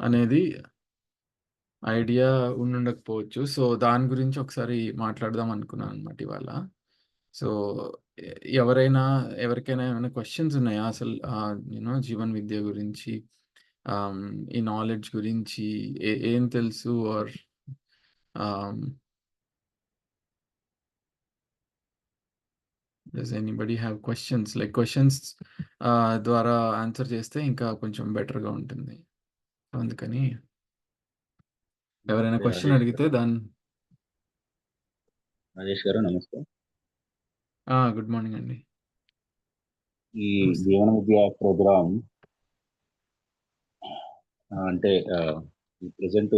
అనేది idea ఉండుండకపోవచ్చు. So, దాని గురించి ఒకసారి మాట్లాడదాం అనుకున్నాననమాట ఇవాళ. సో, ఎ ఎవరైనా ఎవరికైనా ఏమైనా క్వెషన్స్ ఉన్నాయా? అసలు జీవన విద్య గురించి, ఈ నాలెడ్జ్ గురించి ఏం తెలుసు ఆర్ ఆహ్, does anybody have questions? Like questions ద్వారా ఆన్సర్ చేస్తే ఇంకా కొంచెం బెటర్‌గా ఉంటుంది. సో, అందుకని ఎవరైనా నమస్తే క్వెషన్ రాజేష్ అడిగితే గారు. దాన్ని రాజేష్ గారు నమస్తే. గుడ్ మార్నింగ్ అండి. ఈ నమస్తే. జీవన విద్య ప్రోగ్రామ్ అంటే ఈ ప్రెజెంట్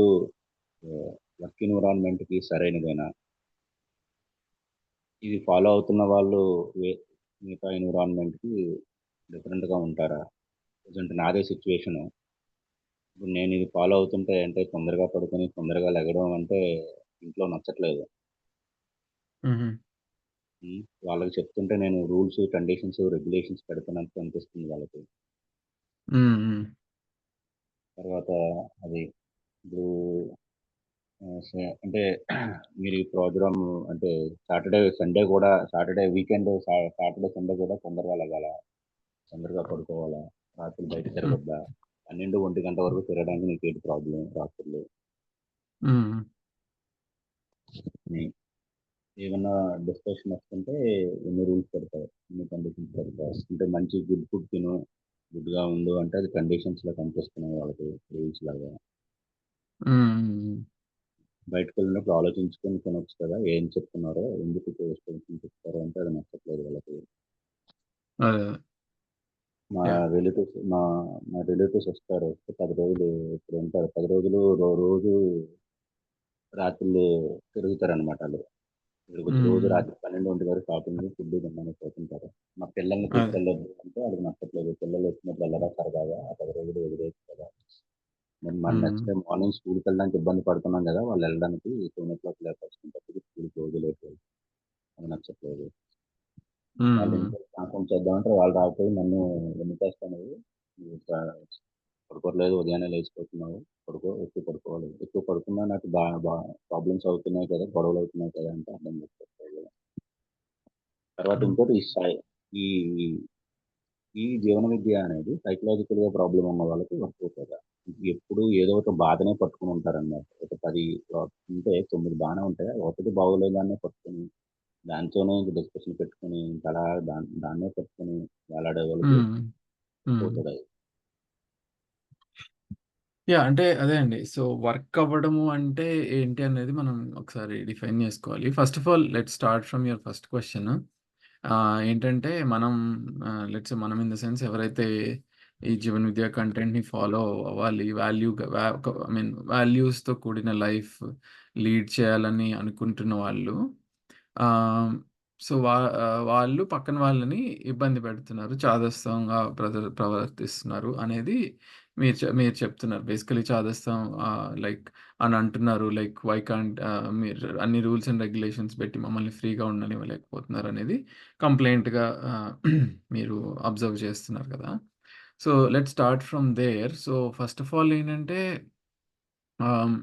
వర్క్ ఎన్విరాన్మెంట్ కి సరైనదేనా? ఇది ఫాలో అవుతున్న వాళ్ళు వే- మిగతా ఎన్విరాన్మెంట్ కి డిఫరెంట్ గా ఉంటారా? ప్రెజెంట్ నాదే సిచ్యువేషన్. ఇప్పుడు నేను ఇది ఫాలో అవుతుంటే అంటే తొందరగా పడుకొని తొందరగా లెగడం అంటే ఇంట్లో నచ్చట్లేదు. హుహు. వాళ్ళకి చెప్తుంటే నేను రూల్స్ కండిషన్స్ రెగ్యులేషన్స్ పెడుతున్నట్టు అనిపిస్తుంది వాళ్ళకి. హ్మ్. హ్మ్. తర్వాత అది ఇప్పుడు అంటే మీరు ఈ ప్రోగ్రామ్ అంటే సాటర్డే సండే కూడా సాటర్డే వీకెండ్ సాటర్డే సండే కూడా తొందరగా లెగాల, తొందరగా పడుకోవాలా, రాత్రి బయట హ్మ్. తిరగొద్దా, 12 1 గంట వరకు తిరగడానికి నీకు ఏంటి ప్రాబ్లం రాత్రులు హ్మ్. అని ఏమన్నా డిస్కషన్ వస్తుంటే ఎన్ని రూల్స్ పెడతారు, ఎన్ని కండిషన్స్ పెడతారు. అంటే మంచి గుడ్ ఫుడ్ తిను, గుడ్గా ఉండు అంటే అది కండిషన్స్ లో కనిపిస్తున్నాయి వాళ్ళకి, రూల్స్ లాగా. హ్మ్. బయటకు వెళ్ళినప్పుడు ఆలోచించుకొని తినొచ్చు కదా, ఏం చెప్తున్నారో ఎందుకు చెప్తారో అంటే అది నచ్చట్లేదు వాళ్ళకి. అదే. మా యాహ్! రిలేటివ్స్ మా మా రిలేటివ్స్ వస్తారు. వస్తే 10 రోజులు ఇక్కడ ఉంటారు. 10 రోజులు రోజు రాత్రులు తిరుగుతారనమాట వాళ్ళు. ఇక్కడికి వచ్చి రోజు హ్మ్. రాత్రి 12 వరకు షాపింగ్ ఫుడ్ తినడానికి పోతుంటారు. మా పిల్లల్ని అదే. తీసుకెళ్ళొద్దు అంటే వాళ్ళకి నచ్చట్లేదు. పిల్లలు వచ్చినప్పుడు వెళ్ళరా సరదాగా, ఆ 10 రోజులు వదిలేయచ్చు కదా. నేను మన హ్మ్. నెక్స్ట్ టైం మార్నింగ్ స్కూల్కి వెళ్ళడానికి ఇబ్బంది పడుతున్నాం కదా, వాళ్ళు వెళ్ళడానికి 7 o'clock లేకపోతే స్కూల్కి రోజు లేట్ అది నచ్చట్లేదు. వాళ్ళు హ్మ్. ఇంట్లో స్నానం చేద్దామంటే వాళ్ళు రాకపోయి నన్ను ఎన్నికేస్తాను, పడుకోవట్లేదు, ఉదయాన్నే లేచిపోతున్నావు, ఎక్కువ పడుకోవాలి, ఎక్కువ పడుకున్నా నాకు ప్రాబ్లమ్స్ అవుతున్నాయి కదా, గొడవలు అవుతున్నాయి కదా అంటే అర్థం చేసుకోలేదు. తర్వాత హ్మ్. ఇంకోటి ఈ ఈ జీవన విద్య అనేది సైకలాజికల్ గా ప్రాబ్లం ఉన్న వాళ్ళకి వర్క్ అవుతుంది. ఎప్పుడు ఏదో ఒక బాధనే పట్టుకుని ఉంటారన్నమాట. ఒక 10 ఉంటే 9 బాగానే ఉంటాయి, ఒకటి బాగోలేదాన్నే పట్టుకుని దాంతోనే డిస్కషన్ పెట్టుకుని ఇంకా అలా దాన్నే పట్టుకుని వేలాడే వాళ్ళకి హ్మ్. హ్మ్. పోతుంది. యాహ్! అంటే అదే అండి. సో, వర్క్ అవ్వడము అంటే ఏంటి అనేది మనం ఒకసారి డిఫైన్ చేసుకోవాలి. First of all let's start from your first question. ఏంటంటే లెట్స్ సే మనం ఇన్ ద సెన్స్ ఎవరైతే ఈ జీవన విద్య కంటెంట్‌ని ఫాలో అవ్వాలి. ఐ మీన్ వాల్యూస్‌తో కూడిన లైఫ్ లీడ్ చేయాలని అనుకుంటున్న వాళ్ళు, ఆహ్, సో, వాళ్ళు పక్కన వాళ్ళని ఇబ్బంది పెడుతున్నారు. చాదస్తంగా ప్రవర్తిస్తున్నారు అనేది మీరు చెప్తున్నారు. బేసికల్లీ చాదస్తం లైక్ అని అంటున్నారు. లైక్ వై కాంట్ మీరు అన్ని రూల్స్ అండ్ రెగ్యులేషన్స్ పెట్టి మమ్మల్ని ఫ్రీగా ఉండనివ్వలేకపోతున్నారనేది కంప్లెయింట్‌గా మీరు అబ్జర్వ్ చేస్తున్నారు కదా! So, let's start from there. So, first of all ఏంటంటే, ఆహ్,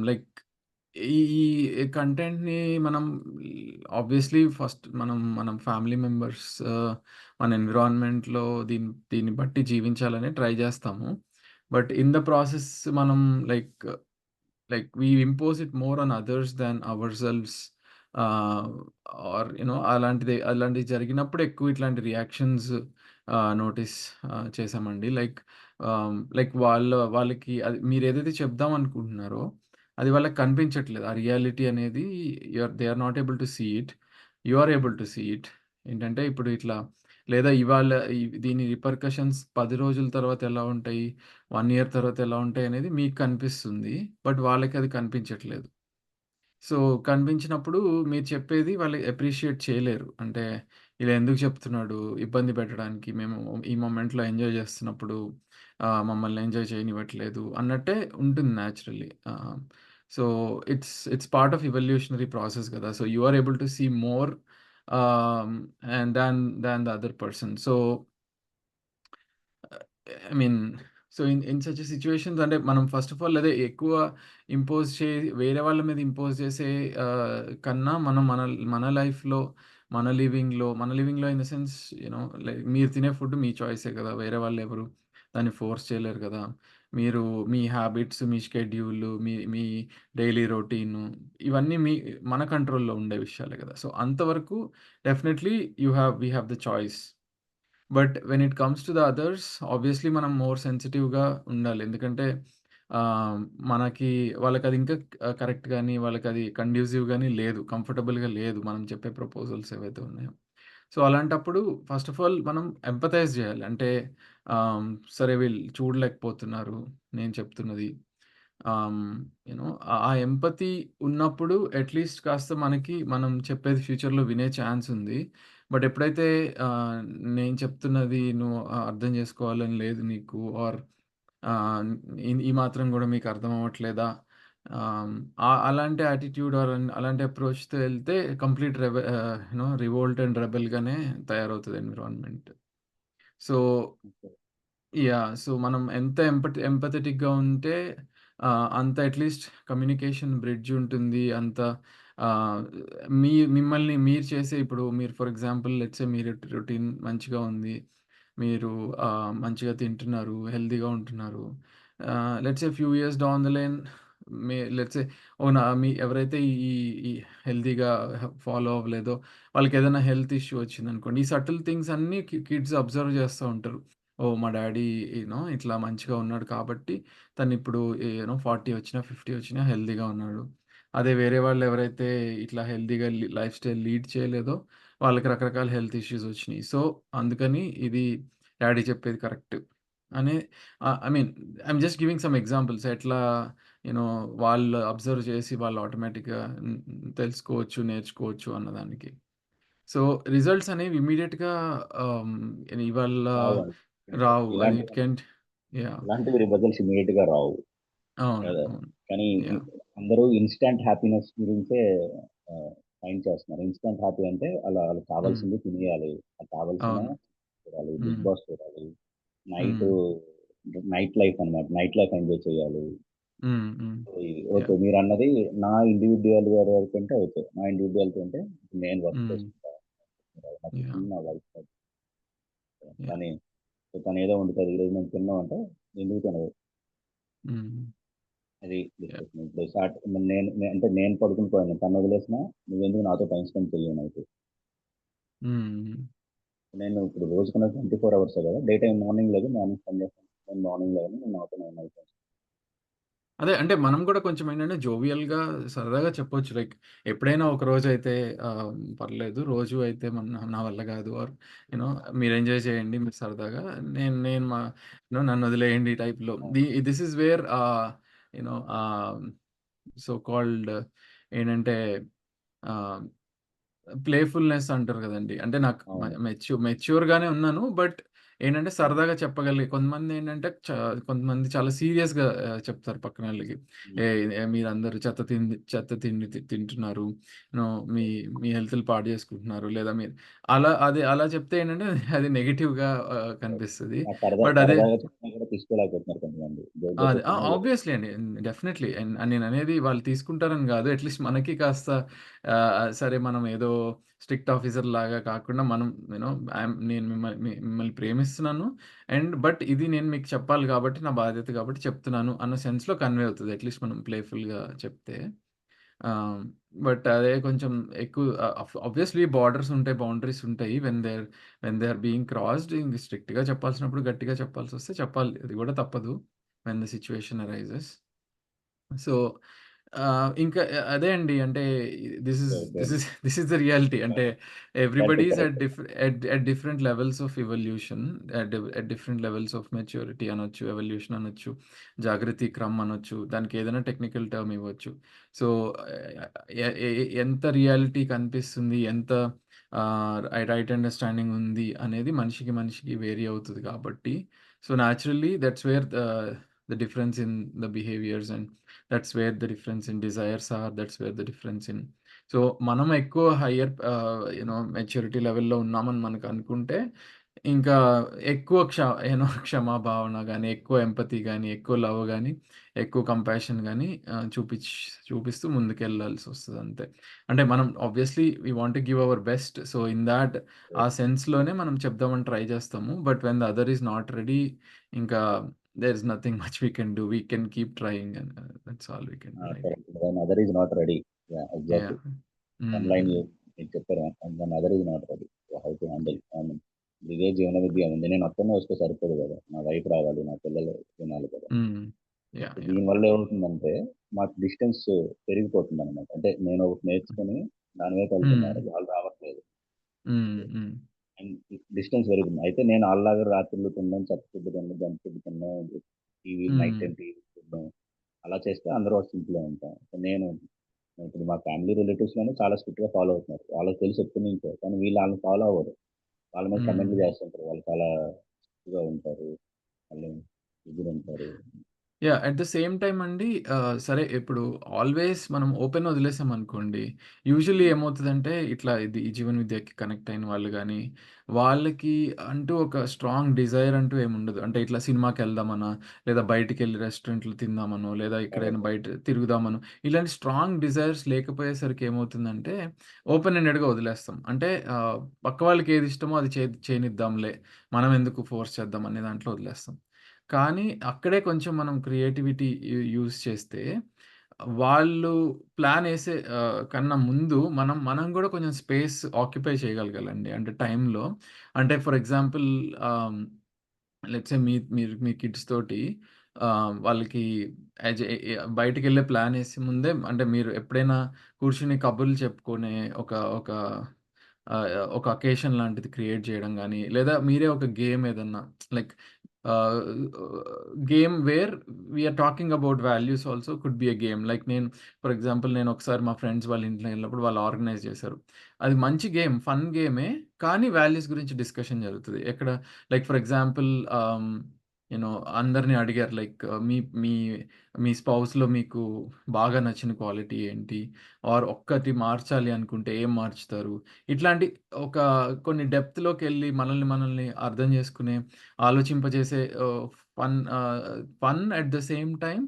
లైక్ ఈ ఈ కంటెంట్‌ని మనం ఆబ్వియస్‌లీ ఫస్ట్ మనం ఫ్యామిలీ మెంబర్స్, మన ఎన్విరాన్మెంట్‌లో దీన్ని బట్టి జీవించాలని ట్రై చేస్తాము. బట్ ఇన్ ద ప్రాసెస్ మనం like we impose it more on others than ourselves. ఆహ్, అలాంటిది జరిగినప్పుడు ఎక్కువ ఇట్లాంటి రియాక్షన్స్ నోటీస్ చేశామండి. లైక్ వాళ్ళకి అది మీరేదైతే చెప్దాం అనుకుంటున్నారో, అది వాళ్ళకి కనిపించట్లేదు. ఆ రియాలిటీ అనేది they are not able to see it. You are able to see it. ఏంటంటే ఇప్పుడు ఇట్లా లేదా ఇవాళ దీని రిపర్కషన్స్ 10 రోజుల తర్వాత ఎలా ఉంటాయి? 1 ఇయర్ తర్వాత ఎలా ఉంటాయనేది మీకు కనిపిస్తుంది. బట్ వాళ్ళకది కనిపించట్లేదు. సో, కనిపించినప్పుడు మీరు చెప్పేది వాళ్ళు అప్రిషియేట్ చేయలేరు. అంటే ఇలా ఎందుకు చెప్తున్నాడు? ఇబ్బంది పెట్టడానికి. మేము ఈ మొమెంట్‌లో ఎంజాయ్ చేస్తున్నప్పుడు మమ్మల్ని ఎంజాయ్ చేయనివ్వట్లేదు అన్నట్టే ఉంటుంది naturally. So, it's part of evolutionary process కదా! So, you are able to see more ah, and than the other person. So, I mean so, in such situations అంటే మనం ఫస్ట్ ఆఫ్ ఆల్ అదే ఎక్కువ impose చే వేరే వాళ్ళ మీద impose చేసే కన్నా మనం మన లైఫ్‌లో, మన లివింగ్‌లో ఇన్ ద సెన్స్ లైక్ మీరు తినే ఫుడ్ మీ చాయిసే కదా! వేరే వాళ్ళెవరు దాన్ని ఫోర్స్ చేయలేరు కదా! మీరు మీ హ్యాబిట్స్, మీ షెడ్యూల్, మీ మీ డైలీ రొటీను ఇవన్నీ మన కంట్రోల్‌లో ఉండే విషయాలే కదా! సో, అంతవరకు definitely we have the choice. But when it comes to the others obviously మనం మోర్ సెన్సిటివ్‌గా ఉండాలి. ఎందుకంటే ఆహ్, మనకి వాళ్ళకది ఇంకా కరెక్ట్ గాని, వాళ్ళకది కండ్యూసివ్ గాని లేదు. కంఫర్టబుల్‌గా లేదు. మనం చెప్పే ప్రపోజల్స్ ఏవైతే ఉన్నాయో. సో, అలాంటప్పుడు ఫస్ట్ ఆఫ్ ఆల్ మనం ఎంపథైజ్ జేయాలి. అంటే ఆహ్, సరే వీళ్ళు చూడలేకపోతున్నారు నేను చెప్తున్నది. ఆహ్, ఆ ఎంపతి ఉన్నప్పుడు అట్‌లీస్ట్ కాస్త మనం చెప్పేది ఫ్యూచర్‌లో వినే ఛాన్స్ ఉంది. బట్ ఎప్పుడైతే ఆహ్, నేను చెప్తున్నది నువ్వు అర్థం చేసుకోవాలని లేదు నీకు ఆర్ ఆహ్, ఈ మాత్రం గూడా మీకు అర్థం అవ్వట్లేదా? ఆహ్, అలాంటి యాటిట్యూడ్ ఆర్ అలాంటి అప్రోచ్‌తో ఎళ్తే కంప్లీట్ రివోల్ట్ అండ్ రెబెల్‌గానే తయారవుతది ఎన్విరాన్మెంట్. సో సో, మనం ఎంత ఎంపథెటిక్‌గా ఉంటే అంత అట్‌లీస్ట్ కమ్యూనికేషన్ బ్రిడ్జ్ ఉంటుంది. అంత ఆహ్, మిమ్మల్ని మీరు చేసే ఇప్పుడు మీరు for example let's say me routine మంచిగా ఉంది. మీరు మంచిగా తింటున్నారు, హెల్తీగా ఉంటున్నారు. Let's say few years down the line let's say ఎవరైతే ఈ ఈ ఈ హెల్తీగా ఫాలో అవ్వలేదో వాళ్ళకేదైనా హెల్త్ ఇష్యూ వచ్చిందనుకోండి. ఈ సటిల్ థింగ్స్ అన్నీ కిడ్స్ అబ్జర్వ్ చేస్తా ఉంటారు. ఓహ్! మా డ్యాడీ ఇట్లా మంచిగా ఉన్నాడు కాబట్టి తనిప్పుడు 40 వచ్చినా, 50 వచ్చినా హెల్తీగా ఉన్నాడు. అదే వేరే వాళ్ళు ఎవరైతే ఇట్లా హెల్తీగా లైఫ్ స్టైల్ లీడ్ చేయలేదో వాళ్ళకి రకరకాల హెల్త్ ఇష్యూస్ వచ్చినియి. సో, అందుకని ఇది డ్యాడీ చెప్పేది కరెక్ట్ అని I mean I'm just giving some examples. ఎట్లా యూ నో వాళ్ళు అబ్జర్వ్ చేసి వాళ్ళు ఆటోమేటిక్‌గా తెలుసుకోవచ్చు, నేర్చుకోవచ్చు అన్నదానికి. సో, రిజల్ట్స్ అనేవి ఇమ్మీడియేట్‌గా ఆహ్, ఇవాళ రావండి. రావు. అది ఇలాంటి ఇట్ కెంట్ యాహ్! ఇలాంటివి రిజల్ట్స్ ఇమ్మీడియేట్‌గా రావు. అవును. కదా! అవును. కానీ యాహ్! అందరూ ఇన్‌స్టాంట్ హ్యాపీనెస్ గురించే ఫైండ్ చేస్తున్నారు. ఇన్‌స్టాంట్ హ్యాపీ అంటే ఆళ్ళకి హ్మ్. కావాల్సింది తినేయాలి. కావాల్సిన అవును. చూడాలి. బిగ్ హ్మ్. బాస్ చూడాలి. నైటు హ్మ్. నైట్ లైఫ్ అన్నమాట. నైట్ లైఫ్ ఎంజాయ్ చేయాలి. హ్మ్. హ్మ్. ఓకే. యాహ్! మీరన్నది నా ఇండివిడ్యువల్ వరకంటే ఓకే. నా ఇండివిడ్యువాలిటీ అంటే నేను వర్క్ హ్మ్. చేసుకుంటా. యాహ్! నచ్చుతుంది నా వైఫ్ యాహ్! తనే తనేదో వండుతది. ఈరోజు మేము తిన్నాం అంటే ఎందుకు తినదు? హ్మ్. అది యాహ్! డిస్కషన్. ఇప్పుడు అంటే నేను పడుకుని పోయాను. తను వదిలేసినా నువ్వెందుకు నాతో టైమ్ స్పెండ్ చెయ్యవు నైటు. హ్మ్. నేను ఇప్పుడు రోజుకున్న 24 అవర్సే కదా! డే టైమ్ మార్నింగ్ లేదు. మార్నింగ్ స్పెండ్ చేస్తాను. నేను మార్నింగ్ లేవను. నేను నాతో నేను నైట్ టైమ్ అదే అంటే మనం గూడా కొంచెం ఏంటంటే జోవియల్‌గా సరదాగా చెప్పొచ్చు. లైక్ ఎప్పుడైనా ఒక రోజైతే పర్లేదు. రోజు అయితే నా వల్ల గాదు ఆర్ మీరు ఎంజాయ్ చేయండి మీరు సరదాగా. నేను నేను మా నన్నొదిలేయండి టైప్‌లో. This is where you know ఆహ్, సో కాల్డ్ ఏంటంటే ఆహ్ ప్లేఫుల్‌నెస్ అంటారు గదండీ! అంటే నాకు అవును. మెచ్యూర్‌గానే ఉన్నాను. బట్ ఏంటంటే హ్మ్. సరదాగా చెప్పగలిగే కొంతమందేంటంటే కొంతమంది చాలా సీరియస్‌గా చెప్తారు పక్కనోళ్ళకి. హ్మ్. "ఏయ్! మీరందరూ చెత్త తిండి తింటున్నారు. నో మీ మీ హెల్త్‌లు పాడు చేసుకుంటున్నారు." లేదా మీరు అలా చెప్తే ఏంటంటే అది నెగెటివ్‌గా కనిపిస్తది. బట్ అదే సరదాగా చెప్పినా కూడా తీసుకోలేకపోతున్నారు కొంతమంది. జోక్‌గా అది చెప్పినా కూడా ఆబ్వియస్లీ అండి. డెఫినైట్లీ. నేననేది వాళ్ళు తీసుకుంటారని గాదు. అట్‌లీస్ట్ మనకి కాస్త సరే మనం ఏదో స్ట్రిక్ట్ ఆఫీసర్‌లాగా కాకుండా మనం నేను మిమ్మల్ని ప్రేమిస్తున్నాను. బట్ ఇది నేను మీకు చెప్పాలి కాబట్టి నా బాధ్యత కాబట్టి చెప్తున్నాను అన్న సెన్స్‌లో కన్వే అవుతది. అట్‌లీస్ట్ మనం ప్లేఫుల్‌గా చెప్తే. ఆహ్, బట్ అదే కొంచెం ఎక్కువ ఆబ్వియస్లీ బార్డర్స్ ఉంటాయి. బౌండరీస్ ఉంటాయి. When they are being crossed ఇంక స్ట్రిక్ట్‌గా చెప్పాల్సినప్పుడు గట్టిగా చెప్పాల్సొస్తే చెప్పాలి. అది గూడా తప్పదు. When the situation arises. So, ఇంకా అదే అండి. అంటే this is okay. This is this is the reality. అంటే correct. Everybody is correct. At different levels of evolution. At different levels of maturity అనొచ్చు, ఎవల్యూషన్ అనొచ్చు, జాగృతి క్రమ్ అనొచ్చు. దానికి ఏదైనా టెక్నికల్ టర్మ్ ఇవ్వచ్చు. సో, ఎ ఎ ఎ ఎంత రియాలిటీ కనిపిస్తుంది, ఎంత రైట్ అండర్‌స్టాండింగ్ ఉంది అనేది మనిషికి వేరీ అవుతది కాబట్టి, so, naturally that's where the difference in the behaviours and that's where the difference in desires or that's where the difference in so, మనం ఎక్కువ హైయర్ మెచ్యూరిటీ లెవెల్‌లో ఉన్నామని మనకనుకుంటే, ఇంకా ఎక్కువ క్షమాభావన గాని, ఎక్కువ ఎంపతి గాని, ఎక్కువ లవ్ గాని, ఎక్కువ కంపాషన్ గాని చూపిస్తూ ముందుకెళ్ళాల్సొస్తది అంతే. అంటే మనం obviously we want to give our best. So, in that ఆ సెన్స్‌లోనే మనం చెప్దామని ట్రై చేస్తాము. But when the other is not ready ఇంకా there is nothing much we can do. We can keep trying and that's all we can do I think. Correct. When other is not ready. Yeah! Exactly. Yeah! One hmm. Line మీరు చెప్పారు. When other is not ready. How to handle I mean ఇదే జీవన విద్య ఉంది. నేను ఒక్కడినే వస్తే సరిపోదు కదా! నా వైఫ్ రావాలి, నా పిల్లలు వినాలి కదా! హ్మ్. యాహ్! యాహ్! దీనివల్ల ఏమవుతుందంటే మాకు డిస్టెన్స్ పెరిగిపోతుందనమాట. అంటే నేను ఒకటి నేర్చుకొని దాని వైపు హ్మ్. వెళ్తున్నారు. వాళ్ళు రావట్లేదు. హ్మ్. హ్మ్. అండ్ డిస్టెన్స్ పెరుగుతుంది. అయితే నేను ఆళ్ళలాగా రాత్రుళ్ళు తినడం, చెత్త ఫుడ్ తినడం, జంక్ ఫుడ్ తినడం, టీవీ నైట్ హ్మ్. టైమ్ టీవీ చూడడం అలా చేస్తే అందరూ వచ్చి ఇంట్లో ఉంటాం. నేను ఇప్పుడు మా ఫ్యామిలీ రిలేటివ్స్‌లోనే చాలా స్ట్రిక్ట్‌గా ఫాలో అవుతున్నారు. వాళ్ళకి తెలుసు ఎప్పటినుంచో. కానీ వీళ్ళు ఆళ్ళని ఫాలో అవ్వరు. వాళ్ళ మీద హ్మ్. కమెంట్‌లు చేస్తుంటారు. వాళ్ళు చాలా స్ట్రిక్ట్‌గా ఉంటారు. వాళ్ళు ఎదురుంటారు. Yeah! At the same time అండి సరే ఇప్పుడు ఆల్వేస్ మనం ఓపెన్ వదిలేసామనుకోండి, యూజువల్లీ హ్మ్. ఏమవుతదంటే ఇట్లా ఇది ఈ జీవన విద్యకి కనెక్ట్ అయిన వాళ్ళు గాని, వాళ్ళకి అంటూ ఒక స్ట్రాంగ్ డిజైర్ అంటూ ఏముండదు. అంటే ఇట్లా సినిమాకెళ్దామనా, లేదా బయటికెళ్ళి రెస్టారెంట్‌లో తిందామనో, లేదా ఎక్కడైనా కరెక్ట్. బయట తిరుగుదామనో, ఇలాంటి స్ట్రాంగ్ డిజైర్స్ లేకపోయేసరికి ఏమవుతుందంటే, ఓపెన్ ఎండెడ్‌గా వదిలేస్తాం. అంటే పక్క వాళ్ళకి ఏది ఇష్టమో అది చేయనిద్దాంలే, మనం ఎందుకు ఫోర్స్ చేద్దాం అనే దాంట్లో వదిలేస్తాం. కానీ అక్కడే కొంచెం మనం క్రియేటివిటీ యూజ్ చేస్తే, వాళ్ళు ప్లానేసే కన్నా ముందు మనం గూడా కొంచెం స్పేస్ ఆక్యుపై చేయగలగాలండి. అంటే టైంలో. అంటే ఫర్ ఎగ్జాంపుల్ ఆహ్, లెట్స్ సే మీరు మీ కిడ్స్ తోటి వాళ్ళకి యాజ్ ఎ ఎ బయటికెళ్ళే ప్లానేసి ముందే అంటే మీరు ఎప్పుడైనా కూర్చొని కబుర్లు చెప్పుకునే ఒక ఒక ఒక అకేషన్ లాంటిది క్రియేట్ చేయడం గానీ, లేదా మీరే ఒక గేమ్ ఏదన్నా like ah, game where we are talking about values also could be a game. Like నేను ఫర్ ఎగ్జాంపుల్ నేనొకసారి మా ఫ్రెండ్స్ వాళ్ళ ఇంట్లో ఎళ్ళినప్పుడు వాళ్ళు ఆర్గనైజ్ చేశారు. అది మంచి గేమ్, ఫన్ గేమే. కానీ వాల్యూస్ గురించి డిస్కషన్ జరుగుతది. ఎక్కడ like for example you know అందరిని అడిగారు లైక్ మీ మీ మీ స్పౌస్‌లో మీకు బాగా నచ్చిన క్వాలిటీ ఏంటి? ఆర్ ఒక్కటి మార్చాలి అనుకుంటే ఏం మార్చుతారు? ఇట్లాంటి ఒక కొన్ని డెప్త్‌లోకెళ్ళి మనల్ని అర్థం చేసుకునే, ఆలోచింపజేసే fun at the same time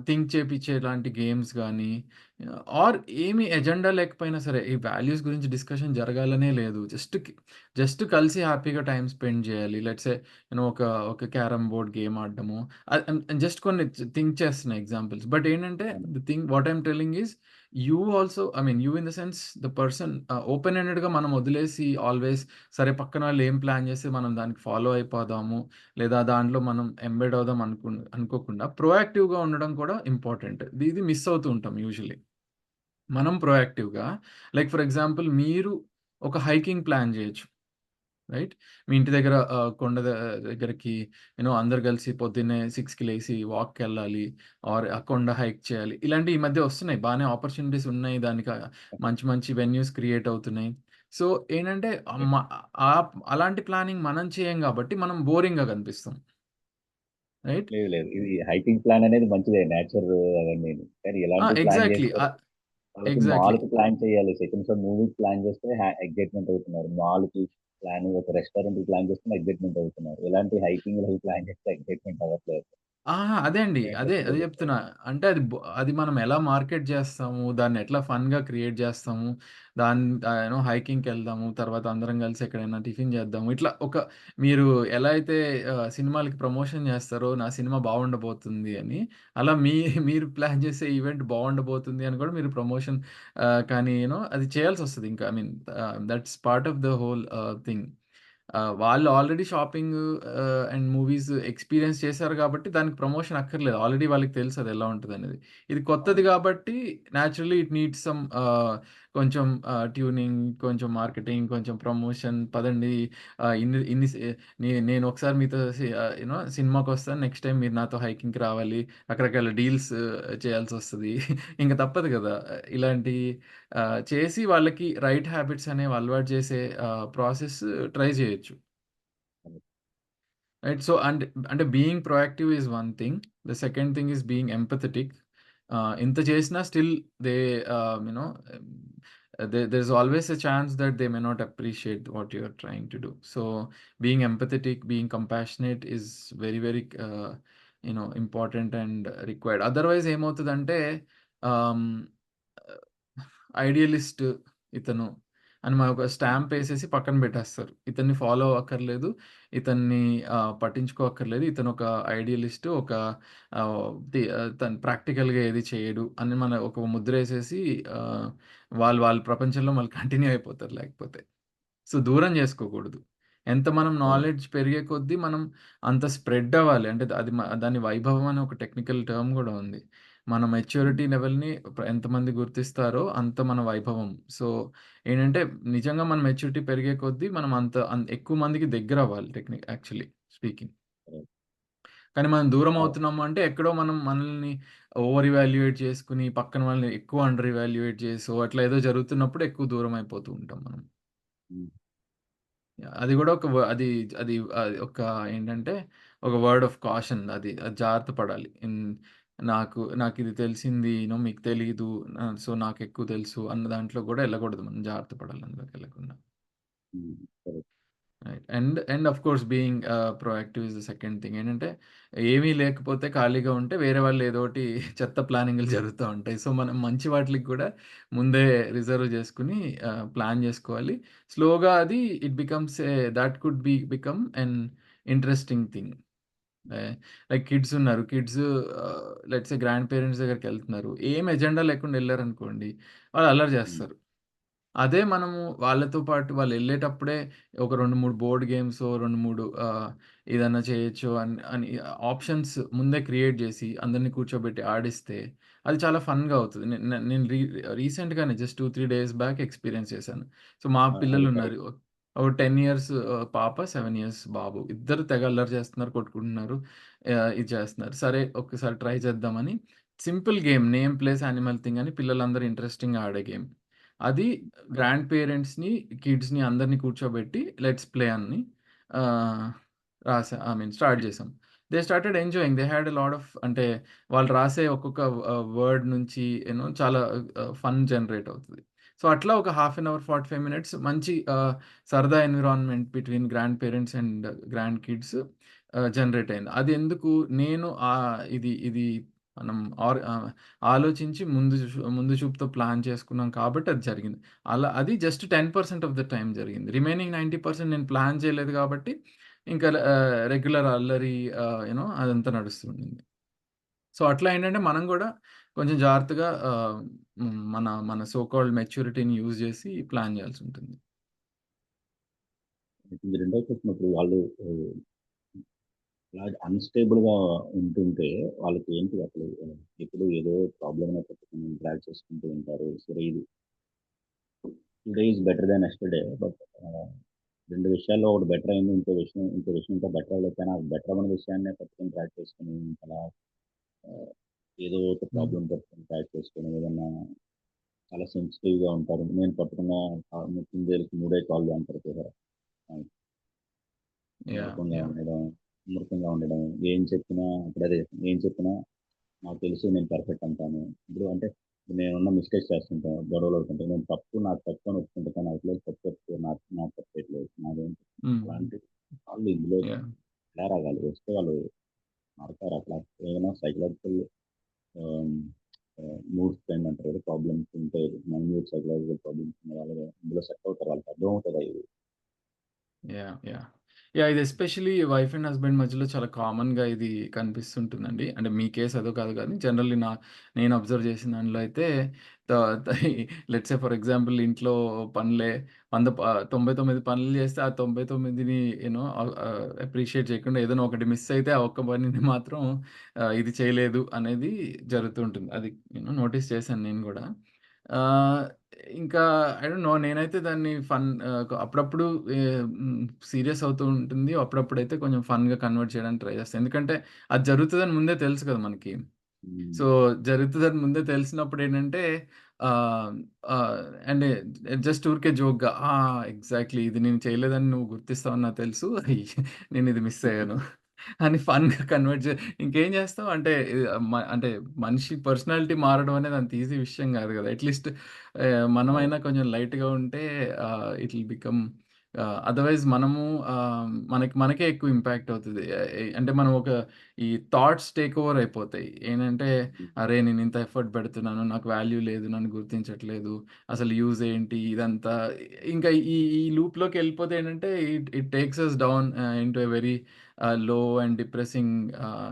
think చేపిచ్చేలాంటి గేమ్స్ గానీ, ఆర్ ఏమి ఎజెండా లేకపోయినా సరే, ఈ వాల్యూస్ గురించి డిస్కషన్ జరగాలనే లేదు. జస్ట్ కలిసి హ్యాపీగా టైమ్ స్పెండ్ జేయాలి. లెట్స్ సే ఒక ఒక క్యారమ్ బోర్డ్ గేమ్ ఆడడము. జస్ట్ కొన్ని థింక్ చేస్తున్నా ఎగ్జాంపుల్స్. బట్ ఏంటంటే అవును. The thing what I'm telling is you also I mean you in the sense the person open ఎండెడ్‌గా మనం వదిలేసి ఆల్వేస్ సరే పక్కన వాళ్ళు ఏం ప్లాన్ చేస్తే మనం దానికి ఫాలో అయిపోదాము. లేదా దాంట్లో మనం ఎంబెడ్ అవుదాం అనుకోకుండా ప్రొయాక్టివ్‌గా ఉండడం కూడా ఇంపార్టెంట్. ఇది మిస్ అవుతూ ఉంటాం యూజువల్లీ. మనం ప్రొయాక్టివ్‌గా లైక్ ఫర్ ఎగ్జాంపుల్ మీరు ఒక హైకింగ్ ప్లాన్ చేయొచ్చు. రైట్? మీ ఇంటి దగ్గర కొండ దగ్గరికి అందరూ కలిసి పొద్దున్నే 6కి లేసి వాక్‌కెళ్ళాలి. ఆర్ ఆ కొండ హైక్ చేయాలి. ఇలాంటివి ఈ మధ్య వస్తున్నాయి. బానే ఆపర్చునిటీస్ ఉన్నాయి. దానికి మంచి మంచి వెన్యూస్ క్రియేట్ అవుతున్నాయి. సో, ఏంటంటే అలాంటి ప్లానింగ్ మనం చేయం కాబట్టి మనం బోరింగ్‌గా కనిపిస్తాం. రైట్? లేదు, లేదు. ఇది హైకింగ్ ప్లాన్ అనేది మంచిదే. నేచర్ అవన్నీను. కానీ ఇలాంటివి ప్లాన్ ఎగ్జాక్ట్‌లీ. చేస్తారు. వాళ్ళకి ఎగ్జాక్ట్‌లీ. మాల్‌కి ప్లాన్ చేయాలి. సెకండ్ షో మూవీకి ప్లాన్ చేస్తే ఎక్సైట్‌మెంట్ అవుతున్నారు. మాల్‌కి ప్లాన్ ఒక రెస్టారెంట్‌కి ప్లాన్ చేస్తున్న ఎక్సైట్‌మెంట్ అవుతున్నారు. ఇలాంటి హైకింగ్‌లకి ప్లాన్ చేస్తే ఎక్సైట్‌మెంట్ అవ్వట్లేదు. అహా! అదే అండి. నేచర్‌గా అదే చెప్పారు. చెప్తున్నా. అంటే అది మనం ఎలా మార్కెట్ చేస్తాము, దాన్ని ఎట్లా ఫన్‌గా క్రియేట్ చేస్తాము, హైకింగ్‌కెళ్దాము, తర్వాత అందరం కలిసి ఎక్కడైనా టిఫిన్ చేద్దాము. ఇట్లా మీరు ఎలా అయితే సినిమాలకి ప్రమోషన్ చేస్తారో, నా సినిమా బాగుండబోతుంది అని, అలా మీరు ప్లాన్ చేసే ఈవెంట్ బాగుండబోతుంది అని కూడా మీరు ప్రమోషన్ కానీ అది చేయాల్సొస్తది ఇంకా. I mean that's part of the whole thing. వాళ్ళు already shopping and movies experience చేశారు గాబట్టి, దానికి ప్రమోషన్ అక్కర్లేదు. ఆల్రెడీ వాళ్ళకి తెలుసు అదెలా ఉంటదనేది. ఇది కొత్తది అవును. గాబట్టి, నేచురల్లీ ఇట్ నీడ్స్ సమ్ కొంచెం ట్యూనింగ్, కొంచెం మార్కెటింగ్, కొంచెం ప్రమోషన్. పదండి ఇన్ని ఇన్ని సి నేను ఒకసారి మీతో సినిమాకొస్తాను. నెక్స్ట్ టైమ్ మీరు నాతో హైకింగ్‌కి రావాలి. రకరకాల డీల్స్ చేయాల్సొస్తది. ఇంక తప్పదు గదా! ఇలాంటి చేసి వాళ్ళకి రైట్ హ్యాబిట్స్ అనేవి అలవాటు చేసే ప్రాసెస్ ట్రై చేయొచ్చు. అవును. రైట్. సో, అంటే being proactive is one thing. The second thing is being empathetic. ఇంత చేసినా still they you know there's always a chance that they may not appreciate what you're trying to do. So being empathetic, being compassionate is very very important and required. Otherwise ఏమవుతుందంటే idealist ఇతను అని మన ఒక stamp వేసేసి పక్కన పెట్టేస్తారు. ఇతన్ని follow అవ్వక్కర్లేదు, ఇతన్ని పట్టించుకోక్కర్లేదు, ఇతను ఒక ఐడియలిస్ట్, ఒక తను ప్రాక్టికల్గా ఏది చేయడు అని మన ఒక ముద్ర వేసేసి వాళ్ళు వాళ్ళ ప్రపంచంలో మళ్ళీ కంటిన్యూ అయిపోతారు లేకపోతే. సో, దూరం జేసుకోకూడదు. ఎంత మనం నాలెడ్జ్ పెరిగే కొద్దీ మనం అంత స్ప్రెడ్ అవ్వాలి. అంటే అది దాన్ని వైభవం అనే ఒక టెక్నికల్ టర్మ్ గూడా ఉంది. మన మెచ్యూరిటీ లెవెల్‌ని ఎంతమంది గుర్తిస్తారో అంత మన వైభవం. సో, ఏంటంటే నిజంగా మన మెచ్యూరిటీ పెరిగే కొద్దీ మనం అంత ఎక్కువ మందికి దగ్గరవ్వాలి యాక్చువల్లీ స్పీకింగ్. కానీ మనం దూరం అవుతున్నాము అంటే ఎక్కడో మనం మనల్ని ఓవర్ ఇవాల్యుయేట్ చేసుకొని, పక్కన వాళ్ళని ఎక్కువ అండర్ ఇవాల్యుయేట్ చేసో అట్లా ఏదో జరుగుతున్నప్పుడు ఎక్కువ దూరం అయిపోతూ ఉంటాం మనం. అది గూడా ఒక అది అది ఒక ఏంటంటే, ఒక వర్డ్ ఆఫ్ కాషన్ అది జాగ్రత్త పడాలి. నాకిది తెలిసింది, మీకు తెలీదు. సో, నాకెక్కువ తెలుసు అన్న దాంట్లో గూడా ఎళ్ళకూడదు మనం. జాగ్రత్త పడాలి అందులోకెళ్ళకుండా. Correct. Right. And of course being proactive is the second thing. ఏంటంటే, ఏమీ లేకపోతే ఖాళీగా ఉంటే వేరే వాళ్ళు ఏదోకటి చెత్త ప్లానింగ్‌లు జరుగుతా ఉంటాయి. సో, మనం మంచి వాటిలికి కూడా ముందే రిజర్వ్ చేసుకొని ప్లాన్ చేసుకోవాలి. స్లోగా అది it becomes that could become an interesting thing. Like kids ఉన్నారు. Kids let's say grandparents దగ్గరికెళ్తున్నారు. ఏం ఎజెండా లేకుండా ఎళ్లారనుకోండి, వాళ్ళు అల్లరి చేస్తారు. అదే మనము వాళ్ళతో పాటు వాళ్ళెళ్ళేటప్పుడే ఒక 2, 3 బోర్డ్ గేమ్సో, 2, 3 ఏదన్నా చేయొచ్చు అని ఆప్షన్స్ ముందే క్రియేట్ జేసి, అందరిని కూర్చోబెట్టి ఆడిస్తే, అది చాలా ఫన్‌గా అవుతది. నేను రీసెంట్‌గానే జస్ట్ 2, 3 డేస్ బ్యాక్ ఎక్స్‌పీరియన్స్ చేశాను. సో, మా అది పిల్లలున్నారు. కరెక్ట్. ఒక 10 ఇయర్స్ పాప, 7 ఇయర్స్ బాబు. ఇద్దరు తెగ అల్లరి చేస్తున్నారు, కొట్టుకుంటున్నారు, ఇది చేస్తున్నారు. సరే ఒక్కసారి ట్రై చేద్దామని simple game name, place, animal thing అని పిల్లలందరూ ఇంట్రెస్టింగ్‌గా ఆడే గేమ్. అది గ్రాండ్ పేరెంట్స్‌ని, కిడ్స్‌ని అందరిని కూర్చోబెట్టి లెట్స్ ప్లే అని ఆహ్, స్టార్ట్ చేసాం. They started enjoying. They had a lot of అంటే వాళ్ళు రాసే ఒక్కొక్క వర్డ్ నుంచి చాలా ఫన్ జనరేట్ అవుతది. సో, అట్లా ఒక హాఫ్ అన్ అవర్, 45 మినిట్స్ మంచి సరదా environment between grand parents and grand kids generate అయింది. అది ఎందుకు నేను ఇది ఇది మనం ఆలోచించి ముందు చూపుతో ప్లాన్ చేసుకున్నాం కాబట్టి అది జరిగింది. అది జస్ట్ 10% ఆఫ్ ద టైమ్ జరిగింది. రిమైనింగ్ 90% నేను ప్లాన్ చేయలేదు కాబట్టి ఇంకా రెగ్యులర్ అల్లరి అదంతా నడుస్తూ ఉండింది. సో, అట్లా ఏంటంటే మనం గూడా కొంచెం జాగ్రత్తగా మన మన సో కాల్డ్ మెచ్యూరిటీని యూజ్ చేసి ప్లాన్ చేయాల్సుంటుంది. మీరు ఇందాక చెప్పినప్పుడు వాళ్ళు అలా అన్‌స్టేబుల్‌గా ఉంటుంటే వాళ్ళకి ఏంటి అసలు ఎప్పుడు ఏదో ప్రాబ్లమ్‌నే పెట్టుకొని డ్రాగ్ చేసుకుంటూ ఉంటారు. సరే ఇది today is better than yesterday. But 2 విషయాల్లో ఒకటి బెటర్ అయింది. ఇంకో విషయం ఇంకా బెటర్ అవ్వలేకపోయినా, ఆ బెటర్ అవ్వని విషయాన్నే పట్టుకొని డ్రాగ్ చేసుకొని అలా ఆహ్, ఏదో ఒక హ్మ్. ప్రాబ్లమ్ పట్టుకొని డ్రాగ్ చేసుకొని ఏదన్నా చాలా సెన్సిటివ్‌గా ఉంటారు. నేను పట్టుకున్న కుందేలుకి మూడే కాళ్ళు అంటారు చూసారా? ఆ! యాహ్! మూర్ఖంగా యాహ్! ఉండడం, మూర్ఖంగా ఉండడం. ఏం చెప్పినా ఇప్పుడదే ఏం చెప్పినా నాకు తెలుసు నేను పర్ఫెక్ట్ అంటాను. ఇప్పుడు అంటే నేనేమన్నా మిస్టేక్స్ చేస్తుంటాను. గొడవలు అవుతుంటాయి. నేను నాకు తప్పు అని ఒప్పుకుంటా. కానీ అవతలోళ్ళు తప్పు ఒప్పుకోరు. నాకు తప్పేయట్లేదు. నాదేంటి హ్మ్. అలాంటి వాళ్ళు ఇందులో యాహ్! ఎలా రాగాలి? వస్తే వాళ్ళు మారతారు. అట్లా ఏమైనా సైకలాజికల్ ఆహ్, మూడ్ స్వింగ్ అంటారు కదా! ప్రాబ్లమ్స్ ఉంటే మైన్యూట్ సైకలాజికల్ ప్రాబ్లమ్స్ ఉన్న వాళ్ళు ఇందులో సెట్ అవుతారు. వాళ్ళకి అర్థమవుతది ఇది. యాహ్! యాహ్! యాహ్! ఇది ఎస్పెషల్లీ వైఫ్ అండ్ హస్బెండ్ మధ్యలో చాలా కామన్‌గా ఇది కనిపిస్తుంటుందండి. అంటే మీ కేస్ అదో కాదో గానీ జనరల్లీ నేను అబ్జర్వ్ చేసిన దాంట్లో అయితే త త లెట్స్ సే ఫర్ ఎగ్జాంపుల్ ఇంట్లో పనులే 99 పనులు చేస్తే ఆ 99ని అప్రిషియేట్ చేయకుండా ఏదైనా ఒకటి మిస్ అయితే ఆ ఒక్క పనిని మాత్రం ఇది చేయలేదు అనేది జరుగుతూ ఉంటుంది. అది నోటీస్ చేశాను నేను గూడా. ఆహ్, ఇంకా ఐ డోంట్ నో నేనైతే దాన్ని అప్పుడప్పుడు ఏ సీరియస్ అవుతూ ఉంటుంది. అప్పుడప్పుడైతే కొంచెం ఫన్‌గా కన్వర్ట్ చేయడానికి ట్రై చేస్తా. ఎందుకంటే అది జరుగుతదని ముందే తెలుసు కదా మనకి. హ్మ్. సో, జరుగుతదని ముందే తెలిసినప్పుడేంటంటే ఆహ్, ఆహ్, అంటే జస్ట్ ఊరికే జోక్‌గా ఎగ్జాక్ట్‌లీ ఇది నేను చేయలేదని నువ్వు గుర్తిస్తావని నాకు తెలుసు. నేనిది మిస్ అయ్యాను. అని ఫన్‌గా కన్వర్ట్ ఇంకేం చేస్తాం అంటే అంటే మనిషి పర్సనాలిటీ మారడం అనేది అంత ఈజీ విషయం కాదు కదా! అట్‌లీస్ట్ అవును. మనమైనా కొంచెం లైట్‌గా ఉంటే ఇట్ విల్ బికమ్ అదర్‌వైజ్ మనము మనకే ఎక్కువ ఇంపాక్ట్ అవుతది. అంటే మనం ఈ థాట్స్ టేక్ ఓవర్ అయిపోతాయి. ఏంటంటే, హ్మ్. అరే! నేను ఇంత ఎఫర్ట్ పెడుతున్నాను. నాకు వాల్యూ లేదు. నన్ను గుర్తించట్లేదు. అసలు యూజ్ ఏంటి? ఇదంతా ఇంకా ఈ లూప్‌లోకి వెళ్ళిపోతే ఏంటంటే it it takes us down into a very low and depressing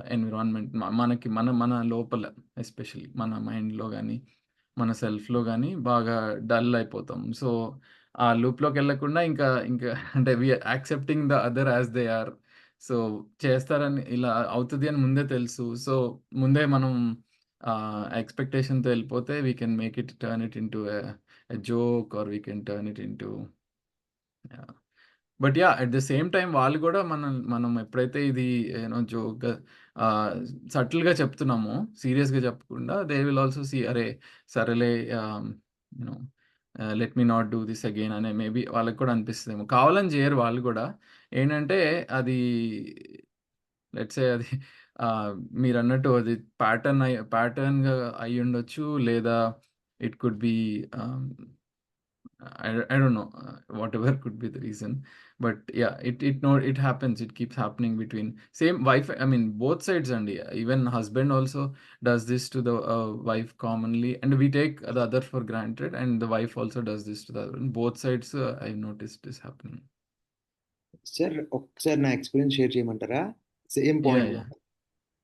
environment. మనకి మన లోపల ఎస్పెషల్లీ మన మైండ్‌లో గాని, మన సెల్ఫ్‌లో గాని బాగా డల్ అయిపోతాం. సో, ఆ లూప్‌లోకెళ్ళకుండా ఇంకా అంటే accepting the other as they are. So, చేస్తారని ఇలా అవుతది అని ముందే తెలుసు. సో, ముందే మనం ఎక్స్‌పెక్టేషన్‌తో ఎళ్ళిపోతే we can make it turn it into a joke or we can turn it into yeah! But yeah! At the same time వాళ్ళు గూడా మనం ఎప్పుడైతే ఇది జోక్‌గా ఆహ్, సటిల్‌గా చెప్తున్నామో, సీరియస్‌గా చెప్పకుండా దే విల్ ఆల్సో సీ అరే! సరేలే you know let me not do this again అనే మేబీ వాళ్ళకి కూడా అనిపిస్తదేమో. కావాలని జేయరు వాళ్ళు గూడా. ఏంటంటే అది లెట్స్ సే అది మీరన్నట్టు అది ప్యాటర్న్‌గా అయ్యుండొచ్చు. లేదా ఇట్ కుడ్ బి ఆహ్ I don't know, whatever could be the reason, but yeah, it happens. It keeps happening between same wife. I mean, both sides, and even husband also does this to the wife commonly, and we take the other for granted, and the wife also does this to the other. Both sides, I've noticed this happening. Sir ఒకసారి నా experience share చేయమంటారా? Same Yeah, point yeah, మాట.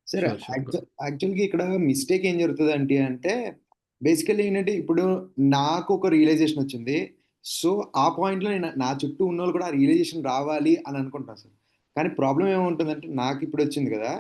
Sir sure, go. యాక్చువల్‌గా ఇక్కడ mistake ఏం జరుగుతదంటే basically ఏంటంటే ఇప్పుడు నాకు ఒక రియలైజేషన్ వచ్చింది. సో, ఆ పాయింట్‌లో నేను నా చుట్టూ ఉన్నోళ్ళు కూడా ఆ రియలైజేషన్ రావాలి అని అనుకుంటాను సార్. కానీ ప్రాబ్లమ్ ఏముంటుందంటే నాకిప్పుడు వచ్చింది కదా!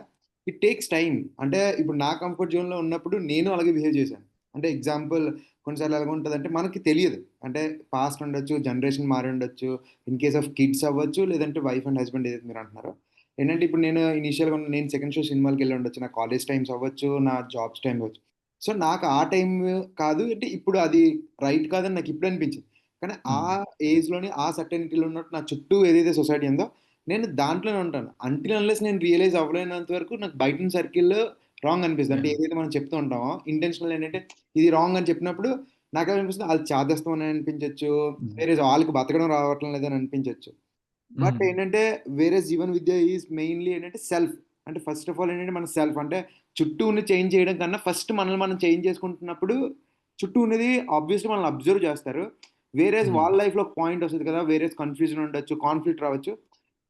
It takes time. అంటే ఇప్పుడు నా కంఫర్ట్ జోన్‌లో ఉన్నప్పుడు నేను అలాగే బిహేవ్ చేశాను. అంటే ఎగ్జాంపుల్ కొన్నిసార్లు ఎలాగుంటదంటే మనకి తెలియదు. అంటే పాస్ట్ ఉండొచ్చు, జనరేషన్ మారుండొచ్చు. ఇన్ కేస్ ఆఫ్ కిడ్స్ అవ్వచ్చు, లేదంటే వైఫ్ అండ్ హస్బాండ్ ఏదైతే మీరంటున్నారో. ఏంటంటే ఇప్పుడు నేను ఇనీషియల్‌గా నేను సెకండ్ షో సినిమాలకెళ్ళుండొచ్చు. నా కాలేజ్ టైమ్స్ అవ్వచ్చు, నా జాబ్స్ టైమ్ అవ్వచ్చు. సో, నాకు ఆ టైమ్ కాదు అంటే ఇప్పుడు అది రైట్ కాదని నాకిప్పుడు అనిపించింది. కానీ ఆ Mm. ఏజ్‌లోని ఆ సర్టెనిటీలో ఉన్నట్టు నా చుట్టూ ఏదైతే సొసైటీ ఉందో నేను దాంట్లోనే ఉంటాను. అంటిల్ అన్లెస్ నేను రియలైజ్ అవ్వలేనంత వరకు నాకు బయటున్న సర్కిల్‌లో రాంగ్ అనిపిస్తది. అంటే Yeah. ఏదైతే మనం చెప్తూ ఉంటామో ఇంటెన్షనల్ ఏంటంటే ఇది రాంగ్ అని చెప్పినప్పుడు నాకేమనిపిస్తుంది అది చాదస్తం అని అనిపించొచ్చు. Mm. వేరే ఆళ్ళకి బతకడం రావట్లం లేదని అనిపించొచ్చు. But Mm. ఏంటంటే వేరే జీవన విద్య ఈజ్ మెయిన్‌లీ ఏంటంటే సెల్ఫ్. అంటే ఫస్ట్ ఆఫ్ ఆల్ ఏంటంటే మన సెల్ఫ్ అంటే చుట్టూ ఉన్నది చేంజ్ చేయడం కన్నా ఫస్ట్ మనల్ని మనం చేంజ్ చేసుకుంటున్నప్పుడు చుట్టూ ఉన్నది ఆబ్వియస్‌లీ మనల్ని అబ్జర్వ్ చేస్తారు. వేరేస్ వాళ్ళ Mm. లైఫ్‌లో ఒక పాయింట్ వస్తది కదా! వేరేస్ కన్‌ఫ్యూజన్ ఉండొచ్చు, కాన్‌ఫ్లిక్ట్ రావచ్చు.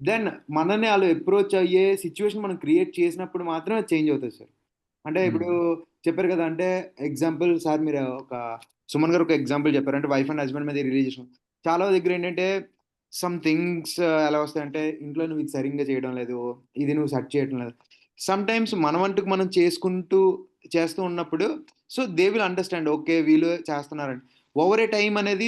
దెన్ మనల్ని ఆళ్ళు అప్రోచ్ అయ్యే సిట్యుయేషన్ మనం క్రియేట్ చేసినప్పుడు మాత్రమే అది చేంజ్ అవుతది సార్. అంటే ఇప్పుడు Mm. చెప్పారు కదా! అంటే ఎగ్జాంపుల్ సార్ మీరు ఒక సుమన్ గారు ఒక ఎగ్జాంపుల్ చెప్పారు. అంటే వైఫ్ అండ్ హస్బాండ్ మీద రిలేషన్. చాలా దగ్గర ఏంటంటే సమ్ థింగ్స్ ఎలా వస్తాయంటే ఇంట్లో నువ్వు ఇది సరిగ్గా చేయడం లేదు. ఇది నువ్వు సెట్ చేయటం లేదు. సమ్‌టైమ్స్ మన వంతుకు మనం చేసుకుంటూ చేస్తూ ఉన్నప్పుడు so, they will understand okay. వీళ్ళు చేస్తున్నారని. ఓవర్ ఎ టైమ్ అనేది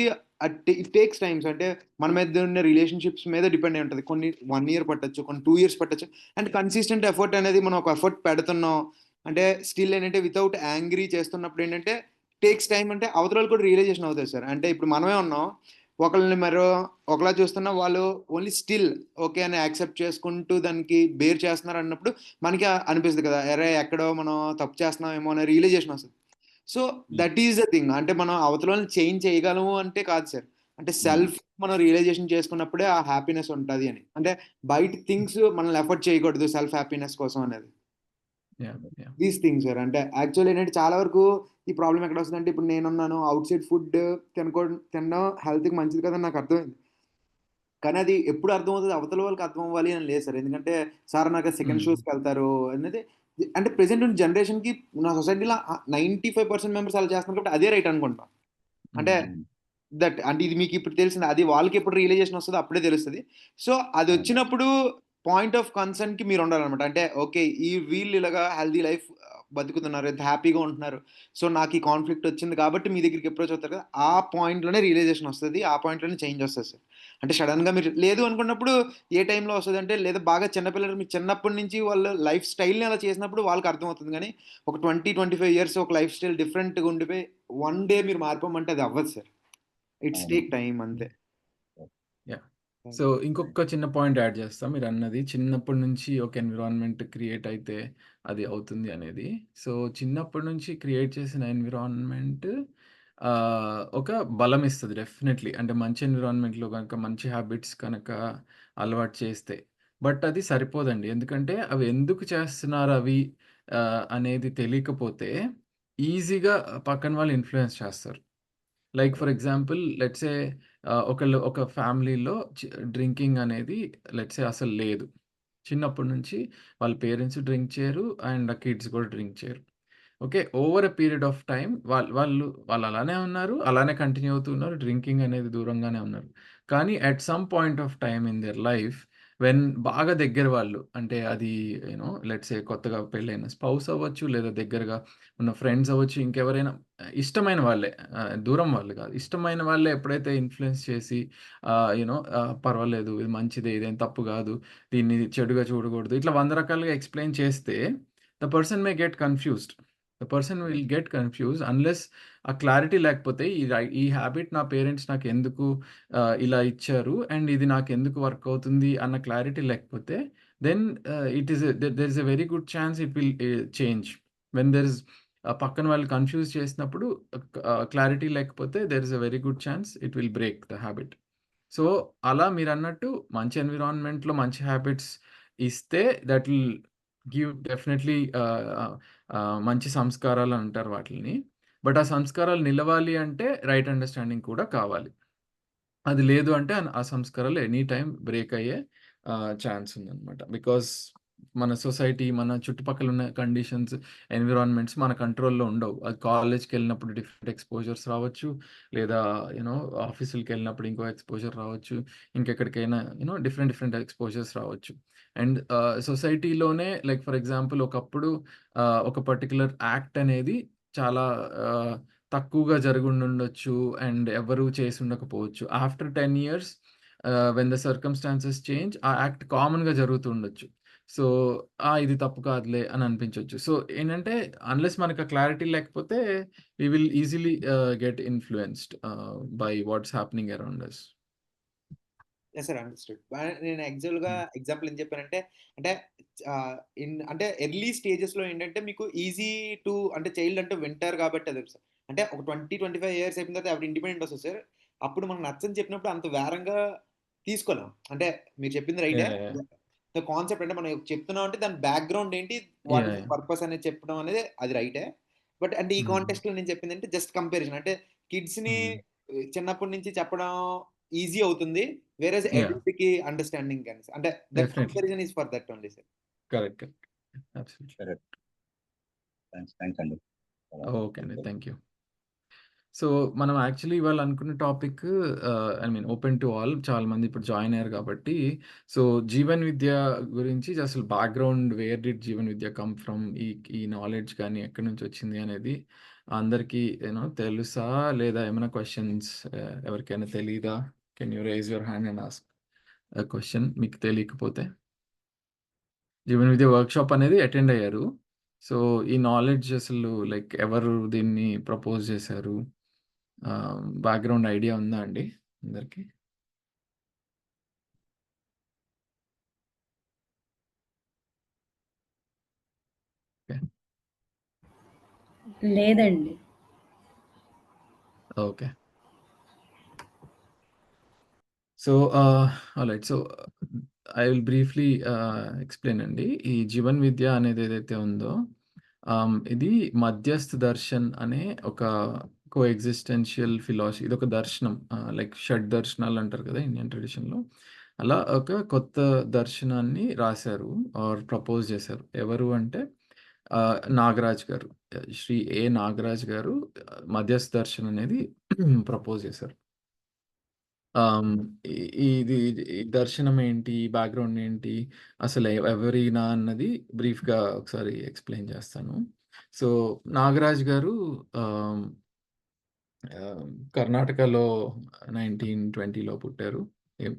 ఇట్ టేక్స్ టైమ్స్ అంటే మన మీద ఉన్న రిలేషన్‌షిప్స్ మీద డిపెండ్ అయి ఉంటది. కొన్ని 1 ఇయర్ పట్టొచ్చు. కొన్ని 2 ఇయర్స్ పట్టొచ్చు. అండ్ కన్సిస్టెంట్ ఎఫర్ట్ అనేది మనం ఒక ఎఫర్ట్ పెడుతున్నాం. అంటే స్టిల్ ఏంటంటే వితౌట్ యాంగ్రీ చేస్తున్నప్పుడు ఏంటంటే టేక్స్ టైమ్ అంటే అవతలోళ్ళకి కూడా రియలైజేషన్ అవుతది సార్. అంటే ఇప్పుడు మనమే ఉన్నాం. ఒకళ్ళని ఒకలా చూస్తున్నా వాళ్ళు ఓన్లీ స్టిల్ ఓకే అని యాక్సెప్ట్ చేసుకుంటూ దానికి బేర్ చేస్తున్నారు అన్నప్పుడు మనకి అనిపిస్తది కదా! అరే! ఎక్కడో మనం తప్పు చేస్తున్నామేమో అనే రియలైజేషన్ వస్తది. సో, హ్మ్. That is the thing. అంటే మనం అవతలోళ్ళని చేంజ్ చేయగలము అంటే కాదు సార్. అంటే హ్మ్. సెల్ఫ్ మనం రియలైజేషన్ చేసుకున్నప్పుడే ఆ హ్యాపీనెస్ ఉంటది అని. అంటే బయట థింగ్స్ మనల్ని ఎఫర్ట్ చేయకూడదు సెల్ఫ్ హ్యాపీనెస్ కోసం అనేది. Yeah, yeah. These things sir. అంటే యాక్చువల్లీ ఏంటంటే చాలా వరకు ఈ ప్రాబ్లమ్ ఎక్కడొస్తదంటే ఇప్పుడు నేనున్నాను ఔట్ సైడ్ ఫుడ్ తినడం హెల్త్‌కి మంచిది కాదని నాకు అర్థమైంది. కానీ అది ఎప్పుడు అర్థమవుతది అవతల వాళ్ళకి అర్థం అవ్వాలి అని లేదు సార్. ఎందుకంటే సార్ నాకు సెకండ్ Mm. షోస్‌కెళ్తారు అనేది అంటే ప్రెజెంట్ ఉన్న జనరేషన్‌కి నా సొసైటీలో 95% మెంబర్స్ అలా చేస్తున్నారు కాబట్టి అదే రైట్ అనుకుంటా. అంటే Mm. హ్మ్. అంటే ఇది మీకిప్పుడు తెలిసింది. అది వాళ్ళకెప్పుడు రియలైజేషన్ వస్తదో అప్పుడే తెలుస్తది. సో, అవును. అదొచ్చినప్పుడు పాయింట్ ఆఫ్ కన్సర్న్‌కి మీరుండాలనమాట. అంటే ఓకే. వీళ్ళు ఇలాగా హెల్తీ లైఫ్ బతుకుతున్నారు. ఎంత హ్యాపీగా ఉంటున్నారు. సో, నాకీ కాన్‌ఫ్లిక్ట్ వచ్చింది కాబట్టి మీ దగ్గరికి అప్రోచ్ అవుతారు కదా! ఆ పాయింట్‌లోనే రియలైజేషన్ వస్తది. ఆ పాయింట్‌లోనే చేంజ్ వస్తది సార్. అంటే సడెన్‌గా మీరు లేదు అనుకున్నప్పుడు ఏ టైంలో వస్తదంటే లేదా బాగా చిన్న పిల్లలు మీరు చిన్నప్పటి నుంచి వాళ్ళు లైఫ్ స్టైల్‌ని అలా చేసినప్పుడు వాళ్ళకి అర్థమవుతుంది గానీ, ఒక 20, 25 ఇయర్స్ ఒక లైఫ్ స్టైల్ డిఫరెంట్‌గా ఉండిపోయి వన్ డే మీరు మారిపోమంటే అది అవ్వదు సార్. ఇట్స్ అవును. టేక్ టైమ్ అంతే. Yeah. సో, ఇంకొక చిన్న పాయింట్ యాడ్ చేస్తా. మీరన్నది చిన్నప్పటి నుంచి ఒక ఎన్విరాన్మెంట్ క్రియేట్ అయితే అది అవుతుంది అనేది. సో, చిన్నప్పటి నుంచి క్రియేట్ చేసిన ఎన్విరాన్మెంట్ ఒక బలం ఇస్తది డెఫినెట్‌లీ. అంటే మంచి ఎన్విరాన్మెంట్‌లో గనక మంచి హ్యాబిట్స్ కనుక అలవాటు చేస్తే. బట్ అది సరిపోదండి. ఎందుకంటే అవి ఎందుకు చేస్తున్నారవి అనేది తెలియకపోతే ఈజీగా పక్కన వాళ్ళు ఇన్‌ఫ్లూయెన్స్ చేస్తారు. Like for example let's say ఒక ఫ్యామిలీలో డ్రింకింగ్ అనేది లెట్స్ సే అసలు లేదు. చిన్నప్పటి నుంచి వాళ్ళ పేరెంట్స్ డ్రింక్ చేయరు. అండ్ కిడ్స్ కూడా డ్రింక్ చేయరు. Okay. Over a period of time వాళ్ళు అలానే ఉన్నారు. అలానే కంటిన్యూ అవుతూ ఉన్నారు. డ్రింకింగ్ అనేది దూరంగానే ఉన్నారు. కానీ at some point of time in their life when బాగా దగ్గర వాళ్ళు అంటే అది లెట్స్ సే కొత్తగా పెళ్ళైన స్పౌస్ అవ్వచ్చు, లేదా దగ్గరగా ఉన్న ఫ్రెండ్స్ అవ్వచ్చు, ఇంకెవరైనా ఇష్టమైన వాళ్ళే, దూరం వాళ్ళు కాదు. ఇష్టమైన వాళ్ళే ఎప్పుడైతే ఇన్‌ఫ్లూయెన్స్ చేసి పర్వాలేదు, ఇది మంచిదే, ఇదేం తప్పు కాదు, దీన్ని చెడుగా చూడకూడదు, ఇట్లా 100 రకాలుగా ఎక్స్‌ప్లెయిన్ చేస్తే the person may get confused. The person will get confused unless ఆ క్లారిటీ లేకపోతే ఈ హాబిట్ నా పేరెంట్స్ నాకెందుకు ఇలా ఇచ్చారు అండ్ ఇది నాకెందుకు వర్క్ అవుతుంది అన్న క్లారిటీ లేకపోతే then it is there is a very good chance it will change. When there is పక్కన వాళ్ళు కన్‌ఫ్యూజ్ చేసినప్పుడు క్లారిటీ లేకపోతే there is a very good chance it will break the habit. So, అలా మీరన్నట్టు మంచి ఎన్విరాన్మెంట్‌లో మంచి హ్యాబిట్స్ ఇస్తే దట్ విల్ గివ్ డెఫినెట్‌లీ మంచి సంస్కారాలు అంటారు వాటిల్ని. బట్ ఆ సంస్కారాలు నిలవాలి అంటే రైట్ అండర్‌స్టాండింగ్ కూడా కావాలి. అది లేదు అంటే ఆ సంస్కారాలు ఎనీ టైమ్ బ్రేక్ అయ్యే ఛాన్స్ ఉందనమాట. బికాజ్ మన సొసైటీ, మన చుట్టుపక్కల ఉన్న కండిషన్స్, ఎన్విరాన్మెంట్స్ మన కంట్రోల్‌లో ఉండవు. అది కాలేజ్‌కెళ్ళినప్పుడు డిఫరెంట్ ఎక్స్‌పోజర్స్ రావచ్చు. లేదా ఆఫీసులకెళ్ళినప్పుడు ఇంకో ఎక్స్‌పోజర్ రావచ్చు. ఇంకెక్కడికైనా డిఫరెంట్ డిఫరెంట్ ఎక్స్‌పోజర్స్ రావచ్చు. అండ్ సొసైటీలోనే లైక్ ఫర్ ఎగ్జాంపుల్ ఒకప్పుడు ఒక పర్టిక్యులర్ యాక్ట్ అనేది చాలా ఆహ్, తక్కువగా జరిగుండుండొచ్చు. అండ్ ఎవరు చేసుండకపోవచ్చు. After 10 years when the circumstances change ఆ యాక్ట్ కామన్‌గా జరుగుతూ ఉండొచ్చు. సో, ఇది తప్పు కాదులే అని అనిపించొచ్చు. సో, ఏంటంటే అన్‌లెస్ మనకు ఆ క్లారిటీ లేకపోతే we will easily get influenced by what's happening around us. Yes sir. Understood. నేను యాక్చువల్‌గా హ్మ్. ఎగ్జాంపుల్ ఎందుకు చెప్పానంటే, అంటే అంటే ఎర్లీ స్టేజెస్‌లో ఏంటంటే మీకు ఈజీ టు అంటే చైల్డ్ అంటే వింటారు కాబట్టి అది సార్. అంటే ఒక 20, 25 ఇయర్స్ అయిపోయిన తర్వాత ఆవిడ ఇండిపెండెంట్ వస్తది సార్. అప్పుడు మనకు నచ్చని చెప్పినప్పుడు అంత వేరంగా తీసుకోలేం. అంటే మీరు చెప్పింది రైటే. యాహ్! యాహ్! ద కాన్సెప్ట్ అంటే మనం చెప్తున్నాం అంటే దాని బ్యాక్‌గ్రౌండ్ ఏంటి? What yeah! Is the yeah! Purpose అనేది చెప్పడం అనేది అది రైటే. బట్ అంటే ఈ హ్మ్. కాంటెక్స్ట్‌లో నేను చెప్పిందంటే జస్ట్ కంపారిజన్. అంటే కిడ్స్‌ని హ్మ్. చిన్నప్పటి నుంచి చెప్పడం ఈజీ అవుతుంది. Whereas yeah! అడల్ట్‌కి అండర్‌స్టాండింగ్ గాని అంటే that definitely. Comparison is for that only sir. Correct. Correct. Absolutely. Correct. Thanks అండి. చాలా ఓకే అండి. చెప్పారు. Thank you. సో, మనం యాక్చువల్లీ ఇవాళ అనుకున్న topic I mean open to all, చాలా మంది ఇప్పుడు జాయిన్ అయ్యారు కాబట్టి, సో, జీవన్ విద్య గురించి అసలు background where did Jeevan Vidya come from, ఈ నాలెడ్జ్ గాని ఎక్కడి నుంచి వచ్చింది అనేది అందరికీ తెలుసా? లేదా ఏమైనా క్వెషన్స్ ఎవరికైనా తెలీదా? Can you rise your hand and ask a question మీకు తెలియకపోతే? జీవన్ విద్య వర్క్‌షాప్ అనేది అటెండ్ అయ్యారు. సో, ఈ నాలెడ్జ్ అసలు లైక్ ఎవరు దీన్ని ప్రపోజ్ చేశారు? బ్యాక్‌గ్రౌండ్ ఐడియా ఉందా అండి అందరికి? ఓకే. లేదండి. Okay. So, alright. So, I will briefly explain అండి. ఈ జీవన్ విద్య అనేది ఏదైతే ఉందో, ఇది మధ్యస్థ్ దర్శన్ అనే ఒక కోఎగ్జిస్టెన్షియల్ ఫిలాసఫీ. ఇదొక దర్శనం. లైక్ షడ్ దర్శనాలు అంటారు కదా! ఇండియన్ ట్రెడిషన్‌లో. అలా ఒక కొత్త దర్శనాన్ని రాశారు ఆర్ ప్రపోజ్ చేశారు. ఎవరు అంటే నాగరాజ్ గారు. శ్రీ ఏ. నాగరాజ్ గారు మధ్యస్థ దర్శన్ అనేది ప్రపోజ్ చేశారు. ఆహ్, ఇ ఇది ఈ దర్శనం ఏంటి? బ్యాక్‌గ్రౌండ్ ఏంటి? అసలు ఎవరీయన అన్నది బ్రీఫ్‌గా ఒకసారి ఎక్స్‌ప్లెయిన్ చేస్తాను. సో, నాగరాజ్ గారు ఆహ్, ఆహ్, కర్ణాటకలో 1920లో పుట్టారు. ఎం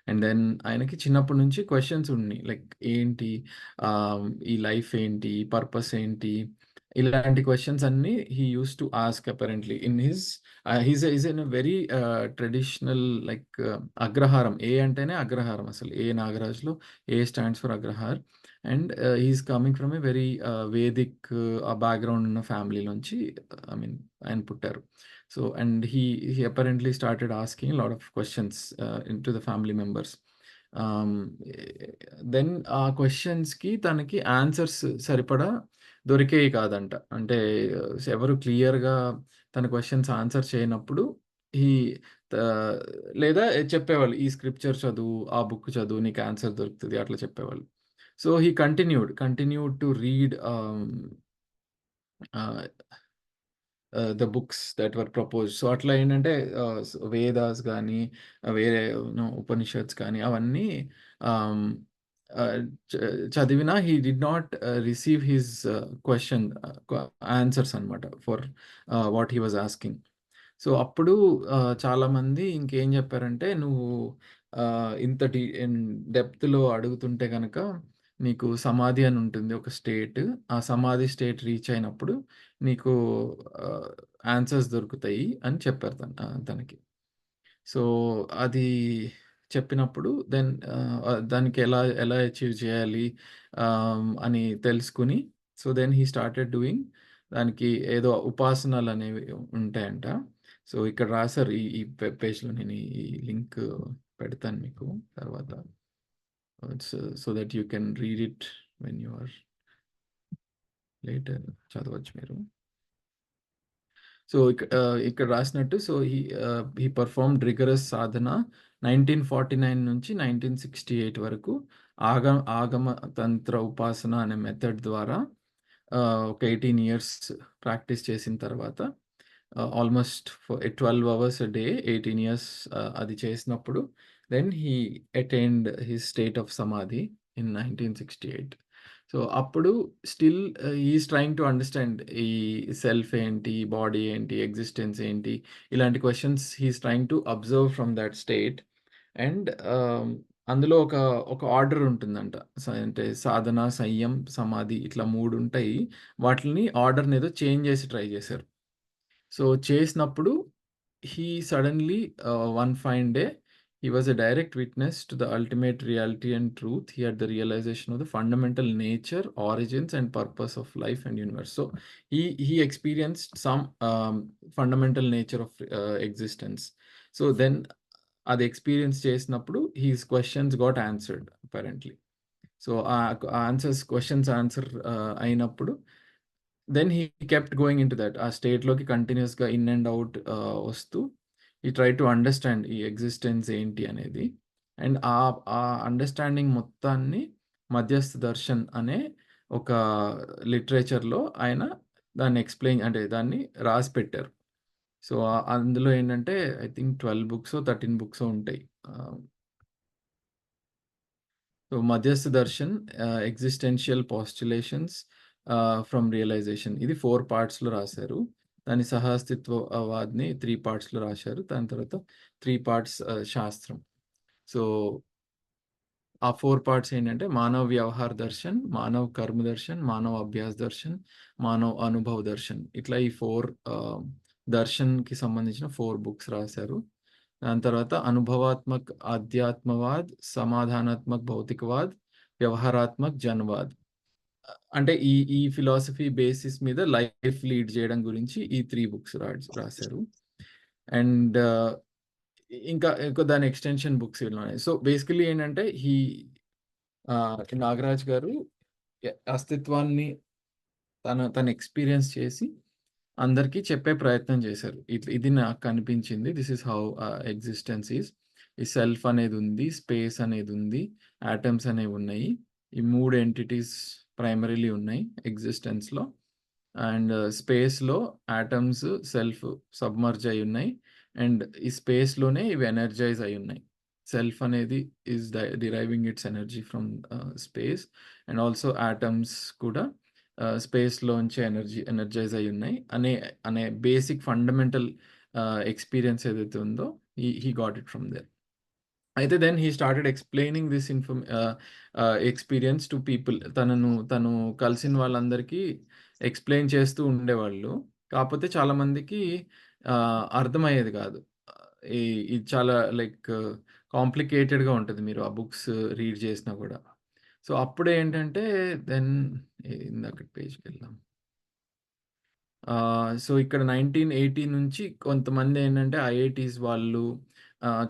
అండ్ దెన్ ఆయనకి చిన్నప్పటి నుంచి క్వెషన్స్ ఉన్నాయి. లైక్ ఏంటి? ఈ లైఫ్ ఏంటి? పర్పస్ ఏంటి? ఇలాంటి క్వెషన్స్ అన్నీ he uses to ask apparently in his in very traditional like agraharam. A అంటేనే అగ్రహారం అసలు. ఏ నాగరాజ్లో A stands for Agrahar. And he is coming from a very Vedic ah background ఉన్న ఫ్యామిలీ నుంచి ఐ మీన్ ఆయన పుట్టారు. So and he apparently started asking lot of questions in to the family members. Then ఆ క్వశ్చన్స్కి తనకి answers సరిపడా దొరికేవి కాదంట. అంటే ఎవరు క్లియర్‌గా తన క్వెషన్స్ ఆన్సర్ చేయనప్పుడు ఈ ఆహ్, లేదా చెప్పేవాళ్ళు. ఈ స్క్రిప్చర్ చదువు, ఆ బుక్ చదువు నీకు ఆన్సర్ దొరుకుతది అట్లా చెప్పేవాళ్ళు. So he continued to read ah, the books that were proposed. So అట్లా ఏంటంటే వేదాస్ గానీ, వేరే ఉపనిషత్స్ కానీ అవన్నీ ఆహ్, ఆహ్, చ చదివినా he did not receive his question answers అనమాట for what he was asking. So అప్పుడు చాలామంది ఇంకేం చెప్పారంటే, "నువ్వు ఇంత డెప్త్‌లో అడుగుతుంటే గనక నీకు సమాధి అని ఉంటుంది ఒక స్టేట్. ఆ సమాధి స్టేట్ రీచ్ అయినప్పుడు నీకు ఆహ్, ఆన్సర్స్ దొరుకుతాయి" అని చెప్పారు తనకి. సో అది చెప్పినప్పుడు దెన్ దానికి ఎలా ఎలా అచీవ్ చేయాలి అని తెలుసుకొని so then he started doing దానికి ఏదో ఉపాసనలనేవి ఉంటాయంట. సో ఇక్కడ రాసారు ఈ ఈ పేజ్‌లో నేను ఈ లింక్ పెడతాను మీకు తర్వాత. So that you can read it when you or later చదవచ్చు మీరు. సో ఇక్కడ రాసినట్టు సో హీ పర్ఫార్మ్డ్ రిగరస్ సాధన 1949 నుంచి 1968 వరకు ఆగమ తంత్ర ఉపాసన అనే మెథడ్ ద్వారా ఒక 18 ఇయర్స్ ప్రాక్టీస్ చేసిన తర్వాత ఆల్మోస్ట్ 12 అవర్స్ డే 18 ఇయర్స్ అది చేసినప్పుడు then he attained his state of samadhi in 1968. So అప్పుడు still is trying to understand ఈ సెల్ఫ్ ఏంటి, బాడీ ఏంటి, ఎగ్జిస్టెన్స్ ఏంటి, ఇలాంటి questions he's trying to observe from that state. And అందులో ఒక ఆర్డర్ ఉంటుందంట. అంటే సాధన, సంయం, సమాధి ఇట్లా 3 ఉంటాయి. వాటిని ఆర్డర్‌ని ఏదో చేంజ్ చేసి ట్రై చేశారు. సో చేసినప్పుడు he suddenly one fine day he was a direct witness to the ultimate reality and truth. He had the realization of the fundamental nature, origins and purpose of life and universe. So he experienced some fundamental nature of existence. So then అది experience చేసినప్పుడు his questions got answered apparently. So questions answer అయినప్పుడు then he kept going into that. ఆ స్టేట్‌లోకి కంటిన్యూయస్‌గా in and out వస్తూ he try to understand ఈ existence ఏంటి అనేది. అండ్ ఆ అండర్‌స్టాండింగ్ మొత్తాన్ని మధ్యస్థ దర్శన్ అనే ఒక లిటరేచర్‌లో ఆయన దాన్ని ఎక్స్‌ప్లెయిన్ అంటే దాన్ని రాసిపెట్టారు. సో అందులో ఏంటంటే ఐ థింక్ 12 బుక్సో, 13 బుక్సో ఉంటాయి. So Madhyasth Darshan existential పోస్టులేషన్స్ from realisation ఇది 4 పార్ట్స్‌లో రాశారు. దాని సహాస్తిత్వవాద్‌ని 3 పార్ట్స్‌లో రాశారు. దాని తర్వాత 3 పార్ట్స్ శాస్త్రం. సో ఆ 4 పార్ట్స్ ఏంటంటే మానవ్ వ్యవహార్ దర్శన్, మానవ్ కర్మ దర్శన్, మానవ్ అభ్యాస్ దర్శన్, మానవ్ అనుభవ్ దర్శన్. ఇట్లా ఈ 4 దర్శన్‌కి సంబంధించిన 4 బుక్స్ రాశారు. దాని తర్వాత అనుభవాత్మక్ ఆధ్యాత్మవాద్, సమాధానాత్మక్ భౌతికవాద్, వ్యవహారాత్మక్ జన్వాద్. అంటే ఈ ఫిలాసఫీ బేసిస్ మీద లైఫ్ లీడ్ చేయడం గురించి ఈ 3 బుక్స్ రాశారు. అండ్ ఇంకా దాని ఎక్స్‌టెన్షన్ బుక్స్ ఉన్నాయి. సో బేసికల్లీ ఏంటంటే నాగరాజ్ గారు అస్తిత్వాన్ని తను ఎక్స్‌పీరియన్స్ చేసి అందరికీ చెప్పే ప్రయత్నం చేశారు. ఇది నాకు కనిపించింది. This is how existence is. ఈ సెల్ఫ్ అనేది ఉంది. స్పేస్ అనేది ఉంది. ఆటమ్స్ అనేవి ఉన్నాయి. ఈ 3 ఎంటిటీస్ ప్రైమరీలీ ఉన్నాయి ఎగ్జిస్టెన్స్‌లో. అండ్ స్పేస్‌లో ఆటమ్స్, సెల్ఫ్ సబ్మర్జ్ అయ్యి ఉన్నాయి. అండ్ ఈ స్పేస్‌లోనే ఇవి ఎనర్జైజ్ అయ్యి ఉన్నాయి. సెల్ఫ్ అనేది is deriving it's energy from space. And also atoms కూడా స్పేస్‌లోంచి ఎనర్జైజ్ అయ్యి ఉన్నాయి అనే బేసిక్ ఫండమెంటల్ ఎక్స్‌పీరియన్స్ ఏదైతే ఉందో he got it from there. అయితే then he started explaining this experience to people. తను కలిసిన వాళ్ళందరికీ ఎక్స్‌ప్లెయిన్ చేస్తూ ఉండేవాళ్ళు. కాపోతే చాలామందికి అర్థమయ్యేది కాదు. ఈ ఇది చాలా లైక్ కాంప్లికేటెడ్‌గా ఉంటది. మీరు ఆ బుక్స్ రీడ్ చేసినా గూడా. సో, అప్పుడేంటంటే దెన్ ఇందాకటి పేజ్‌కెళ్దాం. సో, ఇక్కడ 1980 నుంచి కొంతమందేంటంటే ఐఐటీస్ వాళ్ళు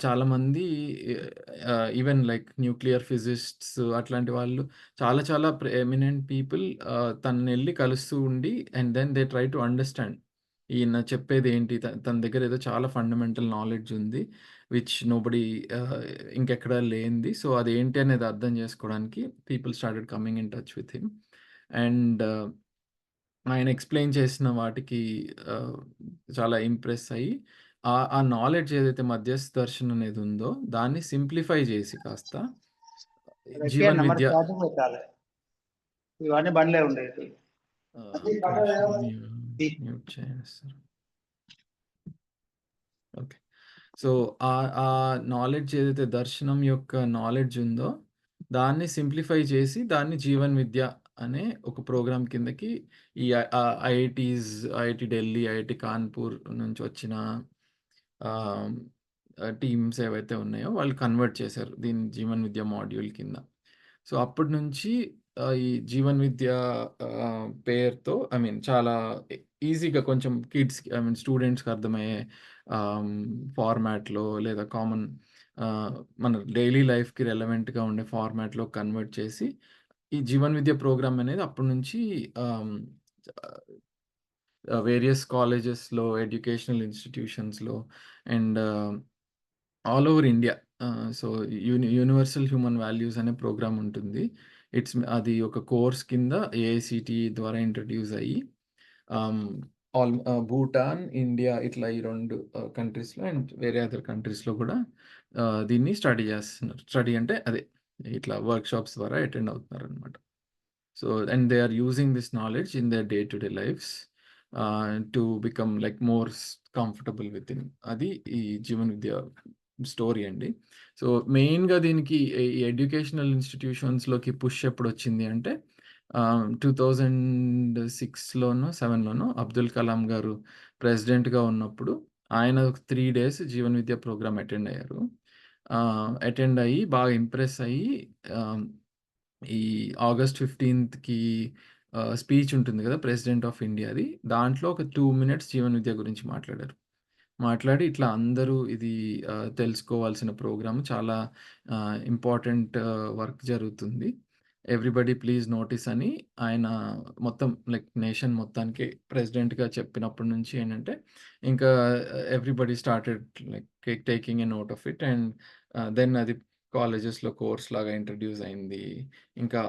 చాలామంది ఈవెన్ లైక్ న్యూక్లియర్ ఫిజిసిస్ట్స్ అట్లాంటి వాళ్ళు చాలా చాలా ఎమినెంట్ పీపుల్ తననెళ్లి కలుస్తూ ఉండి and then they try to understand. ఈయన చెప్పేదేంటి? తన దగ్గర ఏదో చాలా ఫండమెంటల్ నాలెడ్జ్ ఉంది. విచ్ నోబడీ ఇంకెక్కడ లేనిది. సో, అదేంటి అనేది అర్థం చేసుకోవడానికి people started coming in touch with him. And ఆయన ఎక్స్‌ప్లెయిన్ చేసిన వాటికి ఆహ్, చాలా ఇంప్రెస్ అయ్యి, ఆ నాలెడ్జ్ ఏదైతే మధ్యస్థ దర్శనం అనేది ఉందో, దాన్ని సింప్లిఫై చేసి కాస్త జీవన్ అదెక్కేయండి మరి విద్య ఛార్జింగ్ పెట్టాలి. ఇవన్నీ బండ్లే ఉండేవి. ఒక్క నిమిషం మ్యూట్ చేసేస్తారు. ఓకే. సో, ఆ నాలెడ్జ్ ఏదైతే దర్శనం యొక్క నాలెడ్జ్ ఉందో, దాన్ని సింప్లిఫై చేసి, దాన్ని జీవన్ విద్య అనే ఒక ప్రోగ్రామ్ కిందకి ఈ IITs, IIT Delhi, IIT Kanpur నుంచి వచ్చిన ఆహ్, టీమ్స్ ఏవైతే ఉన్నాయో వాళ్ళు కన్వర్ట్ చేశారు. దీన్ని జీవన్ విద్య మాడ్యూల్ కింద. సో, అప్పటి నుంచి ఈ జీవన్ విద్య పేరుతో ఐ మీన్ చాలా ఈజీగా కొంచెం కిడ్స్‌కి ఐ మీన్ స్టూడెంట్స్‌కి అర్థమయ్యే ఆహ్, ఫార్మాట్‌లో లేదా కామన్ మన డైలీ లైఫ్‌కి రెలవెంట్‌గా ఉండే ఫార్మాట్‌లో కన్వర్ట్ చేసి, ఈ జీవన్ విద్య ప్రోగ్రామ్ అనేది అప్పటి నుంచి ఆహ్, వేరియస్ కాలేజెస్‌లో, ఎడ్యుకేషనల్ ఇన్‌స్టిట్యూషన్స్‌లో and all over India. So, universal human values అనే ప్రోగ్రామ్ ఉంటుంది. అది ఒక కోర్స్ కింద ఏఐసీటీఈ ద్వారా ఇంట్రొడ్యూస్ అయ్యి ఆహ్, భూటాన్, ఇండియా ఇట్లా ఈ 2 కంట్రీస్‌లో అండ్ వేరే అదర్ కంట్రీస్‌లో కూడా దీన్ని స్టడీ చేస్తున్నారు. స్టడీ అంటే అదే ఇట్లా వర్క్‌షాప్స్ ద్వారా అటెండ్ అవుతున్నారనమాట. So, and they are using this knowledge in their day-to-day lives to become like more comfortable within. అది ఈ జీవన్ విద్య స్టోరీ అండి. సో, మెయిన్‌గా దీనికి ఈ ఎడ్యుకేషనల్ ఇన్‌స్టిట్యూషన్స్‌లోకి పుష్ ఎప్పుడొచ్చింది అంటే 2006లోనో, 7లోనో అబ్దుల్ కలాం గారు ప్రెసిడెంట్‌గా ఉన్నప్పుడు ఆయన ఒక 3 days Jeevan Vidya programme attend అయ్యారు. అటెండ్ అయ్యి బాగా ఇంప్రెస్ అయ్యి ఆహ్ ఈ ఆగస్ట్ 15కి స్పీచ్ ఉంటుంది గదా! ప్రెసిడెంట్ ఆఫ్ ఇండియాది. దాంట్లో ఒక 2 మినిట్స్ జీవన్ విద్య గురించి మాట్లాడారు. మాట్లాడి ఇట్లా అందరూ ఇది తెలుసుకోవాల్సిన ప్రోగ్రామ్ చాలా ఇంపార్టెంట్ వర్క్ జరుగుతుంది. ఎవ్రీబడీ ప్లీజ్ నోటీస్ అని ఆయన మొత్తం లైక్ నేషన్ మొత్తానికి ప్రెసిడెంట్‌గా చెప్పినప్పటి నుంచి ఏంటంటే, ఇంకా everybody started like taking a note of it and then అది కాలేజెస్‌లో కోర్స్ లాగా ఇంట్రొడ్యూస్ అయింది. ఇంకా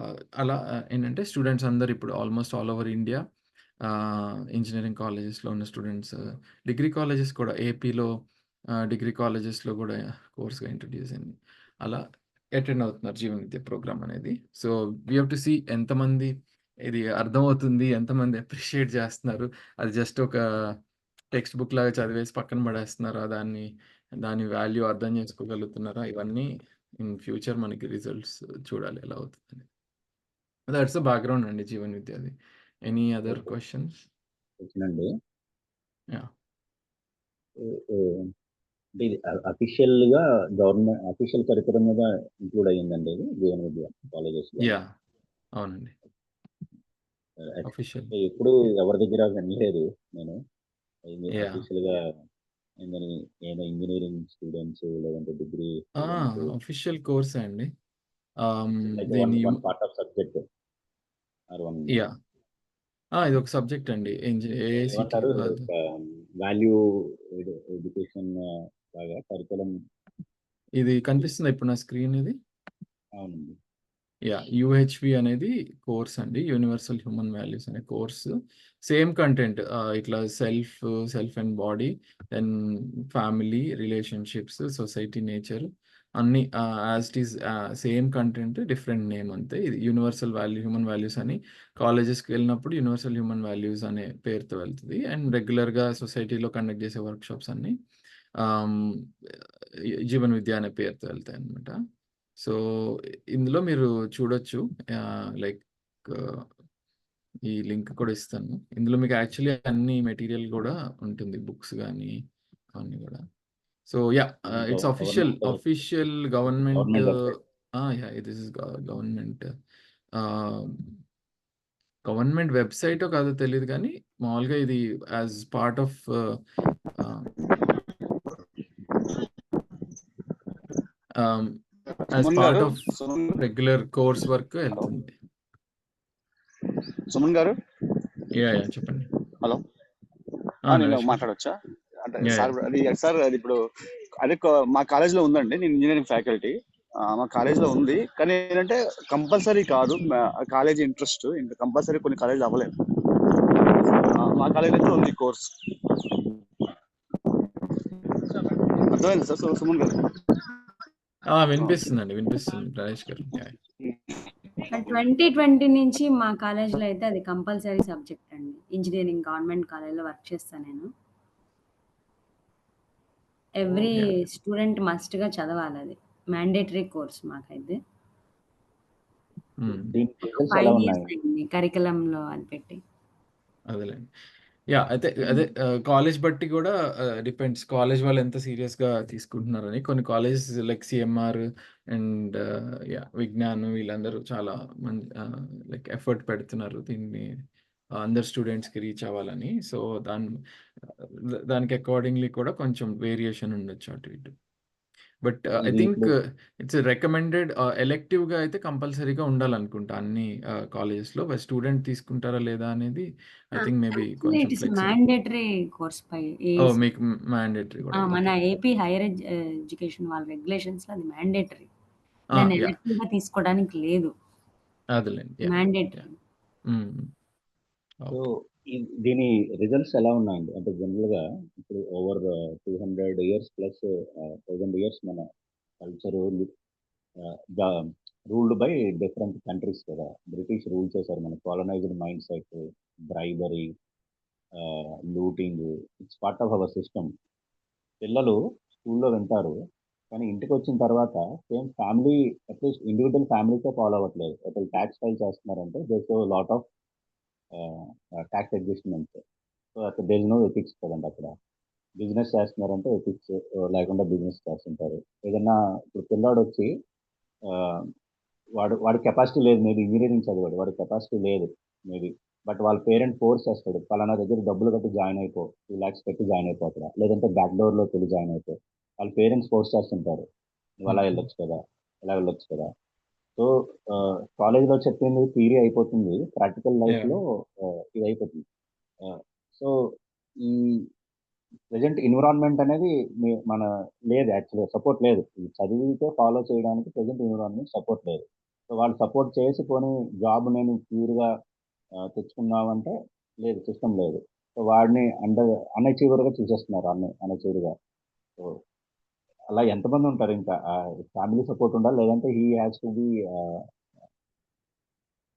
అలా ఏంటంటే స్టూడెంట్స్ అందరూ ఇప్పుడు almost all over India engineering కాలేజెస్‌లో ఉన్న స్టూడెంట్స్, డిగ్రీ కాలేజెస్ కూడా ఏపీలో డిగ్రీ కాలేజెస్‌లో గూడా కోర్స్‌గా ఇంట్రొడ్యూస్ అయింది. అలా అటెండ్ అవుతున్నారు జీవన్ విద్య ప్రోగ్రామ్ అనేది. So, we have to see ఎంతమంది ఇది అర్థమవుతుంది, ఎంతమంది అప్రిషియేట్ జేస్తున్నారు. అది జస్ట్ ఒక టెక్స్ట్ బుక్ లాగా చదివేసి పక్కన పడేస్తున్నారా? దాని వాల్యూ అర్థం చేసుకోగలుగుతున్నారా? ఇవన్నీ ఇన్ ఫ్యూచర్ మనకి రిజల్ట్స్ చూడాలి ఎలా అవుతుందని. దట్స్ ద బ్యాక్‌గ్రౌండ్ అండి జీవన్ విద్యది. Any other questions? వచ్చినండి. యాహ్! అంటే ఇది అఫీషియల్‌గా అఫీషియల్ కరిక్యులమ్ మీద ఇంక్లూడ్ అయ్యిందండి ఇది జీవన విద్య కాలేజెస్‌లో? యాహ్! అవునండి. అఫీషియల్. అంటే ఎప్పుడు ఎవరి దగ్గర వినలేదు నేను. యాహ్! అఫీషియల్‌గా ఏందని ఏదో ఇంజినీరింగ్ స్టూడెంట్స్ లేదంటే డిగ్రీ ఆ! స్టూడెంట్స్ అఫీషియల్ కోర్సే అండి. లైక్ దీన్ని one part of subject or one yeah! ఇదొక సబ్జెక్ట్ అండి. ఏఐసీటీ ఏమంటారు అది. వాల్యూ ఎడ్యుకేషన్ లాగా కరిక్యులమ్. ఇది కనిపిస్తుందా ఇప్పుడు నా స్క్రీన్ ఇది? అవునండి. యాహ్! యూహెచ్‌వి అనేది కోర్స్ అండి. యూనివర్సల్ హ్యూమన్ వాల్యూస్ అనే కోర్సు. సేమ్ కంటెంట్ ఇట్లా self and body, then family, relationships, society, nature అన్నీ as it is same content different name అంతే. ఇది యూనివర్సల్ హ్యూమన్ వాల్యూస్ అని కాలేజెస్‌కి వెళ్ళినప్పుడు యూనివర్సల్ హ్యూమన్ వాల్యూస్ అనే పేరుతో వెళ్తది. అండ్ రెగ్యులర్‌గా సొసైటీలో కండక్ట్ చేసే వర్క్‌షాప్స్ అన్నీ ఆమ్, జీవన్ విద్య అనే పేరుతో వెళ్తాయి అనమాట. సో ఇందులో మీరు చూడొచ్చు, లైక్ ఈ లింక్ కూడా ఇస్తాను. ఇందులో మీకు యాక్చువల్లీ అన్ని మెటీరియల్ కూడా ఉంటుంది, బుక్స్ కానీ అవన్నీ కూడా. So yeah, it's official government. Government website. Yeah, this is government website కాదో తెలియదు, కానీ మామూలుగా ఇది as part of as Suman part గారు ఆఫ్ రెగ్యులర్ కోర్స్ వర్క్ వెళ్తుంది. సుమన్ గారు యా చెప్పండి. హలో, నేను నరేష్ గారు. మాట్లాడొచ్చా? అంటే Yeah, సార్ అది ఇప్పుడు అదే మా కాలేజ్లో ఉందండి. నేను ఇంజనీరింగ్ ఫ్యాకల్టీ. మా కాలేజ్లో ఉంది, కానీ ఏంటంటే కంపల్సరీ కాదు. కాలేజ్ ఇంట్రెస్ట్, ఇంకా కంపల్సరీ కొన్ని కాలేజీలు అవ్వలేదు. మా కాలేజ్ అయితే ఉంది కోర్స్. అర్థమైంది సార్ సుమన్ గారు? వినిపిస్తుంది నరేష్ గారు. 2020 నుంచి మా కాలేజ్లో అయితే అది కంపల్సరీ సబ్జెక్ట్ అండి. ఇంజనీరింగ్ గవర్నమెంట్ కాలేజ్లో వర్క్ చేస్తాను నేను. ఎవ్రీ స్టూడెంట్ మస్ట్గా చదవాలి, అది మ్యాండేటరీ కోర్స్ మాకైతే. దీని రిజల్ట్స్ 5 ఎలా years ఉన్నాయి? అయింది కరికులంలో అది పెట్టి. అదేలేండి. యా, అయితే అదే కాలేజ్ బట్టి కూడా డిపెండ్స్, కాలేజ్ వాళ్ళు ఎంత సీరియస్గా తీసుకుంటున్నారని. కొన్ని colleges like CMR and Vignan వీళ్ళందరూ చాలా మంచి లైక్ ఎఫర్ట్ పెడుతున్నారు దీన్ని అందరు స్టూడెంట్స్కి రీచ్ అవ్వాలని. సో దానికి అకార్డింగ్లీ కూడా కొంచెం వేరియేషన్ ఉండొచ్చు అటు ఇటు. బట్ ఐ ఇది థింక్ ఇప్పుడు ఇట్స్ రికమెండెడ్ ఎలెక్టివ్గా అయితే కంపల్సరీగా ఉండాలనుకుంటా అన్ని కాలేజెస్లో. స్టూడెంట్ తీసుకుంటారా లేదా అనేది ఐ థింక్ మేబీ కొంచెం it is flexible. Mandatory course పై మీకు మ్యాండేటరీ కూడా. మన ఏపీ హైయర్ ఎడ్యుకేషన్ వాళ్ళ రెగ్యులేషన్స్ లో అది మ్యాండేటరీ. దాన్ని ఎలెక్టివ్ గా తీసుకోవడానికి లేదు, అదేలేండి. మ్యాండేటరీ. సో దీని రిజల్ట్స్ ఎలా ఉన్నాయండి? అంటే జనరల్ గా ఇప్పుడు ఓవర్ 200 years ప్లస్ 1000 years మన culture ruled by different countries కదా. బ్రిటిష్ రూల్ చేశారు మన colonised mind set, bribery, looting, it's part of our system. పిల్లలు స్కూల్లో వింటారు, కానీ ఇంటికి వచ్చిన తర్వాత సేమ్ ఫ్యామిలీ, అట్లీస్ట్ ఇండివిజువల్ ఫ్యామిలీతో ఫాలో అవ్వట్లేదు. ఒకరు ట్యాక్స్ ఫైల్ చేస్తున్నారంటే they show lot of tax adjustments. So అక్కడ దేర్ నో ఎథిక్స్ కదండి. అక్కడ బిజినెస్ చేస్తున్నారంటే ఎథిక్స్ లేకుండా బిజినెస్ చేస్తుంటారు. ఏదన్నా ఇప్పుడు పిల్లాడు వచ్చి వాడి కెపాసిటీ లేదు, మేబీ ఇంజనీరింగ్ చదివాడు, వాడి కెపాసిటీ లేదు మేబీ, బట్ వాళ్ళ పేరెంట్ ఫోర్స్ చేస్తాడు, పలానా దగ్గర డబ్బులు కట్టి జాయిన్ అయిపో, 2 lakhs పెట్టి జాయిన్ అయిపో అక్కడ, లేదంటే బ్యాక్ డోర్లోకి వెళ్ళి జాయిన్ అయిపో. వాళ్ళ పేరెంట్స్ ఫోర్స్ చేస్తుంటారు, నువ్వు అలా వెళ్ళొచ్చు కదా, ఇలా వెళ్ళొచ్చు కదా. సో కాలేజ్లో చెప్పింది థియరీ అయిపోతుంది, ప్రాక్టికల్ లైఫ్లో ఇది అయిపోతుంది. సో ఈ ప్రజెంట్ ఎన్విరాన్మెంట్ అనేది మన లేదు, యాక్చువల్గా సపోర్ట్ లేదు. ఈ చదివితే ఫాలో చేయడానికి ప్రజెంట్ ఎన్విరాన్మెంట్ సపోర్ట్ లేదు. సో వాళ్ళు సపోర్ట్ చేసి పోనీ జాబ్ నేను ప్యూర్గా తెచ్చుకున్నామంటే లేదు, సిస్టమ్ లేదు. సో వాడిని అన్అచీవర్గా చూసేస్తున్నారు, అన్అచీవర్గా. సో అలా ఎంతమంది ఉంటారు? ఇంకా ఫ్యామిలీ సపోర్ట్ ఉండాలి, లేదంటే he has to be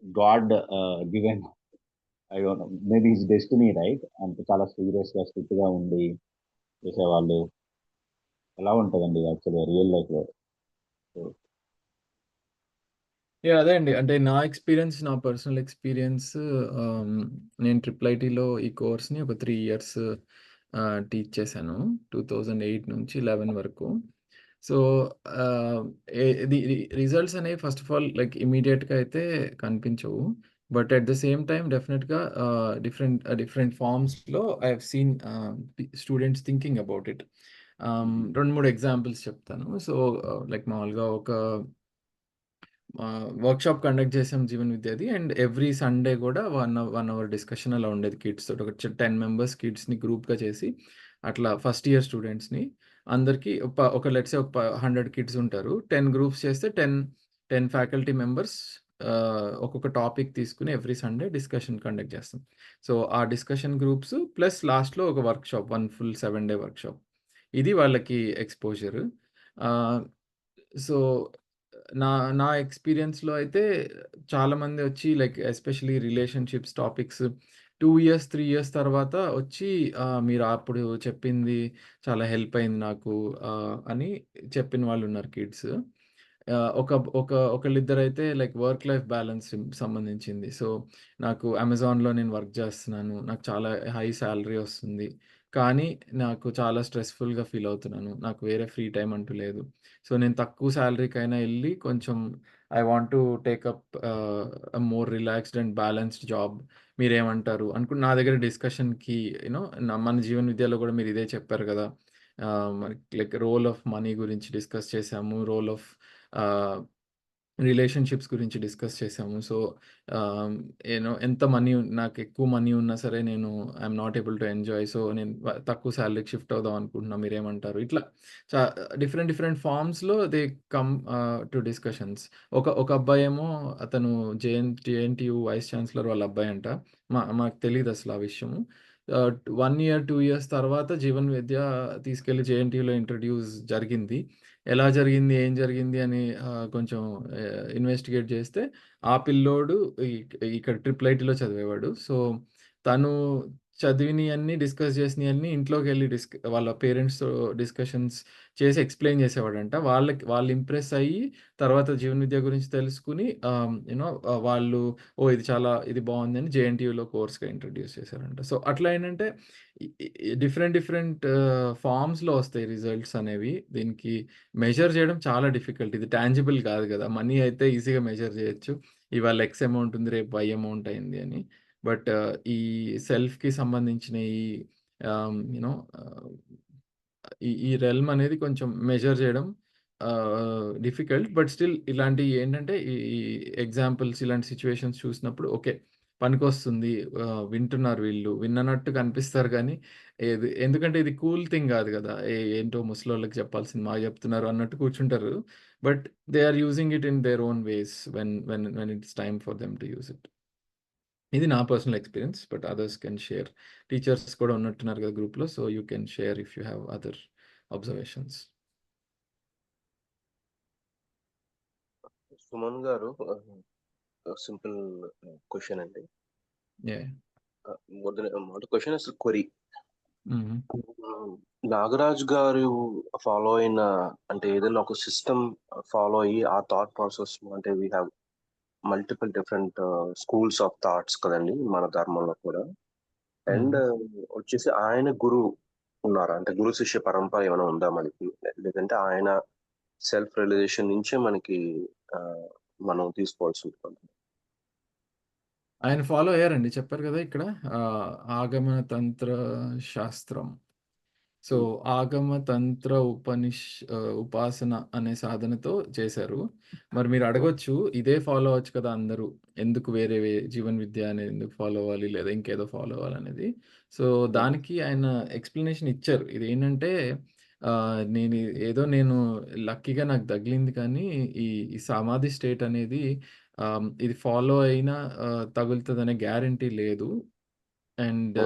God given, I don't no, maybe his destiny, right? అంత చాలా సీరియస్గా స్ట్రిక్ట్గా ఉండి చేసేవాళ్ళు ఎలా ఉంటుందండి యాక్చువల్గా రియల్ లైఫ్లో? అదే అండి, అంటే నా ఎక్స్పీరియన్స్, నా పర్సనల్ ఎక్స్పీరియన్స్, నేను IIITలో ఈ కోర్స్ని ఒక 3 years టీచ్ చేశాను, 2008 నుంచి 11 వరకు. సో రిజల్ట్స్ అనేవి ఫస్ట్ ఆఫ్ ఆల్ లైక్ ఇమీడియట్గా అయితే కనిపించవు, but at the same time డెఫినెట్గా డిఫరెంట్ ఫార్మ్స్లో I have seen students thinking about it. 2-3 examples చెప్తాను. సో లైక్ మామూలుగా ఒక వర్క్షాప్ కండక్ట్ చేసాం జీవన్ విద్యాది, అండ్ ఎవ్రీ సండే కూడా 1 hour డిస్కషన్ అలా ఉండేది కిడ్స్ తోటి. ఒక 10 members కిడ్స్ని గ్రూప్గా చేసి అట్లా ఫస్ట్ ఇయర్ స్టూడెంట్స్ని అందరికీ ఒక లెట్సే ఒక 100 kids ఉంటారు, 10 groups చేస్తే 10 faculty members ఒక్కొక్క టాపిక్ తీసుకుని ఎవ్రీ సండే డిస్కషన్ కండక్ట్ చేస్తాం. సో ఆ డిస్కషన్ గ్రూప్స్ ప్లస్ లాస్ట్లో ఒక వర్క్షాప్, 1 full 7-day వర్క్షాప్. ఇది వాళ్ళకి ఎక్స్పోజర్. సో నా ఎక్స్పీరియన్స్లో అయితే చాలామంది వచ్చి like especially relationships topics 2 years, 3 years తర్వాత వచ్చి మీరు అప్పుడు చెప్పింది చాలా హెల్ప్ అయింది నాకు అని చెప్పిన వాళ్ళున్నారు కిడ్స్. ఒక ఒక ఒకళ్ళిద్దరైతే లైక్ వర్క్ లైఫ్ బ్యాలెన్స్ సంబంధించింది. సో, నాకు అమెజాన్‌లో నేను వర్క్ చేస్తున్నాను. నాకు చాలా హై సాలరీ వస్తుంది. కానీ నాకు చాలా స్ట్రెస్‌ఫుల్‌గా ఫీల్ అవుతున్నాను. నాకు వేరే ఫ్రీ టైమ్ అంటూ లేదు. సో, నేను తక్కువ సాలరీకైనా ఎళ్లి కొంచెం I want to take up more relaxed and balanced job. మీరేమంటారు? అనుకుని నా దగ్గర డిస్కషన్‌కి మన జీవన విద్యలో కూడా మీరు ఇదే చెప్పారు కదా! మరి లైక్ రోల్ ఆఫ్ మనీ గురించి డిస్కస్ చేశాము. రోల్ ఆఫ్ ఆహ్, రిలేషన్‌షిప్స్ గురించి డిస్కస్ చేశాము. సో, ఆహ్, ఎంత నాకు ఎక్కువ మనీ ఉన్నా సరే నేను I'm not able to enjoy. So, నేను తక్కువ సాలరీకి షిఫ్ట్ అవుదాం అనుకుంటున్నా. మీరేమంటారు? ఇట్లా చా డిఫరెంట్ డిఫరెంట్ ఫార్మ్స్‌లో దే కమ్ టు డిస్కషన్స్. ఒక అబ్బాయేమో అతను జేఎన్‌టీయూ వైస్ ఛాన్సలర్ వాళ్ళ అబ్బాయంట. మాకు తెలీదసల ఆ విషయము. 1 ఇయర్, 2 ఇయర్స్ తర్వాత జీవన్ విద్య తీసుకెళ్ళి జేఎన్‌టీయూలో ఇంట్రొడ్యూస్ జరిగింది. ఎలా జరిగింది? ఏం జరిగింది? అని కొంచెం ఇన్వెస్టిగేట్ చేస్తే ఆ పిల్లోడు ఇక్కడ ట్రిపుల్ ఐటీలో చదివేవాడు. సో, తను చదివినయన్నీ, డిస్కస్ చేసినయన్నీ ఇంట్లోకెళ్ళి వాళ్ళ పేరెంట్స్‌తో డిస్కషన్స్ చేసి ఎక్స్‌ప్లెయిన్ చేసేవాడంట. వాళ్ళు ఇంప్రెస్ అయ్యి తర్వాత జీవన విద్య గురించి తెలుసుకొని వాళ్ళు ఇది బావుందని జేఎన్‌టీయూలో కోర్స్‌గా ఇంట్రొడ్యూస్ చేశారంట. సో, అట్లా ఏంటంటే డిఫరెంట్ డిఫరెంట్ ఫార్మ్స్‌లో వస్తాయి రిజల్ట్స్ అనేవి. దీనికి మెజర్ చేయడం చాలా డిఫికల్ట్. ఇది టాంజిబుల్ కాదు కదా! మనీ అయితే ఈజీగా మెజర్ చేయొచ్చు. ఇవాళ ఎక్స్ అమౌంట్ ఉంది. రేపు వై అమౌంట్ అయింది అని. బట్ ఈ సెల్ఫ్‌కి సంబంధించిన ఆహ్, యూ నో ఆహ్, ఈ రెల్మ్ అనేది కొంచెం మెజర్ చేయడం డిఫికల్ట్. బట్ స్టిల్ ఇలాంటియి ఏంటంటే ఈ ఎగ్జాంపుల్స్ ఇలాంటి సిట్యుయేషన్స్ చూసినప్పుడు ఓకే. పనికొస్తుంది. వింటున్నారు వీళ్ళు. విన్ననట్టు కనిపిస్తారు కానీ ఎందుకంటే ఇది కూల్ థింగ్ కాదు కదా! ఏంటో ముసలోళ్ళకి చెప్పాల్సింది మాకు చెప్తున్నారు అన్నట్టు కూర్చుంటారు. But they are using it in their own ways when it's time for them to use it. ఇది నా personal experience. But others can share. Teachers కూడా ఉన్నట్టున్నారు కదా గ్రూప్‌లో. So, you can share if you have other observations. Suman garu simple question అండి. Yeah! మొదటి question అసలు query. హుహు. నాగరాజు గారు ఫాలో అయిన అంటే ఏదైనా ఒక సిస్టమ్ ఫాలో అయ్యి ఆ థాట్ ప్రాసెస్ అంటే we have multiple different schools of thoughts కదండి మన ధర్మంలో కూడా. అండ్ వచ్చేసి ఆయన గురువు ఉన్నారా? అంటే గురు శిష్య పరంపర ఏమైనా ఉందా మనకి? లేదంటే ఆయన సెల్ఫ్ రియలైజేషన్ నుంచే మనకి మనం తీసుకోవాల్సి ఉంటుంది. ఆయన ఫాలో అయ్యారండి. చెప్పారు కదా ఇక్కడ ఆగమన తంత్ర శాస్త్రం. సో, ఆగమ తంత్ర ఉపాసన అనే సాధనతో చేశారు. మరి మీరు అడగొచ్చు ఇదే ఫాలో అవ్వచ్చు కదా అందరూ. ఎందుకు వేరే జీవన్ విద్య అనేది ఎందుకు ఫాలో అవ్వాలి? లేదా ఇంకేదో ఫాలో అవ్వాలనేది. సో, దానికి ఆయన ఎక్స్‌ప్లనేషన్ ఇచ్చారు. ఇదేంటంటే నేను లక్కీగా నాకు తగిలింది కానీ ఈ ఈ సమాధి స్టేట్ అనేది ఇది ఫాలో అయినా తగులుతదనే గ్యారంటీ లేదు. అండ్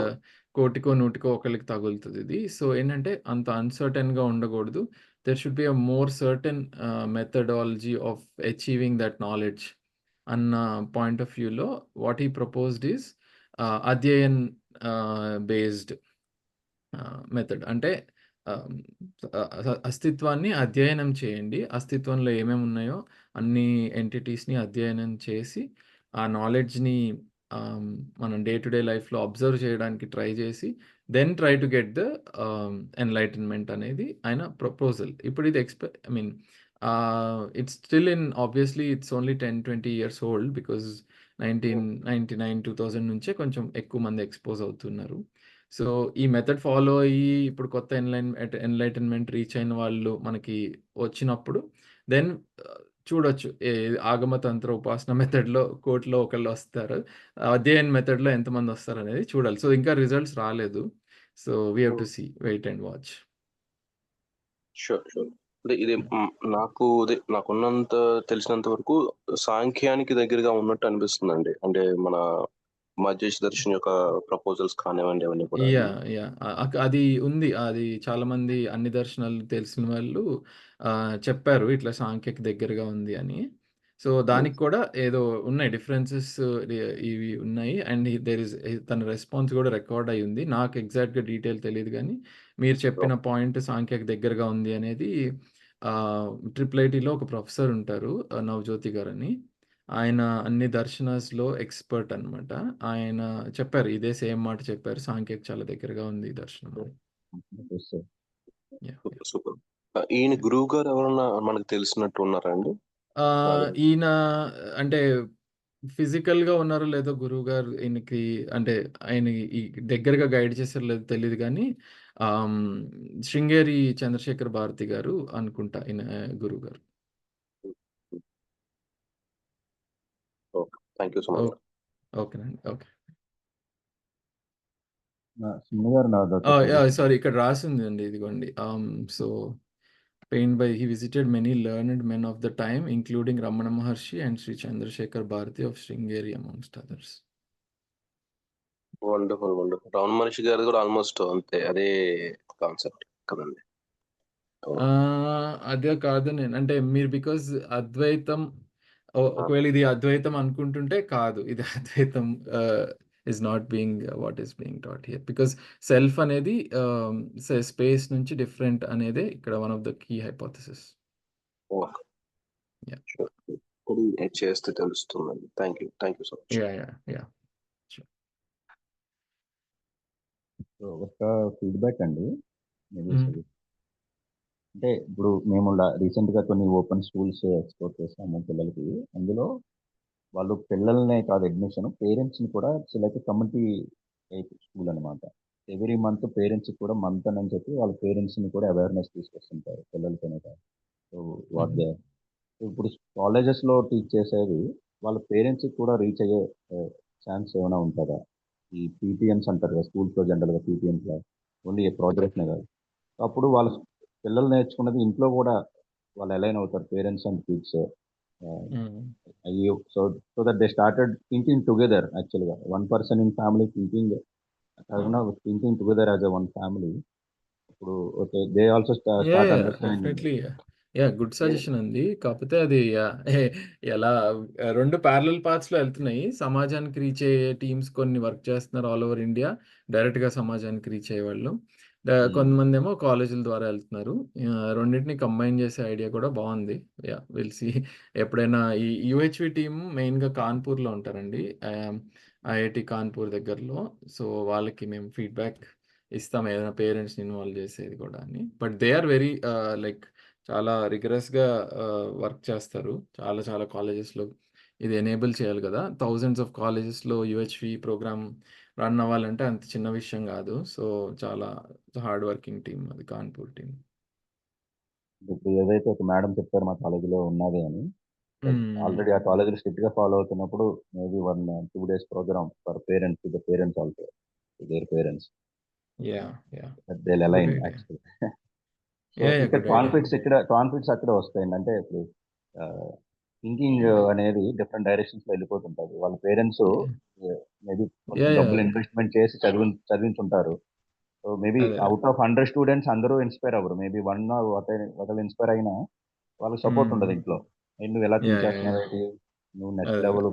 కోటికో, నూటికో ఒకళ్ళకి తగులుతదిది. సో, ఏంటంటే అంత అన్‌సర్టెన్‌గా ఉండకూడదు. There should be a more certain methodology of achieving that knowledge అన్న పాయింట్ ఆఫ్ వ్యూలో what he proposed is adhyayan based method. అంటే ఆహ్, అస్తిత్వాన్ని అధ్యయనం చేయండి. అస్తిత్వంలో ఏమేమి ఉన్నాయో అన్ని ఎంటిటీస్‌ని అధ్యయనం చేసి, ఆ నాలెడ్జ్‌ని ఆహ్, మనం డే టు డే లైఫ్‌లో అబ్జర్వ్ చేయడానికి ట్రై చేసి, then try to get the enlightenment అనేది ఆయన ప్రపోజల్. ఇప్పుడు ఇది I mean it's still obviously it's only 10, 20 years old because 1999, 2000 నుంచే కొంచెం ఎక్కువ మంది ఎక్స్‌పోజ్ అవుతున్నారు. సో, ఈ మెథడ్ ఫాలో అయ్యి ఇప్పుడు కొత్త ఎన్‌లైటన్‌మెంట్ రీచ్ అయిన వాళ్ళు మనకి వచ్చినప్పుడు దెన్ చూడొచ్చు. ఆగమ తంత్ర ఉపాసన మెథడ్‌లో కోటిలో ఒకళ్ళొస్తారు. అధ్యయన్ మెథడ్‌లో ఎంతమందొస్తారనేది చూడాలి. సో, ఇంకా రిజల్ట్స్ రాలేదు. So, we have to see. Wait and watch. Sure. అంటే ఇది నాకున్నంత తెలిసినంత వరకు సాంఖ్యానికి దగ్గరగా ఉన్నట్టు అనిపిస్తుందండి. అంటే మన మధ్యేష్ దర్శన్ యొక్క ప్రపోజల్స్ కానివ్వండి అవన్నీ కూడా. యాహ్! అది ఉంది. అది చాలామంది అన్ని దర్శనాలు తెలిసిన వాళ్ళు చెప్పారు. ఇట్లా సాంఖ్యకి దగ్గరగా ఉంది అని. సో, దానికి కూడా ఏదో ఉన్నాయి డిఫరెన్సెస్ ఇవి ఉన్నాయి. అండ్ తన రెస్పాన్స్ కూడా రికార్డ్ అయ్యి ఉంది. నాకు ఎగ్జాక్ట్‌గా డీటెయిల్ తెలీదు గానీ, మీరు చెప్పిన పాయింట్ సాంఖ్యకి దగ్గరగా ఉంది అనేది ట్రిపుల్ ఐటీలో ఒక ప్రొఫెసర్ ఉంటారు, నవజ్యోతి గారని. ఆయన అన్ని దర్శనాస్‌లో ఎక్స్‌పర్ట్ అనమాట. ఆయన చెప్పారు. ఇదే సేమ్ మాట చెప్పారు. సాంఖ్యకి చాలా దగ్గరగా ఉంది ఈ దర్శనం అని. యాహ్! సూపర్. సూపర్. ఈయన యాహ్! గురువు గారు ఎవరన్నా మనకు తెలిసినట్టు ఉన్నారా అండి? ఈయన అంటే ఫిజికల్‌గా ఉన్నారో లేదో గురువుగారు ఈయనకి అంటే ఆయన ఈ దగ్గరగా గైడ్ చేసారో లేదో తెలీదు గానీ, ఆహ్, హ్మ్, శృంగేరి చంద్రశేఖర్ భారతి గారు అనుకుంటా ఈయన గురువుగారు. Okay. Thank you so much. ఓకేనండి. ఓకే. సుమన్ గారు నాదొక సారీ, ఇక్కడ రాసుందండి ఇదిగోండి. So he visited many learned men of the time, including Ramana Maharshi and Sri Chandrasekhar Bharati of Sringeri amongst others. Wonderful. Wonderful. Ramana Maharshi గారిది కూడా ఆల్‌మోస్ట్ అంతే. అదే కాన్సెప్ట్ కదండీ! అవును. అదే కాదు అంటే మీరు బికాజ్ అద్వైతం ఒకవేళ ఇది అద్వైతం అనుకుంటుంటే కాదు. ఇది అద్వైతం is not being what is being taught here. Because self అనేది స్పేస్ నుంచి డిఫరెంట్ అనేదే ఇక్కడ one of the key hypothesis. Okay. Yeah! Sure. ఇది చేస్తే తెలుస్తుందండి. Thank you. Thank you so much. Yeah! ఒక ఫీడ్‌బ్యాక్ అండి. Maybe hmm. సజెస్ట్ అంటే ఇప్పుడు మేము రీసెంట్‌గా కొన్ని ఓపెన్ స్కూల్స్ ఎక్స్‌ప్లోర్ చేసాము పిల్లలకి. అందులో వాళ్ళు పిల్లలనే కాదు అడ్మిషన్, పేరెంట్స్‌ని కూడా it's like community type school అనమాట. ఎవ్రీ మంత్ పేరెంట్స్‌కి కూడా మంత్ అని చెప్పి వాళ్ళ పేరెంట్స్‌ని కూడా అవేర్‌నెస్ తీసుకొస్తుంటారు పిల్లలతోనే కాదు. సో వాట్ హుహు. దే ఇప్పుడు కాలేజెస్‌లో టీచ్ చేసేది వాళ్ళ పేరెంట్స్‌కి కూడా రీచ్ అయ్యే ఛాన్స్ ఏమైనా ఉంటదా? ఈ పీటీఎమ్స్ అంటారు కదా! స్కూల్స్‌లో జనరల్‌గా పీటీఎమ్స్‌లా ఓన్లీ ప్రోగ్రెస్‌నే కాదు. అప్పుడు వాళ్ళ పిల్లలు నేర్చుకున్నది ఇంట్లో కూడా వాళ్ళు అలైన్ అవుతారు పేరెంట్స్ అండ్ కిడ్స్. హ్మ్. అయ్యో! So that they started thinking together యాక్చువల్‌గా. One person in family thinking together as a one family. ఇప్పుడు okay. They also start understanding. Definitely. Good suggestion అండి. కాకపోతే అది ఎలా 2 పారలెల్ పాత్స్‌లో ఎళ్తున్నాయి. సమాజానికి రీచ్ అయ్యే టీమ్స్ కొన్ని వర్క్ చేస్తున్నారు ఆల్ ఓవర్ ఇండియా. డైరెక్ట్‌గా సమాజానికి రీచ్ అయ్యేవాళ్ళు. కొంతమందేమో కాలేజీల ద్వారా ఎళ్తున్నారు. రెండిటిని కంబైన్ చేసే ఐడియా కూడా బావుంది. Will see. ఎప్పుడైనా ఈ యూహెచ్‌వి టీమ్ మెయిన్‌గా కాన్పూర్‌లో ఉంటారండి. ఐఐటీ కాన్పూర్ దగ్గరలో. సో, వాళ్ళకి మేము ఫీడ్‌బ్యాక్ ఇస్తాం ఏదైనా పేరెంట్స్‌ని ఇన్వాల్వ్ చేసేది కూడా అని. But they are very like చాలా రిగరస్‌గా వర్క్ చేస్తారు. చాలా చాలా కాలేజెస్‌లో ఇది ఎనేబుల్ చేయాలి కదా! థౌసండ్స్ ఆఫ్ కాలేజెస్‌లో యూహెచ్‌వి ప్రోగ్రామ్ రన్ అవ్వాలంటే అంత చిన్న విషయం కాదు. సో, చాలా హార్డ్ వర్కింగ్ టీమ్ అది కాన్పూర్ టీమ్. ఇప్పుడు ఏదైతే ఒక మేడం చెప్పారో మా కాలేజీలో ఉన్నది అని. ఆల్రెడీ ఆ కాలేజీలో స్ట్రిక్ట్‌గా ఫాలో అవుతున్నప్పుడు maybe 2 days program for parents to the parents also. To their parents. Yeah! They will good align idea. Actually. So ఇక్కడ గుడ్ ఐడియా. కాన్ఫ్లిక్ట్స్ అక్కడే వస్తాయండి. అంటే ఇప్పుడు థింకింగ్ అనేది డిఫరెంట్ డైరెక్షన్స్‌లో వెళ్ళిపోతుంటది. వాళ్ళ పేరెంట్స్ మేబీ కొంచెం డబ్బులు యాహ్! ఇన్వెస్ట్‌మెంట్ చేసి చదివించుంటారు. సో మేబీ అదే. ఔట్ ఆఫ్ 100 స్టూడెంట్స్ అందరూ ఇన్‌స్పైర్ అవ్వరు. మేబీ 1 ఆర్ ఒకళ్ళు ఇన్‌స్పైర్ అయినా వాళ్ళకి సపోర్ట్ ఉండదు హ్మ్. ఇంట్లో. నువ్వు ఎలా థింక్ యాహ్! చేస్తున్నావేంటి? నువ్వు నెక్స్ట్ అదే. లెవెల్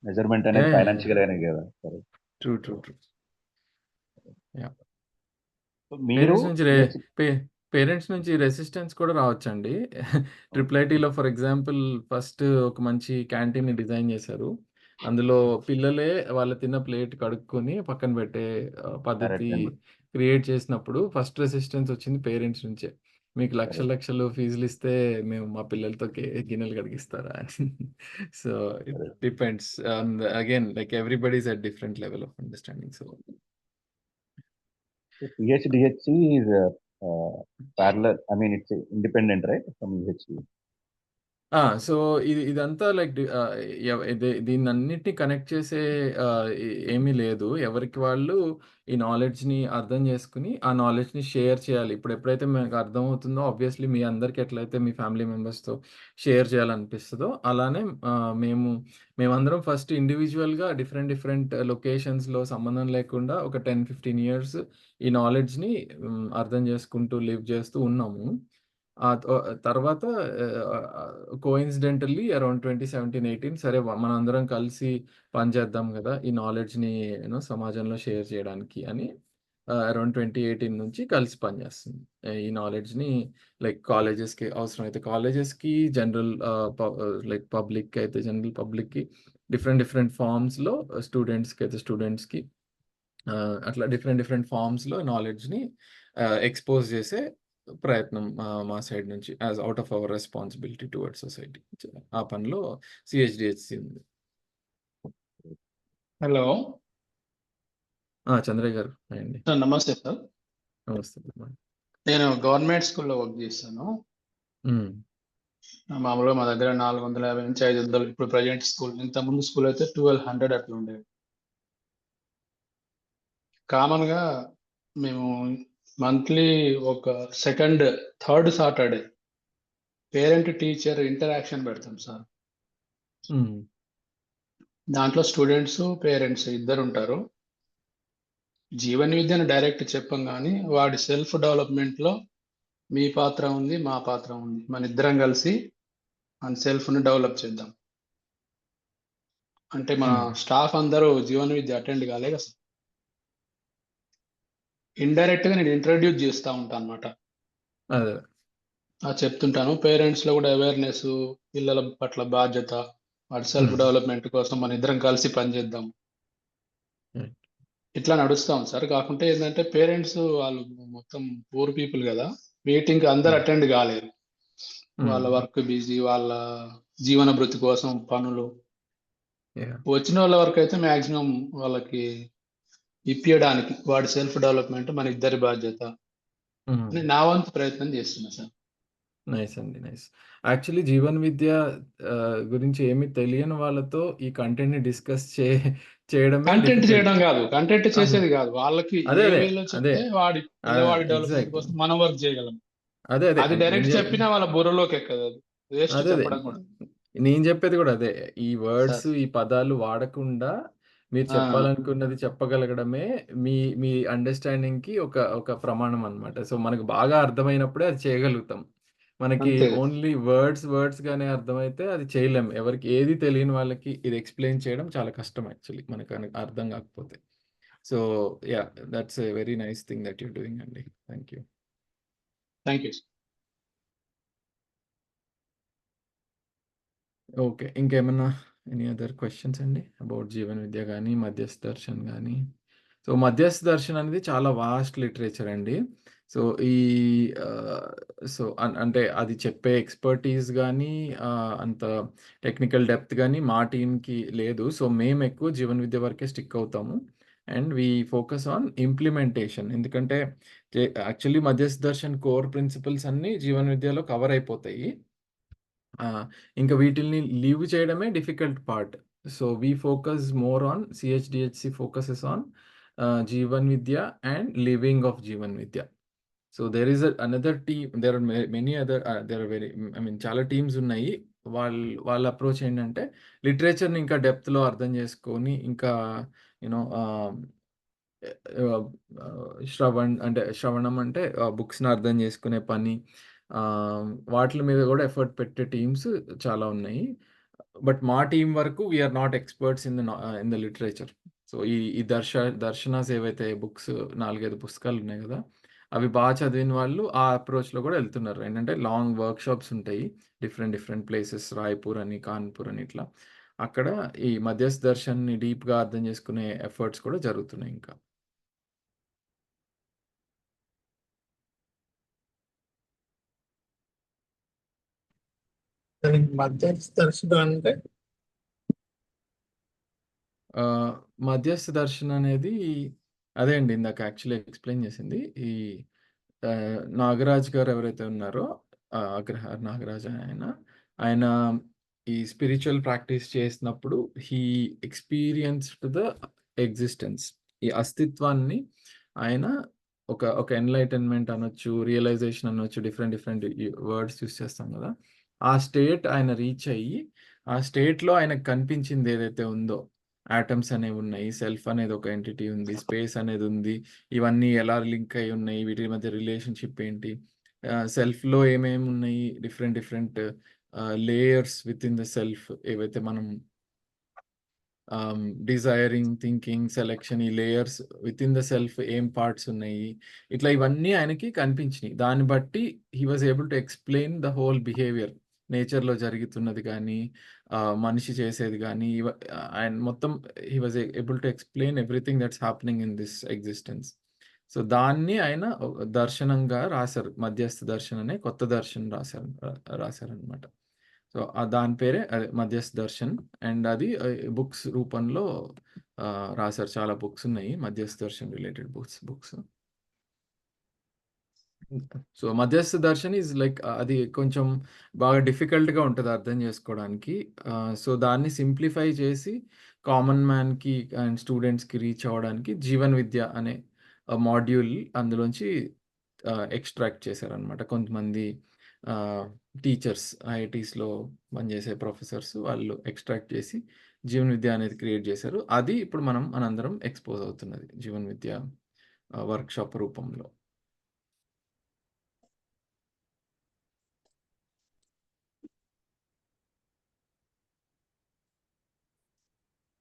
మెజర్‌మెంట్ అనేది యాహ్! ఫైనాన్షియల్‌గానే కదా! సరే. ట్రూ. యాహ్! సో మీరు పేరెంట్స్ నుంచి రె పిహెచ్ పే పేరెంట్స్ నుంచి రెసిస్టెన్స్ కూడా రావచ్చండి. ట్రిపుల్ ఐటీలో ఫర్ ఎగ్జాంపుల్ ఫస్ట్ ఒక మంచి క్యాంటీన్‌ని డిజైన్ చేశారు. అందులో పిల్లలే వాళ్ళు తిన్న ప్లేట్ కడుక్కొని పక్కన పెట్టే పద్ధతి కరెక్ట్ అండి. క్రియేట్ చేసినప్పుడు ఫస్ట్ రెసిస్టెన్స్ వచ్చింది పేరెంట్స్ నుంచే. మీకు లక్షలు కరెక్ట్. లక్షలు ఫీజులిస్తే మేము మా పిల్లలతో గిన్నెలు కడిగిస్తారా అని. So, it correct. Depends on again like everybody is at different level of understanding. So so PhDHC is parallel. I mean, it's independent, right? From UHC. So ఇదంతా లైక్ దీన్నన్నిటిని కనెక్ట్ చేసే ఏమీ లేదు. ఎవరికి వాళ్ళు ఈ నాలెడ్జ్‌ని అర్థం చేసుకొని, ఆ నాలెడ్జ్‌ని షేర్ చేయాలి. ఇప్పుడు ఎప్పుడైతే మనకు అర్థమవుతుందో ఆబ్వియస్‌లీ మీ అందరికి ఎట్లయితే మీ ఫ్యామిలీ మెంబర్స్‌తో షేర్ చేయాలనిపిస్తదో, అలానే మేమందరం ఫస్ట్ ఇండివిడ్యువల్‌గా డిఫరెంట్ లొకేషన్స్‌లో సంబంధం లేకుండా ఒక 10, 15 ఇయర్స్ ఈ నాలెడ్జ్‌ని అర్థం చేసుకుంటూ లివ్ చేస్తూ ఉన్నాము. తర్వాత కోఇన్సిడెంటల్లీ అరౌండ్ 2017-18 సరే మనందరం కలిసి పనిచేద్దాం కదా ఈ నాలెడ్జ్ని సమాజంలో షేర్ చేయడానికి అని అరౌండ్ 2018 నుంచి కలిసి పనిచేస్తుంది. ఈ నాలెడ్జ్ని లైక్ కాలేజెస్కి అవసరమైతే కాలేజెస్కి, జనరల్ లైక్ పబ్లిక్ అయితే జనరల్ పబ్లిక్కి, డిఫరెంట్ ఫార్మ్స్లో స్టూడెంట్స్కి అయితే స్టూడెంట్స్కి, అట్లా డిఫరెంట్ ఫార్మ్స్లో నాలెడ్జ్ని ఎక్స్పోజ్ చేసే ప్రయత్నం మా సైడ్ నుంచి as out of our responsibility towards society. ఆ పనిలో సిహెచ్డిహెచ్సి ఉంది. హలో చంద్రయ్య గారు అండి, సార్, నమస్తే సార్. నమస్తే. నేను గవర్నమెంట్ స్కూల్లో వర్క్ చేస్తాను. మామూలుగా మా దగ్గర 450 నుంచి 500, ఇప్పుడు ప్రజెంట్ స్కూల్, ఇంతకుముందు స్కూల్ అయితే 1200 అట్లా ఉండేది. కామన్గా మేము మంత్లీ ఒక third Saturday parent teacher interaction పెడతాం సార్. దాంట్లో స్టూడెంట్స్, పేరెంట్స్ ఇద్దరు ఉంటారు. జీవన విద్యను డైరెక్ట్ చెప్పం కానీ వాడి సెల్ఫ్ డెవలప్మెంట్లో మీ పాత్ర ఉంది, మా పాత్ర ఉంది. మన ఇద్దరం కలిసి మన సెల్ఫ్ని డెవలప్ చేద్దాం. అంటే మన స్టాఫ్ అందరూ జీవన విద్య అటెండ్ కాలే కదా సార్. ఇండైరెక్ట్గా నేను ఇంట్రడ్యూస్ చేస్తూ ఉంటాను అనమాట. అదే చెప్తుంటాను. పేరెంట్స్లో కూడా అవేర్నెస్, పిల్లల పట్ల బాధ్యత, వాడి సెల్ఫ్ డెవలప్మెంట్ కోసం మన ఇద్దరం కలిసి పనిచేద్దాం, ఇట్లా నడుస్తాం సార్. కాకుంటే ఏంటంటే పేరెంట్స్ వాళ్ళు మొత్తం పూర్ పీపుల్ కదా, మీటింగ్ అందరు అటెండ్ కాలేరు. వాళ్ళ వర్క్ బిజీ, వాళ్ళ జీవన భృతి కోసం పనులు. వచ్చిన వాళ్ళ వరకు అయితే మ్యాక్సిమం వాళ్ళకి ఇప్పించడానికి వాడి సెల్ఫ్ డెవలప్మెంట్ మన ఇద్దరి బాధ్యత అని నా వంతు ప్రయత్నం చేస్తున్నా సార్. నైస్ అండి, నైస్. యాక్చువల్లీ జీవన్ విద్య గురించి ఏమి తెలియని వాళ్ళతో ఈ కంటెంట్ని డిస్కస్ చేయడమే కంటెంట్ difficult. చేయడం కాదు, కంటెంట్ చేసేది కాదు. వాళ్ళకి అదే ఏ అదే వేలో అదే చెప్తే వాడి పిల్లవాడి డెవలప్మెంట్ ఎగ్జాక్ట్ కోసం మనం వర్క్ చేయగలం. అదే అది డైరెక్ట్ చెప్పినా వాళ్ళ బుర్రలోకి ఎక్కదు. అది వేస్ట్ అదే చెప్పడం కూడా నేను చెప్పేది కూడా అదే. ఈ సార్. వర్డ్స్, ఈ పదాలు వాడకుండా మీరు ఆ, చెప్పాలనుకున్నది చెప్పగలగడమే మీ మీ అండర్స్టాండింగ్కి ఒక ప్రమాణం అన్నమాట. సో మనకు బాగా అర్థమైనప్పుడే అది చేయగలుగుతాం. మనకి అంతే. ఓన్లీ వర్డ్స్ గానే అర్థమైతే అది చేయలేం. ఎవరికి ఏది తెలియని వాళ్ళకి ఇది ఎక్స్ప్లెయిన్ చేయడం చాలా కష్టం యాక్చువల్లీ, మనకు అర్థం కాకపోతే. So ya, that's a very nice thing that you're doing అండి. Thank you. Thank you. Okay, ఇంకేమన్నా ఎనీ అదర్ క్వశ్చన్స్ అండి అబౌట్ జీవన్ విద్య కానీ మధ్యస్థ దర్శన్ కానీ? సో మధ్యస్థ దర్శన్ అనేది చాలా వాస్ట్ లిటరేచర్ అండి. సో ఈ సో అంటే అది చెప్పే ఎక్స్పర్టీస్ కానీ అంత టెక్నికల్ డెప్త్ కానీ మా టీంకి లేదు. సో మేము ఎక్కువ జీవన్ విద్య వరకే స్టిక్ అవుతాము and we focus on implementation. ఎందుకంటే యాక్చువల్లీ మధ్యస్థ దర్శన్ కోర్ ప్రిన్సిపల్స్ అన్నీ జీవన్ విద్యలో కవర్ అయిపోతాయి. ఇంకా వీటిల్ని లీవ్ చేయడమే difficult part. So we focus more on CHDHC focuses on Jeevan Vidya and living of Jeevan Vidya. So there is another team, there are many other, there are very చాలా teams ఉన్నాయి. వాళ్ళ అప్రోచ్ ఏంటంటే లిటరేచర్ని ఇంకా డెప్త్లో అర్థం చేసుకొని ఇంకా యూనో శ్రవణం అంటే బుక్స్ని అర్థం చేసుకునే పని, వాటి మీద కూడా ఎఫర్ట్ పెట్టే టీమ్స్ చాలా ఉన్నాయి. బట్ మా టీం వరకు we're not experts in the literature. So ఈ దర్శనాస్ ఏవైతే బుక్స్ 4-5 పుస్తకాలు ఉన్నాయి కదా, అవి బాగా చదివిన వాళ్ళు ఆ అప్రోచ్లో కూడా వెళ్తున్నారు. ఏంటంటే లాంగ్ వర్క్షాప్స్ ఉంటాయి డిఫరెంట్ ప్లేసెస్, రాయ్పూర్ అని, కాన్పూర్ అని, ఇట్లా అక్కడ ఈ మధ్యస్థ దర్శన్ని డీప్గా అర్థం చేసుకునే ఎఫర్ట్స్ కూడా జరుగుతున్నాయి ఇంకా. మధ్యస్థ దర్శనం అంటే మధ్యస్థ దర్శనం అనేది అదే అండి, ఇందాక యాక్చువల్లీ ఎక్స్ప్లెయిన్ చేసింది. ఈ నాగరాజ్ గారు ఎవరైతే ఉన్నారో, అగ్రహార్ నాగరాజ్ ఆయన ఈ స్పిరిచువల్ ప్రాక్టీస్ చేసినప్పుడు హీ ఎక్స్పీరియన్స్డ్ ద ఎగ్జిస్టెన్స్, ఈ అస్తిత్వాన్ని ఆయన ఒక ఎన్లైటన్మెంట్ అనొచ్చు, రియలైజేషన్ అనొచ్చు, డిఫరెంట్ వర్డ్స్ యూస్ చేస్తాం కదా. ఆ స్టేట్ ఆయన రీచ్ అయ్యి, ఆ స్టేట్లో ఆయనకు కనిపించింది ఏదైతే ఉందో, ఆటమ్స్ అనేవి ఉన్నాయి, సెల్ఫ్ అనేది ఒక ఎంటిటీ ఉంది, స్పేస్ అనేది ఉంది, ఇవన్నీ ఎలా లింక్ అయి ఉన్నాయి, వీటి మధ్య రిలేషన్షిప్ ఏంటి, సెల్ఫ్‌లో ఏమేమున్నాయి, different layers within the self ఏవైతే మనం డిజైరింగ్, థింకింగ్, సెలక్షన్ ఈ లేయర్స్ వితిన్ ద సెల్ఫ్ ఏం పార్ట్స్ ఉన్నాయి. ఇట్లా ఇవన్నీ ఆయనకి కనిపించినియి. దాన్ని బట్టి he was able to explain the whole behaviour. నేచర్‌లో జరుగుతున్నది గానీ, మనిషి చేసేది గానీ, ఆయన మొత్తం he was able to explain everything that's happening in this existence. So, దాన్ని ఆయన దర్శనంగా రాశారు. మధ్యస్థ దర్శన్ అనే కొత్త దర్శన్ రాశారనమాట. సో, దాని పేరే అదే మధ్యస్థ దర్శన్. అండ్ అది బుక్స్ రూపంలో రాశారు. చాలా బుక్స్ ఉన్నాయి మధ్యస్థ Darshan related books. So, Madhyasth Darshan is like అది కొంచెం బాగా డిఫికల్ట్‌గా ఉంటది అర్థం చేసుకోవడానికి. సో, దాన్ని సింప్లిఫై చేసి కామన్ మ్యాన్‌కి అండ్ స్టూడెంట్స్‌కి రీచ్ అవ్వడానికి జీవన్ విద్య అనే మాడ్యూల్ అందులోంచి ఎక్స్‌ట్రాక్ట్ చేశారనమాట. కొంతమంది టీచర్స్ ఐఐటీస్‌లో పనిచేసే ప్రొఫెసర్స్ వాళ్ళు ఎక్స్‌ట్రాక్ట్ చేసి జీవన్ విద్య అనేది క్రియేట్ చేశారు. అది ఇప్పుడు మనందరం ఎక్స్‌పోజ్ అవుతున్నది జీవన్ విద్య వర్క్‌షాప్ రూపంలో.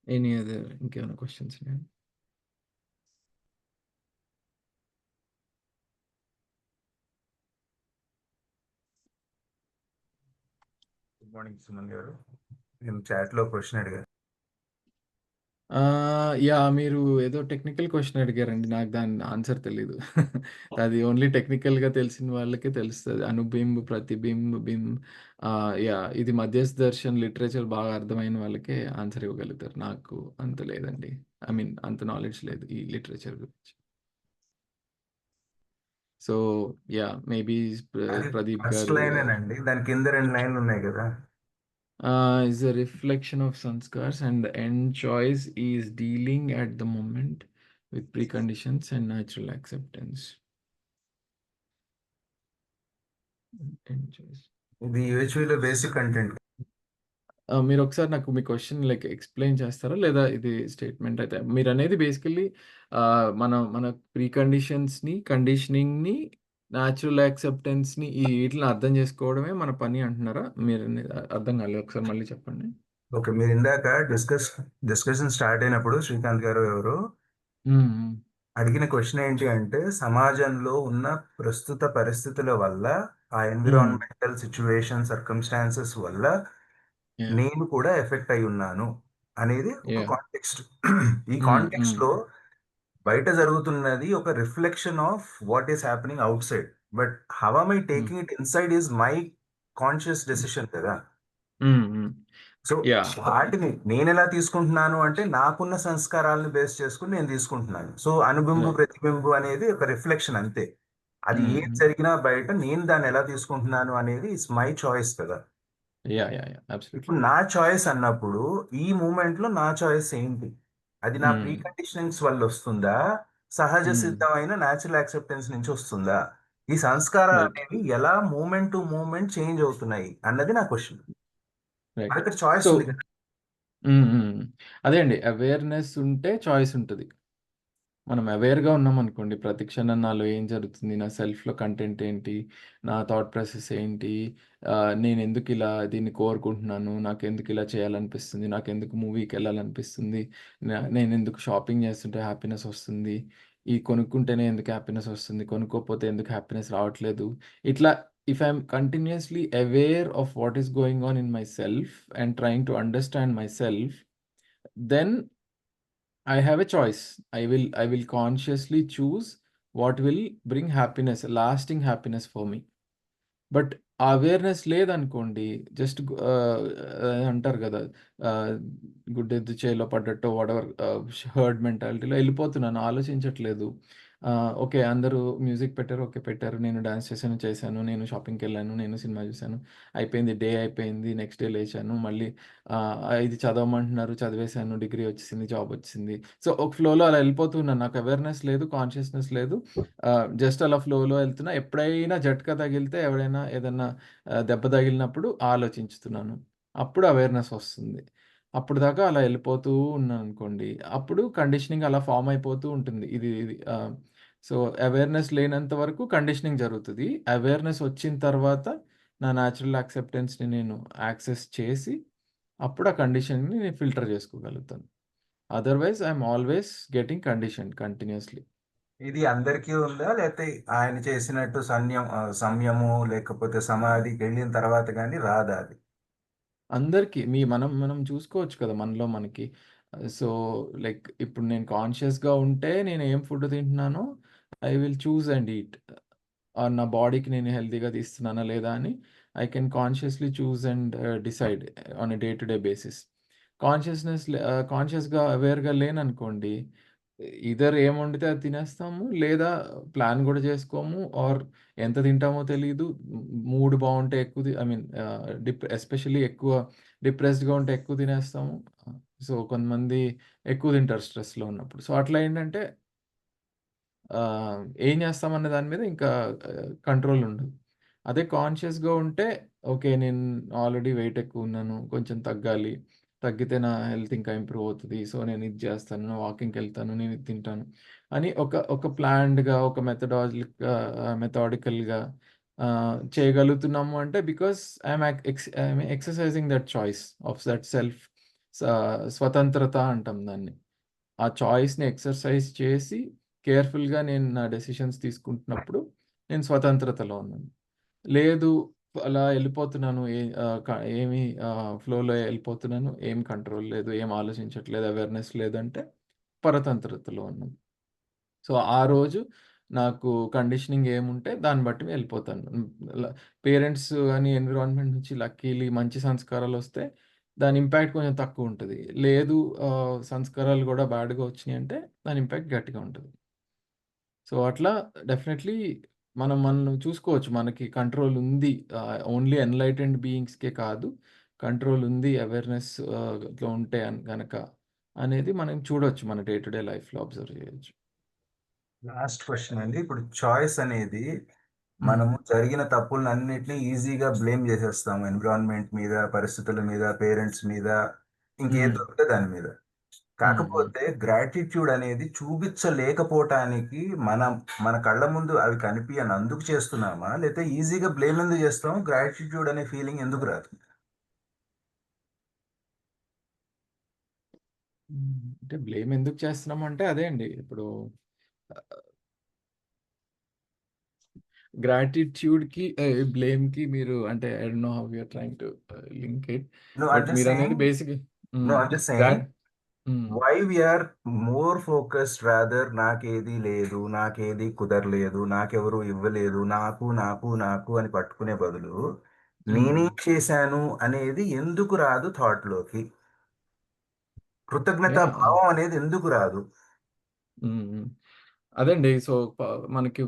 ఎనీ అదర్ ఇంకేమైనా క్వెషన్స్ ఉన్నాయా? గుడ్ మార్నింగ్ సుమన్ గారు. నేను చాట్‌లో క్వెషన్ అడిగాను. యాహ్! మీరు ఏదో టెక్నికల్ క్వెషన్ అడిగారండి. నాకు దాని ఆన్సర్ తెలీదు. అది ఓన్లీ టెక్నికల్‌గా తెలిసిన వాళ్ళకే తెలుస్తది. అణుబింబ్, ప్రతిబింబ్, యాహ్! ఇది మధ్యస్థ దర్శన్ లిటరేచర్ బాగా అర్థమైన వాళ్ళకే ఆన్సర్ ఇవ్వగలుగుతారు. నాకు అంత లేదండి. ఐ మీన్ అంత నాలెడ్జ్ లేదు ఈ లిటరేచర్ గురించి. So, yeah! మేబీ అది ప్రదీప్ ఫస్ట్ గారు లైనేనండి. దాని కింద 2 లైన్‌లు ఉన్నాయి కదా! is a reflection of sanskars and the end choice is dealing at the moment with preconditions and natural acceptance. End choice. ఇది యూహెచ్‌విలో బేసిక్ కంటెంట్. మీరు ఒకసారి నాకు మీ క్వెషన్ లైక్ ఎక్స్‌ప్లెయిన్ చేస్తారా? లేదా ఇది స్టేట్మెంట్ అయితే మీరనేది బేసికల్లీ మన ప్రీకండిషన్స్‌ని, కండిషనింగ్‌ని, న్యాచురల్ యాక్సెప్టెన్స్‌ని వీటిని అర్థం చేసుకోవడమే మన పని అంటున్నారా? మీరనేది అర్థం కాలేదు. ఒకసారి మళ్ళీ చెప్పండి. ఓకే. మీరు ఇందాక డిస్కషన్ స్టార్ట్ అయినప్పుడు శ్రీకాంత్ గారు ఎవరో హ్మ్. హ్మ్. అడిగిన క్వెషన్ ఏంటి అంటే, సమాజంలో ఉన్న ప్రస్తుత పరిస్థితుల వల్ల, ఆ హ్మ్. ఎన్విరాన్మెంటల్ సిట్యుయేషన్, సర్కమ్‌స్టాన్సెస్ వల్ల యాహ్! నేను కూడా ఎఫెక్ట్ అయ్యున్నాను అనేది ఒక యాహ్! కాంటెక్స్ట్. ఈ హ్మ్. హ్మ్. కాంటెక్స్ట్‌లో బయట జరుగుతున్నది ఒక reflection of what is happening outside. But how am I hmm. Taking it inside is my conscious hmm. Decision కదా! హ్మ్. హ్మ్. So, yeah! వాటిని నేనెలా తీసుకుంటున్నాను అంటే, నాకున్న సంస్కారాలను బేస్ చేసుకొని నేను తీసుకుంటున్నాను. So, అనుబింబు, right. ప్రతిబింబు అనేది ఒక రిఫ్లెక్షన్ అంతే. అది హ్మ్. ఏది హ్మ్. జరిగినా బయట నేను దాన్ని ఎలా తీసుకుంటున్నాను అనేది ఇట్స్ మై చాయిస్ కదా! యాహ్! అబ్సల్యూట్లీ. ఇప్పుడు నా చాయిస్ అన్నప్పుడు, ఈ మూమెంట్‌లో నా చాయిస్ ఏంటి? అది నా ప్రీ హ్మ్. కండిషనింగ్స్ వల్లొస్తుందా? సహజ హ్మ్. సిద్ధమైన నేచురల్ యాక్సెప్టెన్స్ నుంచి వస్తుందా? ఈ రైట్. సంస్కారాలనేవి ఎలా మూమెంట్ టు మూమెంట్ చేంజ్ అవుతున్నాయి అన్నది నా క్వెషన్. రైట్. మన దగ్గర చాయిస్ సో ఉంది కదా! అదే అండి. అవేర్‌నెస్ ఉంటే చాయిస్ ఉంటది. మనం అవేర్‌గా ఉన్నామనుకోండి, ప్రతి క్షణం నాలో ఏం జరుగుతుంది? నా సెల్ఫ్‌లో కంటెంట్ ఏంటి? నా థాట్ ప్రాసెస్ ఏంటి? నేనెందుకు ఇలా దీన్ని కోరుకుంటున్నాను? నాకెందుకు ఇలా చేయాలనిపిస్తుంది? నాకెందుకు మూవీకెళ్ళాలనిపిస్తుంది? నేనెందుకు షాపింగ్ చేస్తుంటే హ్యాపీనెస్ వస్తుంది? కొనుక్కుంటేనే ఎందుకు హ్యాపీనెస్ వస్తుంది? కొనుక్కోకపోతే ఎందుకు హ్యాపీనెస్ రావట్లేదు? ఇట్లా if I am continuously aware of what is going on in my self and trying to understand my self, then I have a choice. I will consciously choose what will bring happiness, lasting happiness for me. But ఆ awareness లేదనుకోండి, just అంటారు గదా! ఆహ్, గుడ్డెద్దు చేలో పడ్డట్టో whatever heard మెంటాలిటీలో ఎళ్ళిపోతున్నాను. ఆలోచించట్లేదు. Okay. అందరూ music పెట్టారు. Okay. పెట్టారు. నేను డాన్స్ చేశాను. నేను షాపింగ్‌కెళ్ళాను. నేను సినిమా చూసాను. అయిపోయింది. డే అయిపోయింది. నెక్స్ట్ డే లేచాను. మళ్ళీ ఇది చదవమంటున్నారు. చదివేశాను. డిగ్రీ వచ్చేసింది. జాబ్ వచ్చేసింది. సో, ఒక ఫ్లోలో అలా ఎళ్ళిపోతున్నాను. నాకు అవేర్‌నెస్ లేదు. కాన్షియస్‌నెస్ లేదు. జస్ట్ అలా ఫ్లోలో ఎళ్తున్నా. ఎప్పుడైనా జట్కా తగిలితే ఎవడైనా ఏదన్నా దెబ్బ తగిలినప్పుడు ఆలోచించుతున్నాను. అప్పుడు అవేర్‌నెస్ వస్తుంది. అప్పటిదాకా అలా ఎళ్ళిపోతూ ఉన్నాననుకోండి. అప్పుడు కండిషనింగ్ అలా ఫార్మ్ అయిపోతూ ఉంటుంది. ఇది ఇది సో అవేర్నెస్ లేనంత వరకు కండిషనింగ్ జరుగుతుంది. అవేర్నెస్ వచ్చిన తర్వాత నా న్యాచురల్ యాక్సెప్టెన్స్ని నేను యాక్సెస్ చేసి అప్పుడు ఆ కండిషన్ని నేను ఫిల్టర్ చేసుకోగలుగుతాను. Otherwise I'm always getting condition continuously. ఇది అందరికీ ఉందా, లేకపోతే ఆయన చేసినట్టు సంయము లేకపోతే సమాధికి వెళ్ళిన తర్వాత కానీ రాదా అది? అందరికీ మనం మనం చూసుకోవచ్చు కదా మనలో మనకి. సో లైక్ ఇప్పుడు నేను కాన్షియస్గా ఉంటే నేను ఏం ఫుడ్ తింటున్నానో I will choose and eat. నా బాడీకి నేను హెల్తీగా తీస్తున్నానా లేదా అని I can consciously choose and decide on a day to day basis. కాన్షియస్గా అవేర్గా లేననుకోండి, ఇదర్ ఏం వండితే అది తినేస్తాము, లేదా ప్లాన్ కూడా చేసుకోము, ఆర్ ఎంత తింటామో తెలియదు. మూడ్ బాగుంటే ఎక్కువ ఐ మీన్ ఎస్పెషల్లీ ఎక్కువ డిప్రెస్డ్గా ఉంటే ఎక్కువ తినేస్తాము. సో కొంతమంది ఎక్కువ తింటారు స్ట్రెస్లో ఉన్నప్పుడు. సో అట్లా ఏంటంటే ఏం చేస్తామనే దాని మీద ఇంకా కంట్రోల్ ఉండదు. అదే కాన్షియస్గా ఉంటే ఓకే, నేను ఆల్రెడీ వెయిట్ ఎక్కువ ఉన్నాను, కొంచెం తగ్గాలి, తగ్గితే నా హెల్త్ ఇంకా ఇంప్రూవ్ అవుతుంది, సో నేను ఇది చేస్తాను, వాకింగ్కి వెళ్తాను, నేను ఇది తింటాను అని ఒక ప్లాన్డ్గా ఒక మెథాడికల్గా చేయగలుగుతున్నాము అంటే because I'm exercising that choice of that self స్వతంత్రత అంటాం దాన్ని. ఆ చాయిస్ని ఎక్సర్సైజ్ చేసి కేర్ఫుల్గా నేను నా డెసిషన్స్ తీసుకుంటున్నప్పుడు నేను స్వతంత్రతలో ఉన్నాను. లేదు అలా వెళ్ళిపోతున్నాను, ఏమి ఫ్లోలో వెళ్ళిపోతున్నాను, ఏం కంట్రోల్ లేదు, ఏం ఆలోచించట్లేదు, అవేర్నెస్ లేదంటే పరతంత్రతలో ఉన్నాను. సో ఆ రోజు నాకు కండిషనింగ్ ఏముంటే దాన్ని బట్టి వెళ్ళిపోతాను. పేరెంట్స్ కానీ ఎన్విరాన్మెంట్ నుంచి లక్కీలీ మంచి సంస్కారాలు వస్తే దాని ఇంపాక్ట్ కొంచెం తక్కువ ఉంటుంది. లేదు సంస్కారాలు కూడా బ్యాడ్గా వచ్చినాయి అంటే దాని ఇంపాక్ట్ గట్టిగా ఉంటుంది. సో అట్లా డెఫినెట్లీ మనం చూసుకోవచ్చు మనకి కంట్రోల్ ఉంది. ఓన్లీ ఎన్లైటెండ్ బీయింగ్స్కే కాదు, కంట్రోల్ ఉంది అవేర్నెస్లో ఉంటే కనుక అనేది మనం చూడొచ్చు, మన డే టు డే లైఫ్లో అబ్జర్వ్ చేయొచ్చు. లాస్ట్ క్వశ్చన్ అండి. ఇప్పుడు చాయిస్ అనేది మనము జరిగిన తప్పులన్నిటినీ ఈజీగా బ్లేమ్ చేసేస్తాము ఎన్విరాన్మెంట్ మీద, పరిస్థితుల మీద, పేరెంట్స్ మీద, ఇంకేం దొరికితే దాని మీద. కాకపోతే గ్రాటిట్యూడ్ అనేది చూపించలేకపోవటానికి మన కళ్ళ ముందు అవి కనిపించనందుకు చేస్తున్నామా, లేకపోతే ఈజీగా బ్లేమ్ ఎందుకు చేస్తాము, గ్రాటిట్యూడ్ అనే ఫీలింగ్ ఎందుకు రాదు? అంటే బ్లేమ్ ఎందుకు చేస్తున్నాం అంటే అదే అండి, ఇప్పుడు గ్రాటిట్యూడ్కి బ్లేమ్కి మీరు అంటే I don't know how you are trying to link it. No, I'm but just మీరు saying. అనేది basic No, I'm just saying. Why we are more focused rather నాకేది లేదు, నాకేది కుదరలేదు, నాకెవరు ఇవ్వలేదు, నాకు నాకు నాకు అని పట్టుకునే బదులు నేనేం చేశాను అనేది ఎందుకు రాదు థాట్లోకి? కృతజ్ఞత భావం అనేది ఎందుకు రాదు? అదండి. సో మనకి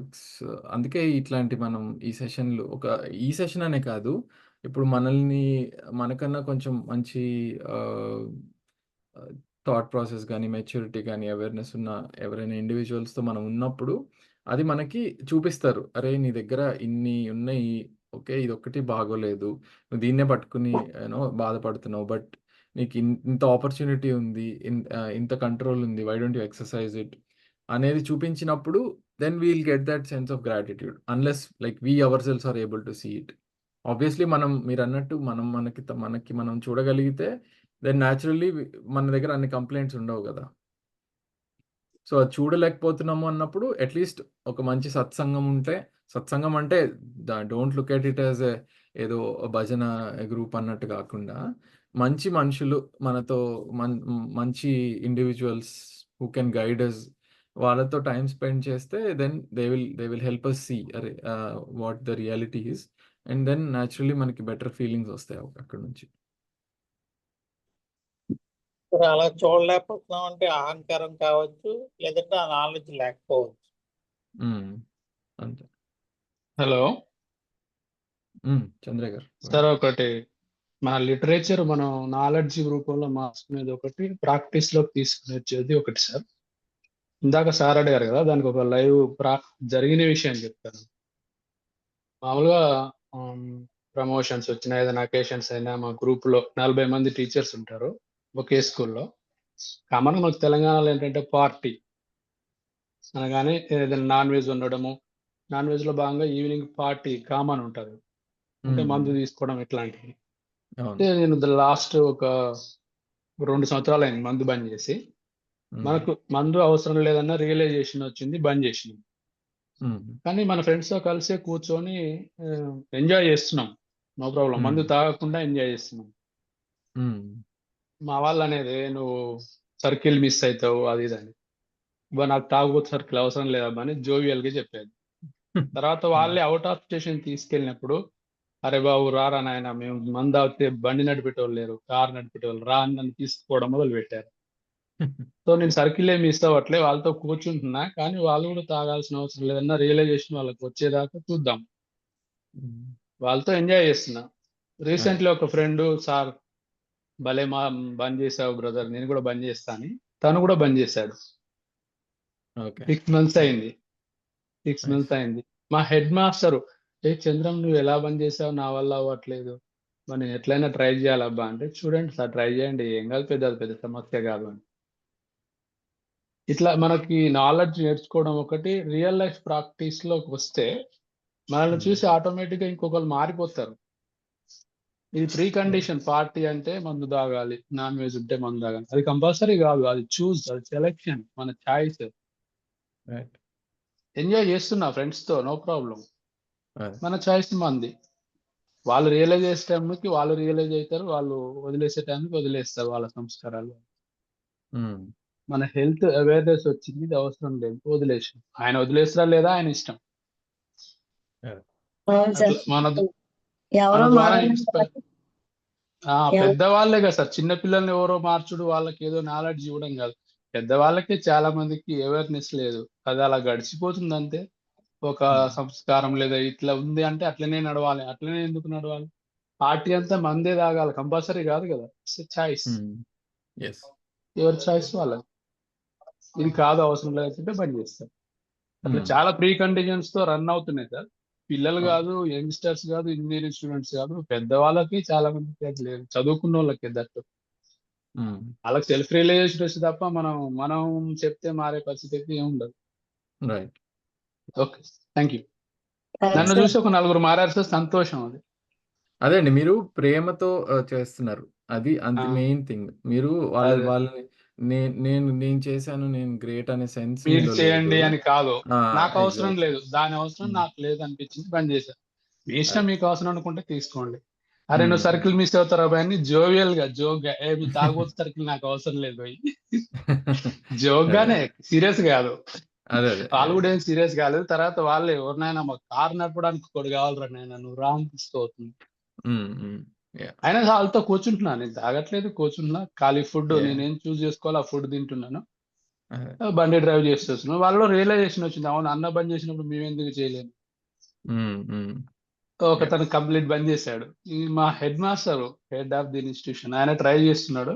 అందుకే ఇట్లాంటి మనం ఈ సెషన్లు ఈ సెషన్ అనే కాదు, ఇప్పుడు మనకన్నా కొంచెం మంచి థాట్ ప్రాసెస్ కానీ, మెచ్యూరిటీ కానీ, అవేర్నెస్ ఉన్న ఎవరైనా ఇండివిజువల్స్తో మనం ఉన్నప్పుడు అది మనకి చూపిస్తారు. అరే నీ దగ్గర ఇన్ని ఉన్నాయి, ఓకే ఇదొక్కటి బాగోలేదు, నువ్వు దీన్నే పట్టుకుని బాధపడుతున్నావు, బట్ నీకు ఇంత ఆపర్చునిటీ ఉంది, ఇంత కంట్రోల్ ఉంది, why don't you exercise it అనేది చూపించినప్పుడు then we'll get that sense of gratitude, unless like we our selves are able to see it. Obviously మీరు అన్నట్టు మనకి మనం చూడగలిగితే దెన్ న్యాచురల్లీ మన దగ్గర అన్ని కంప్లైంట్స్ ఉండవు కదా. సో అది చూడలేకపోతున్నాము అన్నప్పుడు అట్లీస్ట్ ఒక మంచి సత్సంగం ఉంటే, సత్సంగం అంటే don't look at it as ఏదో భజన గ్రూప్ అన్నట్టు కాకుండా మంచి మనుషులు మనతో మంచి individuals who can guide us, వాళ్ళతో టైం స్పెండ్ చేస్తే then they will help us see అరే what the reality is, and then naturally మనకి బెటర్ ఫీలింగ్స్ వస్తాయి అక్కడ నుంచి. అలా చూడలేకపోతున్నాం అంటే అహంకారం కావచ్చు, లేదంటే ఆ నాలెడ్జ్ లేకపోవచ్చు. అంతే. హలో చంద్ర గారు సార్, ఒకటి మన లిటరేచర్ మనం నాలెడ్జ్ రూపంలో మార్చుకునేది ఒకటి, ప్రాక్టీస్ లోకి తీసుకునేది ఒకటి సార్. ఇందాక సార్ అడిగారు కదా, దానికి ఒక లైవ్ జరిగిన విషయం చెప్తాను. మామూలుగా ప్రమోషన్స్ వచ్చినా, ఏదైనా అకేషన్స్ అయినా మా గ్రూప్ లో 40 మంది టీచర్స్ ఉంటారు ఒకే స్కూల్లో. కామన్గా మనకు తెలంగాణలో ఏంటంటే పార్టీ అనగానే ఏదైనా నాన్ వెజ్ ఉండడము, నాన్ వెజ్ లో భాగంగా ఈవినింగ్ పార్టీ కామన్ ఉంటుంది, అంటే మందు తీసుకోవడం ఇట్లాంటివి. అవును. అంటే నేను లాస్ట్ ఒక 2 సంవత్సరాలు అయింది మందు బంద్ చేసి. మనకు మందు అవసరం లేదన్న రియలైజేషన్ వచ్చింది, బంద్ చేసినాం. కానీ మన ఫ్రెండ్స్ తో కలిసి కూర్చొని ఎంజాయ్ చేస్తున్నాం, నో ప్రాబ్లం. మందు తాగకుండా ఎంజాయ్ చేస్తున్నాం. మా వాళ్ళు అనేది నువ్వు సర్కిల్ మిస్ అవుతావు అది ఇది అని. నాకు తాగుబోతు సర్కిల్ అవసరం లేదబ్బా అని జోవియల్ గా చెప్పాను. తర్వాత వాళ్ళే అవుట్ ఆఫ్ స్టేషన్ తీసుకెళ్ళినప్పుడు, అరే బాబు రారా నాయన, మేము మందు తాగితే బండి నడిపేటోళ్ళు లేరు, కారు నడిపేటోళ్ళు రా అని నన్ను తీసుకోవడం మొదలు పెట్టారు. సో నేను సర్కిల్ ఏమి మిస్ అవ్వట్లే, వాళ్ళతో కూర్చుంటున్నా, కానీ వాళ్ళు కూడా తాగాల్సిన అవసరం లేదన్న రియలైజేషన్ వాళ్ళకి వచ్చేదాకా చూద్దాం, వాళ్ళతో ఎంజాయ్ చేస్తున్నా. రీసెంట్లీ ఒక ఫ్రెండ్, సార్ భలే మా బంద్ చేసావు బ్రదర్, నేను కూడా బంద్ చేస్తా అని, తను కూడా బంద్ చేశాడు. 6 months అయింది. 6 months అయింది. మా హెడ్ మాస్టర్, ఏ చంద్రం నువ్వు ఎలా బంద్ చేసావు, నా వల్ల అవ్వట్లేదు, మరి నేను ఎట్లయినా ట్రై చేయాలబ్బా అంటే, చూడండి సార్ ట్రై చేయండి, ఏం కాదు, పెద్ద సమస్య కాదు అని. ఇట్లా మనకి నాలెడ్జ్ నేర్చుకోవడం ఒకటి, రియల్ లైఫ్ ప్రాక్టీస్ లోకి వస్తే మనల్ని చూసి ఆటోమేటిక్ గా ఇంకొకరు మారిపోతారు. ఇది ప్రీ కండిషన్. పార్టీ అంటే మందు తాగాలి, నాన్ వెజ్ ఉంటే మందు తాగాలి, అది కంపల్సరీ కాదు, అది చూస్, అది సెలెక్షన్, మన చాయిస్. ఎంజాయ్ చేస్తున్నా ఫ్రెండ్స్ తో, నో ప్రాబ్లం, మన చాయిస్ మంది. వాళ్ళు రియలైజ్ చేసే టైంకి వాళ్ళు రియలైజ్ అవుతారు, వాళ్ళు వదిలేసే టైంకి వదిలేస్తారు వాళ్ళ సంస్కారాలు. మన హెల్త్ అవేర్నెస్ వచ్చింది, ఇది అవసరం లేదు, వదిలేసి. ఆయన వదిలేస్తారా లేదా ఆయన ఇష్టం. మన ద్వారా పెద్దవాళ్ళే కదా సార్, చిన్న పిల్లల్ని ఎవరో మార్చుడు, వాళ్ళకి ఏదో నాలెడ్జ్ ఇవ్వడం కాదు. పెద్దవాళ్ళకి చాలా మందికి అవేర్నెస్ లేదు, అది అలా గడిచిపోతుంది అంతే. ఒక సంస్కారం లేదా ఇట్లా ఉంది అంటే అట్లనే నడవాలి, అట్లనే ఎందుకు నడవాలి? పార్టీ అంతా మందే తాగాలి కంపల్సరీ కాదు కదా, చాయిస్, ఎవరి చాయిస్ వాళ్ళది. ఇది కాదు, అవసరం లేదంటే బంద్ చేస్తారు. అట్లా చాలా ప్రీ కండిషన్స్ తో రన్ అవుతున్నాయి సార్. పిల్లలు కాదు, యంగ్స్టర్స్ కాదు, ఇంజనీరింగ్ స్టూడెంట్స్ కాదు, పెద్దవాళ్ళకి చాలా మందికి అది లేదు, చదువుకున్న వాళ్ళకి దట్టు. వాళ్ళకి సెల్ఫ్ రియలైజేషన్ వచ్చి తప్ప మనం చెప్తే మారే పరిస్థితి అయితే ఏమి ఉండదు. Okay, thank you. నన్ను చూసి ఒక 4 మారారు సార్, సంతోషం అది. అదే అండి, మీరు ప్రేమతో చేస్తున్నారు, అది అంత మెయిన్ థింగ్. మీరు వాళ్ళని నేను చేశాను, నేను గ్రేట్ అనే సెన్స్ మీరు మీలో లేదు. చేయండి అని కాదు, నాకు అవసరం ఎగ్జాక్ట్. లేదు, దాని అవసరం నాకు లేదు అనిపించింది, బంద్ చేశాను. మీ ఇష్టం, మీకు అవసరం అనుకుంటే తీసుకోండి. అరే నువ్వు సర్కిల్ మిస్ అవుతారా భయ్, జోవియల్ గా, జోక్ గా, ఏ మీ తాగబోతు సర్కిల్ నాకు అవసరం లేదు భయ్, జోక్ గానే, సీరియస్ కాదు. వాళ్ళు కూడా ఏం సీరియస్ కాలేదు. తర్వాత వాళ్ళే, ఎవరినైనా మాకు కారు నడపడానికి ఒకటి కావాలరా నాయన, నువ్వు రాంగ్ తీసుకోవుతుంది. అయినా వాళ్ళతో కూర్చుంటున్నా, నేను తాగట్లేదు, కూర్చుంటున్నా, ఖాళీ ఫుడ్ నేనేం చూస్ చేసుకోవాలి ఆ ఫుడ్ తింటున్నాను, బండి డ్రైవ్ చేస్తున్నాను. వాళ్ళలో రియలైజేషన్ వచ్చింది, అవును అన్న బంద్ చేసినప్పుడు మేము ఎందుకు చేయలేము. ఒక తను కంప్లీట్ బంద్ చేశాడు. మా head master, head of the institution, ఆయన ట్రై చేస్తున్నాడు,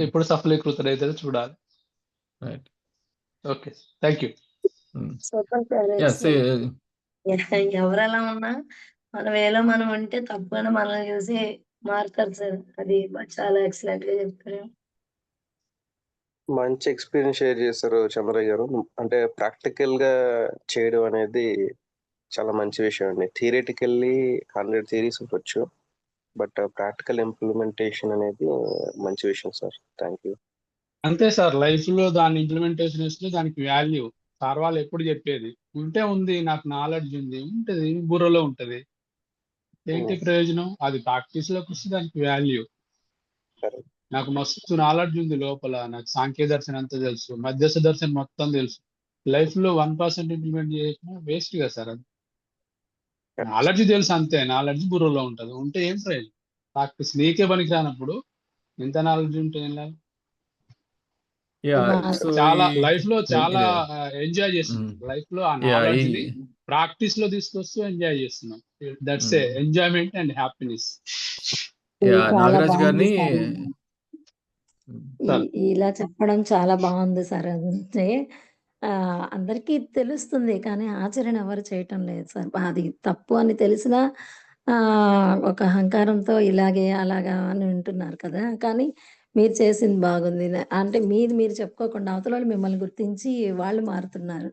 ఎప్పుడు సఫలీకృతుడు అయితే చూడాలి. Okay, thank you. ఎవరెలా ఉన్నా మన వేలో మనం ఉంటే తప్పకుండా మనల్ని చూసి మారుతారు సార్. అది చాలా ఎక్సలెంట్ గా చెప్పారు. మంచి ఎక్స్పీరియన్స్ షేర్ చేశారు చంద్రయ్య గారు. అంటే ప్రాక్టికల్ గా చేయడం అనేది చాలా మంచి విషయం అండి. థియరిటికల్లీ 100 థియరీస్ ఉండొచ్చు, బట్ ప్రాక్టికల్ ఇంప్లిమెంటేషన్ అనేది మంచి విషయం సార్. Thank you. అంతే సార్, లైఫ్ లో దాన్ని ఇంప్లిమెంటేషన్ ఇస్తే దానికి వాల్యూ. సార్ వాళ్ళు ఎప్పుడు చెప్పేది, ఉంటే ఉంది, నాకు నాలెడ్జ్ ఉంది, ఉంటది బుర్రలో ఉంటది, ఏంటి ప్రయోజనం? అది ప్రాక్టీస్ లోకి వస్తే దానికి వాల్యూ. నాకు మస్తు నాలెడ్జ్ ఉంది లోపల, నాకు సాంఖ్య దర్శనం అంతా తెలుసు, మధ్యస్థ దర్శనం మొత్తం తెలుసు. లైఫ్ లో 1% ఇంప్లిమెంట్ చేసినా వేస్ట్ కదా సార్. అది నాలెడ్జ్ తెలుసు అంతే, నాలెడ్జ్ బుర్రలో ఉంటది, ఉంటే ఏం ప్రయోజనం? ప్రాక్టీస్ నీకే పనికి రానప్పుడు ఎంత నాలెడ్జ్ ఉంటే ఏం లేదు. చాలా లైఫ్ లో చాలా ఎంజాయ్ చేస్తున్నాం, లైఫ్ లో ఆ నాలెడ్జ్ ని ప్రాక్టీస్ లో తీసుకొస్తూ ఎంజాయ్ చేస్తున్నాం. That's a enjoyment and happiness. Nagaraj గారిని ఇలా చెప్పడం చాలా బాగుంది సార్. అంటే అందరికీ తెలుస్తుంది, కానీ ఆచరణ ఎవరు చేయటం లేదు సార్. అది తప్పు అని తెలిసినా ఒక అహంకారంతో ఇలాగే అలాగా అని ఉంటున్నారు కదా. కానీ మీరు చేసింది బాగుంది. అంటే మీది మీరు చెప్పుకోకుండా అవతలోళ్ళు మిమ్మల్ని గుర్తించి వాళ్ళు మారుతున్నారు.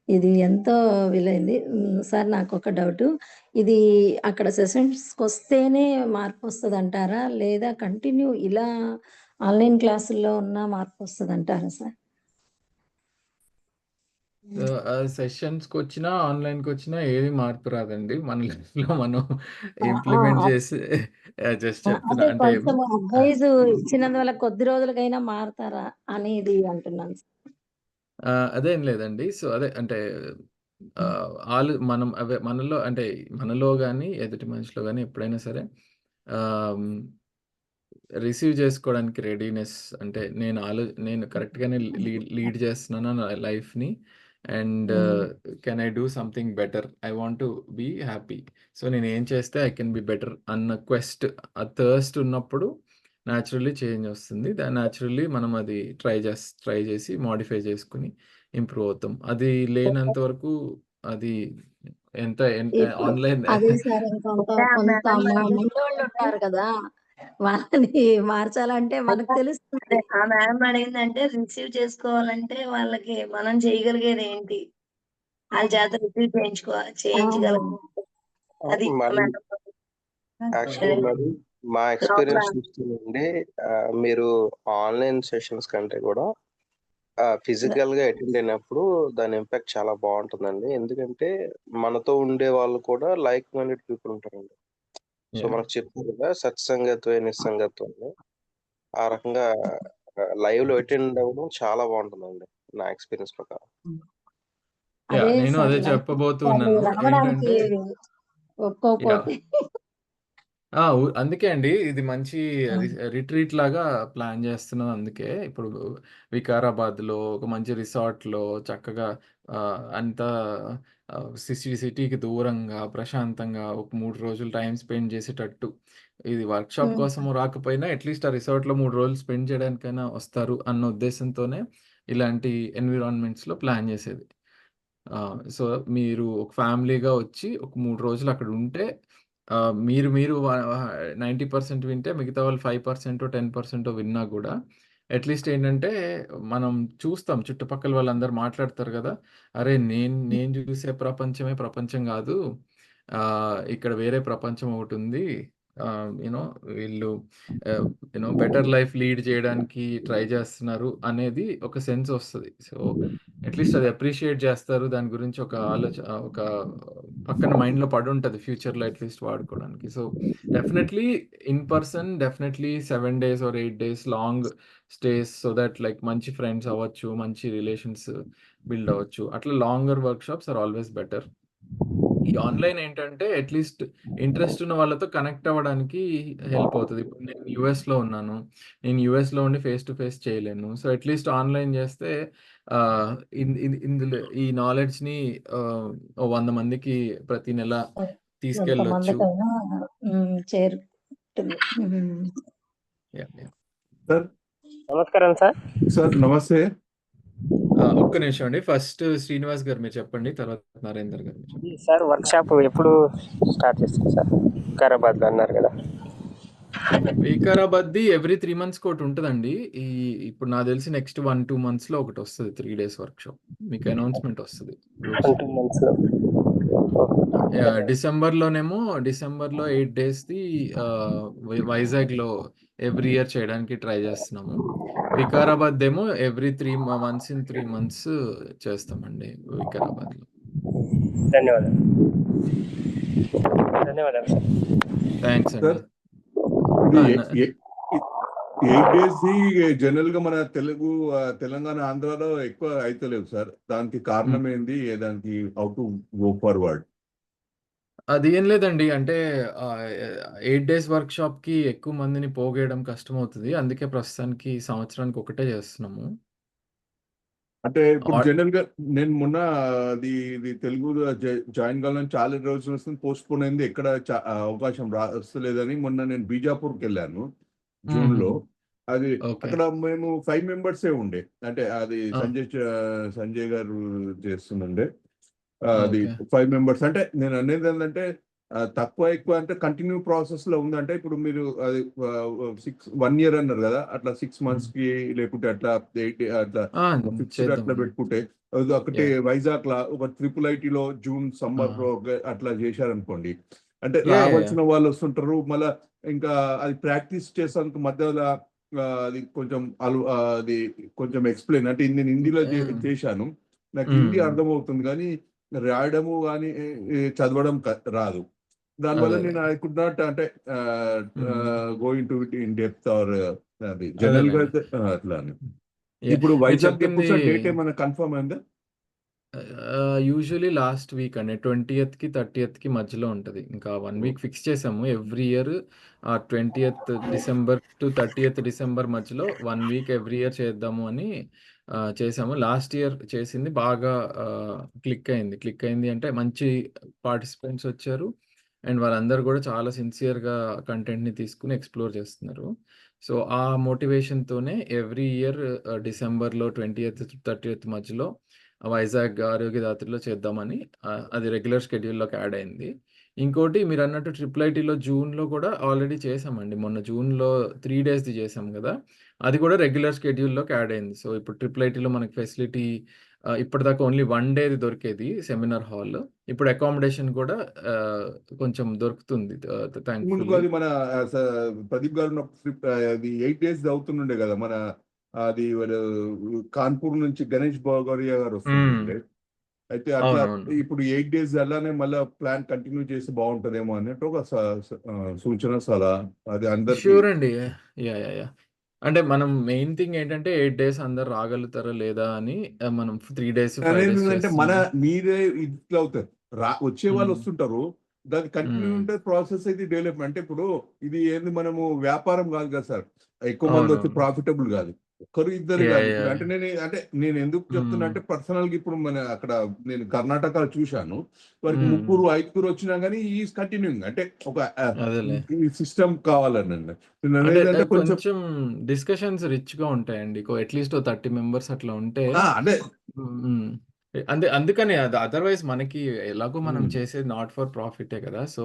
ఇది ఎంతో విలువైంది. సార్ నాకొక డౌటు. ఇది అక్కడ సెషన్స్‌కొస్తేనే మార్పొస్తదంటారా? లేదా కంటిన్యూ ఇలా ఆన్‌లైన్ క్లాసుల్లో ఉన్న మార్పొస్తదంటారా సార్? సెషన్స్‌కొచ్చినా, ఆన్‌లైన్‌కొచ్చినా ఏది మార్పు రాదండి. మన లైఫ్‌లో మనం ఆ! ఇంప్లిమెంట్ ఆ! చేసి జస్ట్ చెప్తున్నా. అదే అంటే కొంచెం అడ్వైజ్ ఇచ్చినందువల్ల కొద్ది రోజులకైనా మారతారా అనేది అంటున్నాను సార్. అదేం లేదండి. సో, అదే అంటే మనం అవే మనలో అంటే మనలో గాని, ఎదుటి మనిషిలో గాని ఎప్పుడైనా సరే ఆహ్, రిసీవ్ చేసుకోవడానికి రెడీనెస్ అంటే నేను కరెక్ట్‌గానే లీడ్ చేస్తున్నానా నా లైఫ్‌ని and hmm. Can I do something better? I want to be happy. So, నేనేం చేస్తే ఐ కెన్ బీ బెటర్ అన్న ఆ థర్స్ట్ ఉన్నప్పుడు నేచురల్లీ చేంజ్ వస్తుంది. నేచురల్లీ మనం అది ట్రై చేసి మోడిఫై చేసుకొని ఇంప్రూవ్ అవుతాం. అది లేనంత వరకు అది ఎంత ఇప్పుడు ఆన్‌లైన్ అదే సార్ కొంత మొండోళ్ళుంటారు కదా! వాళ్ళని మార్చాలంటే మనకు తెలుస్తుంది. అదే ఆ మేడం అడిగిందంటే రిసీవ్ చేసుకోవాలంటే వాళ్ళకి మనం చేయగలిగేది ఏంటి? ఆళ్ళ చేత రిసీవ్ ఆ! చేయించగలగాలి. అది మరి మేడం యాక్చువల్లీ మరి మా లోపల ఎక్స్‌పీరియన్స్ చూస్తేనండి మీరు ఆన్‌లైన్ సెషన్స్ కంటే కూడా ఫిజికల్‌గా అటెండ్ అయినప్పుడు దాని ఇంపాక్ట్ చాలా బావుంటుందండి. ఎందుకంటే మనతో ఉండే వాళ్ళు కూడా లైక్ మైండెడ్ పీపుల్ ఉంటారండి. So, yeah! మనకు చెప్పారు కదా! సత్సంగత్వే నిస్సంగత్వం అని. ఆ రకంగా లైవ్‌లో అటెండ్ అవ్వడం చాలా బావుంటుందండి నా ఎక్స్‌పీరియన్స్ ప్రకారం. అదే నేను సార్ అదే లైఫ్ వాళ్ళు చెప్పబోతున్నాను. రావడానికి ఏంటంటే యాహ్! ఒప్పుకోకపోతే అందుకే అండి ఇది మంచి ఆ! రిట్రీట్ లాగా ప్లాన్ చేస్తున్నాం అందుకే. ఇప్పుడు వికారాబాద్‌లో ఒక మంచి రిసార్ట్‌లో చక్కగా అంతా సిటీకి దూరంగా, ప్రశాంతంగా ఒక 3 రోజులు టైమ్ స్పెండ్ చేసేటట్టు. ఇది వర్క్‌షాప్ హ్మ్. కోసమో రాకపోయినా అట్‌లీస్ట్ ఆ రిసార్ట్‌లో 3 రోజులు స్పెండ్ చేయడానికైనా వస్తారు అన్న ఉద్దేశంతోనే ఇలాంటి ఎన్విరాన్మెంట్స్‌లో ప్లాన్ చేసేది. సో, మీరు ఒక ఫ్యామిలీగా వచ్చి ఒక 3 రోజులు అక్కడ ఉంటే మీరు మీరు 90% వింటే మిగతా వాళ్ళు 5% 10% విన్నా గూడా అట్‌లీస్ట్ ఏంటంటే మనం చూస్తాం చుట్టుపక్కల వాళ్ళందరూ మాట్లాడతారు గదా! అరే! నేను చూసే ప్రపంచమే ప్రపంచం గాదు. ఇక్కడ వేరే ప్రపంచం ఒకటుంది. వీళ్ళు ఆహ్, బెటర్ లైఫ్ లీడ్ చేయడానికి ట్రై చేస్తున్నారు అనేది ఒక సెన్స్ ఒస్తది. సో అట్‌లీస్ట్ అది అప్రిషియేట్ జేస్తారు. దాని గురించి ఒక పక్కన మైండ్‌లో పడుంటది ఫ్యూచర్‌లో అట్‌లీస్ట్ వాడుకోవడానికి. So, definitely 7 days or 8 days long stays so that like మంచి ఫ్రెండ్స్ అవ్వచ్చు. మంచి రిలేషన్స్ బిల్డ్ అవ్వచ్చు. అట్లా longer workshops are always better. ఈ ఆన్‌లైన్ ఏంటంటే అట్‌లీస్ట్ ఇంట్రెస్ట్ ఉన్న వాళ్ళతో కనెక్ట్ అవ్వడానికి హెల్ప్ అవుతది. ఇప్పుడు నేను యూఎస్‌లో ఉన్నాను. నేను యూఎస్‌లో ఉండి ఫేస్ టు ఫేస్ చేయలేను. సో, అట్‌లీస్ట్ ఆన్‌లైన్ చేస్తే ఆహ్, ఇందులో ఈ నాలెడ్జ్‌ని ఓ 100 మందికి ప్రతి నెల తీసుకెళ్ళొచ్చు. ఎంతమందికైనా చేరుతుంది. యాహ్! సార్ నమస్కారం సార్. సార్ నమస్తే. ఒక్క నిమిషం అండి. ఫస్ట్ శ్రీనివాస్ గారు మీరు చెప్పండి. తర్వాత నరేందర్ గారు మీరు చెప్పండి. సార్ వర్క్షాప్ ఎప్పుడు స్టార్ట్ చేస్తారు సార్? వికారాబాద్‌లో అన్నారు కదా! వికారాబాద్‌ది ఎవ్రీ 3 మంత్స్‌కి ఒకటుంటదండి. ఇప్పుడు నాకు తెలిసి నెక్స్ట్ 1, 2 మంత్స్‌లో ఒకటొస్తది 3 డేస్ వర్క్‌షాప్. మీకు అనౌన్స్‌మెంట్ వస్తది గ్రూప్స్‌లో. 2 మంత్స్‌లో. డిసెంబర్‌లో 8 డేస్‌ది వైజాగ్‌లో ఎవ్రీ ఇయర్ చేయడానికి ట్రై చేస్తున్నాము. వికారాబాద్‌దేమో ఎవ్రీ 3 మంత్స్ చేస్తామండి వికారాబాద్‌లో. ధన్యవాదాలు. ధన్యవాదాలు సార్. థాంక్స్ అండి. సార్ ఇది ఆ! 8 డేస్‌ది జనరల్‌గా మన తెలంగాణ, ఆంధ్రాలో ఎక్కువ అయితలేవు సార్. దానికి కారణం ఏంది? దానికి హౌ టు గో ఫార్వర్డ్? అది ఏం లేదండి. అంటే 8 డేస్ వర్క్‌షాప్‌కి ఎక్కువ మందిని పోగేయడం కష్టమవుతది. అందుకే ప్రస్తుతానికి సంవత్సరానికి ఒకటే చేస్తున్నాము. అంటే ఇప్పుడు ఆడ్ జనరల్‌గా నేను మొన్న ఇది తెలుగులో జాయిన్ కావాలని చాలా రోజులు వస్తుంది. పోస్ట్‌పోన్ అయింది. ఎక్కడ అవకాశం వస్తలేదని మొన్న నేను బీజాపూర్‌కెళ్ళాను జూన్‌లో. హుహుహు. అది ఓకే. అక్కడ మేము 5 మెంబర్సే ఉండే. అంటే అది ఆ! సంజయ్ గారు చేస్తుండే. అది ఓకే. 5 మెంబర్స్. అంటే నేను అనేది ఏంటంటే తక్కువ ఎక్కువ అంటే కంటిన్యూ ప్రాసెస్ లో ఉందంటే ఇప్పుడు మీరు అది 1 year అన్నారు కదా, అట్లా 6 months కి లేకుంటే అట్లా 8 అట్లా ఫిక్స్డ్ అట్లా చేద్దామండి. పెట్టుకుంటే అది ఒకటి వైజాగ్ లా ఒక IIIT లో జూన్ సమ్మర్ అట్లా చేశారనుకోండి, అంటే రావాల్సిన వాళ్ళు వస్తుంటారు, మళ్ళా ఇంకా అది ప్రాక్టీస్ చేసానికి మధ్యలో అది కొంచెం అది కొంచెం ఎక్స్ప్లెయిన్ అంటే నేను హిందీలో చేశాను, నాకు హిందీ అర్థమవుతుంది కానీ రాయడము కానీ చదవడం రాదు. దానివల్ల నేను ఐ కుడ్ నాట్ అంటే going to it in depth or అది జనరల్ గా అయితే అట్లా. ఇప్పుడు వైజాగ్ ఎప్పుడు సార్ డేట్ ఏమైనా కన్ఫర్మ్ అయిందా? యూజువలీ లాస్ట్ వీక్ అండి 20th కి 30th కి మధ్యలో ఉంటుంది. ఇంకా 1 week ఫిక్స్ చేసాము every year. 20th December to 30th December మధ్యలో 1 week ఎవ్రీ ఇయర్ చేద్దాము అని చేసాము. లాస్ట్ ఇయర్ చేసింది బాగా క్లిక్ అయింది అంటే మంచి పార్టిసిపెంట్స్ వచ్చారు అండ్ వాళ్ళందరూ కూడా చాలా సిన్సియర్గా కంటెంట్ని తీసుకుని ఎక్స్ప్లోర్ చేస్తున్నారు. సో ఆ మోటివేషన్తోనే ఎవ్రీ ఇయర్ డిసెంబర్లో 20th to 30th మధ్యలో వైజాగ్ ఆరోగ్యదాత్రిలో చేద్దామని అది రెగ్యులర్ షెడ్యూల్లోకి యాడ్ అయింది. ఇంకోటి మీరు అన్నట్టు IIITలో జూన్లో కూడా ఆల్రెడీ చేసామండి. మొన్న జూన్లో 3 daysది చేసాం కదా, అది కూడా రెగ్యులర్ షెడ్యూల్లోకి యాడ్ అయింది. సో ఇప్పుడు IIITలో మనకి ఫెసిలిటీ ఇప్పటిదాకా ఓన్లీ 1 day దొరికేది సెమినార్ హాల్, ఇప్పుడు అకామిడేషన్ కూడా కొంచెం దొరుకుతుంది ముందుకు. థ్యాంక్ఫుల్లీ. అది మన ప్రదీప్ గారు అది 8 days అవుతుండే కదా, మన అది కాన్పూర్ నుంచి గణేష్ బాగోరియా గారు వస్తుండే, అయితే అట్లా ఇప్పుడు 8 days అలానే మళ్ళీ ప్లాన్ కంటిన్యూ చేసి బాగుంటదేమో అన్నట్టు ఒక సూచన సలహా. అది అందరికి షూర్ అండి. యా అంటే మనం మెయిన్ థింగ్ ఏంటంటే 8 days అందరు రాగలుగుతారా లేదా అని మనం 3 days 5 days అంటే మన చేస్తున్నాం. మీరే ఇట్లా అవుతారు, వచ్చే వాళ్ళు వస్తుంటారు, దాని కంటిన్యూ ఉంటే ప్రాసెస్ అయితే డెవలప్మెంట్. అంటే ఇప్పుడు ఇది ఏంది, మనము వ్యాపారం కాదు కదా సార్, ఎక్కువ మంది వచ్చి ప్రాఫిటబుల్ కాదు, ఒకరు ఇద్దరు కాదు. అంటే నేను ఎందుకు చెప్తున్నా అంటే పర్సనల్ గా ఇప్పుడు మన అక్కడ నేను కర్ణాటకలో చూశాను, వారికి 3-5 వచ్చినా కానీ ఈజ్ కంటిన్యూయింగ్, అంటే ఒక సిస్టమ్ కావాలని. కొంచెం డిస్కషన్స్ రిచ్ గా ఉంటాయండి, అట్లీస్ట్ 30 members అట్లా ఉంటే. అంటే అందుకని అదర్వైజ్ మనకి ఎలాగో మనం చేసేది నాట్ ఫర్ ప్రాఫిటే కదా, సో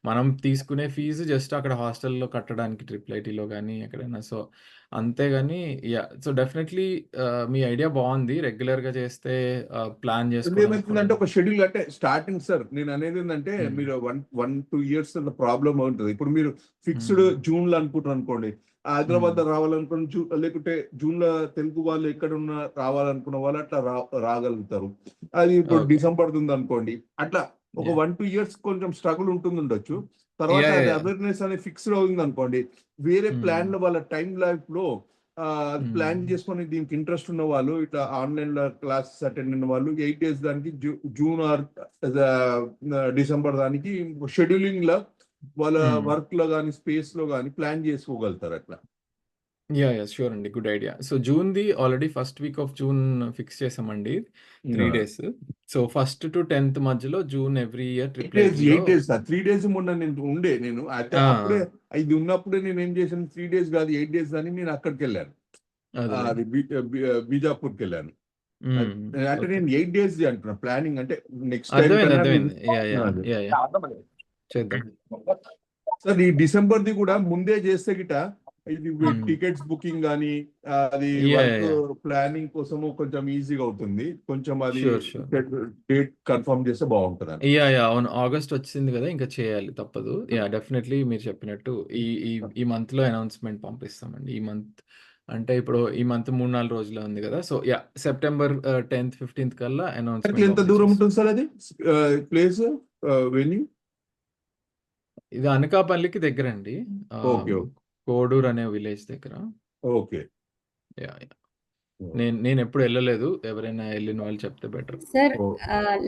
మనం తీసుకునే ఫీజు జస్ట్ అక్కడ హాస్టల్లో కట్టడానికి IIITలో కానీ ఎక్కడైనా. సో అంతేగాని సో డెఫినెట్లీ మీ ఐడియా బాగుంది, రెగ్యులర్ గా చేస్తే ప్లాన్ ఏమవుతుందంటే ఒక షెడ్యూల్ అంటే స్టార్టింగ్ సార్ నేను అనేది ఏంటంటే మీరు 1-2 years ప్రాబ్లం ఉంటుంది. ఇప్పుడు మీరు ఫిక్స్డ్ జూన్ లో అనుకుంటారు అనుకోండి, హైదరాబాద్ రావాలనుకున్న లేకుంటే జూన్ లో తెలుగు వాళ్ళు ఎక్కడున్నా రావాలనుకున్న వాళ్ళు అట్లా రాగలుగుతారు. అది ఇప్పుడు డిసెంబర్ ఉంది అనుకోండి, అట్లా ఒక 1-2 years కొంచెం స్ట్రగుల్ ఉండొచ్చు. తర్వాత అవేర్నెస్ అనేది ఫిక్స్డ్ అవుతుంది అనుకోండి, వేరే ప్లాన్ లో వాళ్ళ టైం లైఫ్ లో ప్లాన్ చేసుకొని దీనికి ఇంట్రెస్ట్ ఉన్న వాళ్ళు ఇట్లా ఆన్లైన్ లో క్లాసెస్ అటెండ్ అయిన వాళ్ళు 8 days దానికి జూన్ ఆర్ డిసెంబర్ దానికి షెడ్యూలింగ్ లో వాళ్ళ వర్క్ లో కానీ స్పేస్ లో కానీ ప్లాన్ చేసుకోగలుగుతారు అట్లా. షూర్ అండి, గుడ్ ఐడియా. సో జూన్ది already first week of June fix చేసామండి 3 days. So 1st to 10th మధ్యలో June every year 8 days 3 days మొన్న నేను అప్పుడే ఇది ఉన్నప్పుడే నేను ఏం చేశాను, 3 days కాదు 8 days అని నేను అక్కడికి వెళ్ళాను, అది బీజాపూర్కి వెళ్ళాను. అంటే నేను 8 days అంటున్నా ప్లానింగ్, అంటే నెక్స్ట్ సార్ ఈ డిసెంబర్ది కూడా ముందే చేస్తే గిట ఇది టికెట్స్ బుకింగ్ కానీ అది ప్లానింగ్ కోసము కొంచెం ఈజీగా అవుతుంది, కొంచెం అది డేట్ కన్ఫర్మ్ చేస్తే బాగుంటుంది. అవును, ఆగస్ట్ వచ్చింది కదా, ఇంకా చేయాలి తప్పదు. డెఫినెట్లీ మీరు చెప్పినట్టు ఈ మంత్ లో అనౌన్స్మెంట్ పంపిస్తామండి. ఈ మంత్ అంటే ఇప్పుడు ఈ మంత్ 3-4 రోజులు ఉంది కదా, సో సెప్టెంబర్ 10th 15th కల్లా అనౌన్స్మెంట్. ఎంత దూరం ఉంటుంది సార్ అది ప్లేస్ వెన్యూ? ఇది అనకాపల్లికి దగ్గర అండి, కోడూరు అనే విలేజ్ దగ్గర. ఓకే, నేను ఎప్పుడు వెళ్ళలేదు, ఎవరైనా వెళ్ళిన వాళ్ళు చెప్తే బెటర్. సార్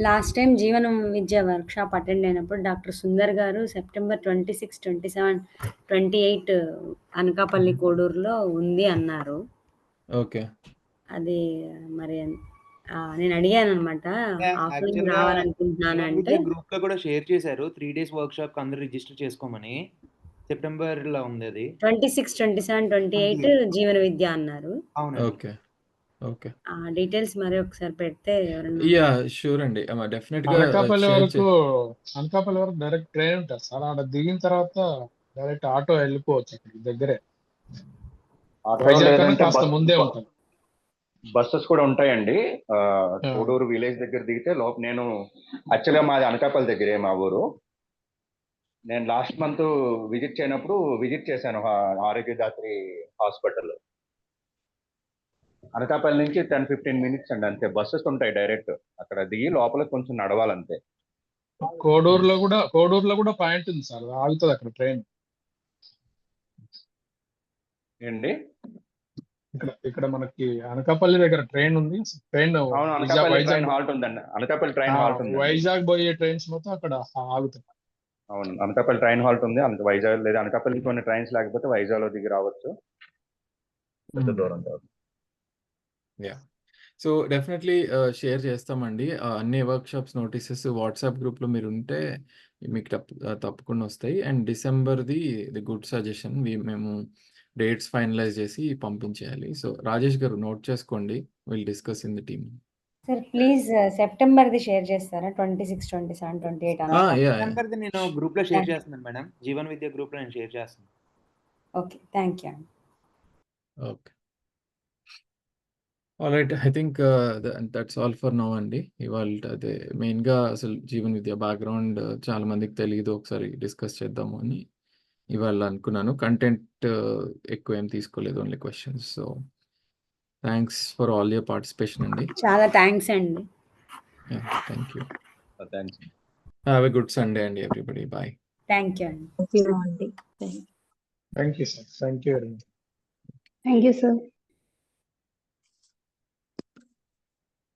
లాస్ట్ టైం జీవనం విద్య వర్క్ షాప్ అటెండ్ అయినప్పుడు డాక్టర్ సుందర్ గారు సెప్టెంబర్ 26, 27, 28 అనకాపల్లి కోడూరులో ఉంది అన్నారు. ఓకే, అది మరి నేను అడిగాను అనమాట, ఆఫ్లైన్ రావాలనుకుంటున్నాను అంటే గ్రూప్ లో కూడా షేర్ చేశారు 3 days వర్క్ షాప్ అందరూ రిజిస్టర్ చేసుకోమని. సెప్టెంబర్ లో ఉంది అది, 26, 27, 28 జీవన విద్య అన్నారు. అవును. Okay, okay. ఆ డీటెయిల్స్ మరి ఒకసారి పెడితే ఎవరైనా యాహ్! షూర్ అండి. డెఫినిట్‌గా అనకాపల్లి షేర్ వరకు అనకాపల్లి వరకు డైరెక్ట్ ట్రైన్ ఉంటుంది సార్. ఆడ దిగిన తర్వాత డైరెక్ట్ ఆటో వెళ్ళిపోవచ్చు, అక్కడికి దగ్గరే. ఆటో వైజాగ్ కన్నా లేదంటే కాస్త ముందే ఉంటుంది. బస్సెస్ కూడా ఉంటాయండి. కోడూరు విలేజ్ దగ్గర దిగితే నేను యాక్చువల్గా మాది అనకాపల్లి దగ్గరే మా ఊరు. నేను లాస్ట్ మంత్ విజిట్ చేశాను ఆరోగ్యదాత్రి హాస్పిటల్. అనకాపల్లి నుంచి 10-15 మినిట్స్ అండి అంతే. బస్సెస్ ఉంటాయి డైరెక్ట్. అక్కడ దిగి లోపల కొంచెం నడవాలంతే. కోడూరులో కూడా పాయింట్ ఉంది సార్, ఆగుతుంది అక్కడ ట్రైన్. ఏంటి? ఇక్కడ మనకి అనకాపల్లి దగ్గర ట్రైన్ ఉంది. ట్రైన్ అవును, అనకాపల్లి ట్రైన్ హాల్ట్ ఉందండి. అనకాపల్లి ట్రైన్ హాల్ట్ ఉంది. వైజాగ్ పోయే ట్రైన్స్ మొత్తం అక్కడ ఆగుతాయి. అవును, అనకాపల్లి ట్రైన్ హాల్ట్ ఉంది. వైజాగ్ లేదా అనకాపల్లి కొన్ని ట్రైన్స్ లేకపోతే వైజాగ్ లో దిగి రావచ్చు. పెద్ద దూరం కాదు. యాహ్! సో డెఫినెట్లీ షేర్ చేస్తామండి. అన్ని వర్క్షాప్స్ నోటీసెస్ వాట్సాప్ గ్రూప్‌లో మీరుంటే మీకు తప్పకుండా వస్తాయి. అండ్ డిసెంబర్‌ది గుడ్ సజెషన్ మేము డేట్స్ ఫైనలైజ్ చేసి పంపించేయాలి. సో రాజేష్ గారు నోట్ చేసుకోండి. Will discuss in the team. Sir please సెప్టెంబర్ది షేర్ చేస్తారా? 26, 27, 28 యాహ్! సెప్టెంబర్ది నేను గ్రూప్లో షేర్ చేస్తున్నాను మేడం. జీవన్ విద్య గ్రూప్లో నేను షేర్ చేస్తాను. ఓకే, థ్యాంక్ యూ అండి. Okay. Alright. I think that's all for now అండి. అదే మెయిన్‌గా అసలు జీవన్ విద్య బ్యాక్‌గ్రౌండ్ చాలా మందికి తెలీదు. ఒకసారి డిస్కస్ చేద్దాము అని ఇవాళ అనుకున్నాను. కంటెంట్ ఎక్కువ ఏం తీసుకోలేదు, only questions. So thanks for all your participation అండి. చాలా థ్యాంక్స్ అండి. Thank you. Thanks. Have a good Sunday అండి ఎవ్రీబడీ. బాయ్. థ్యాంక్ యూ అండి. థ్యాంక్ యూ అండి. Thank you sir. Thank you very much. Thank you sir.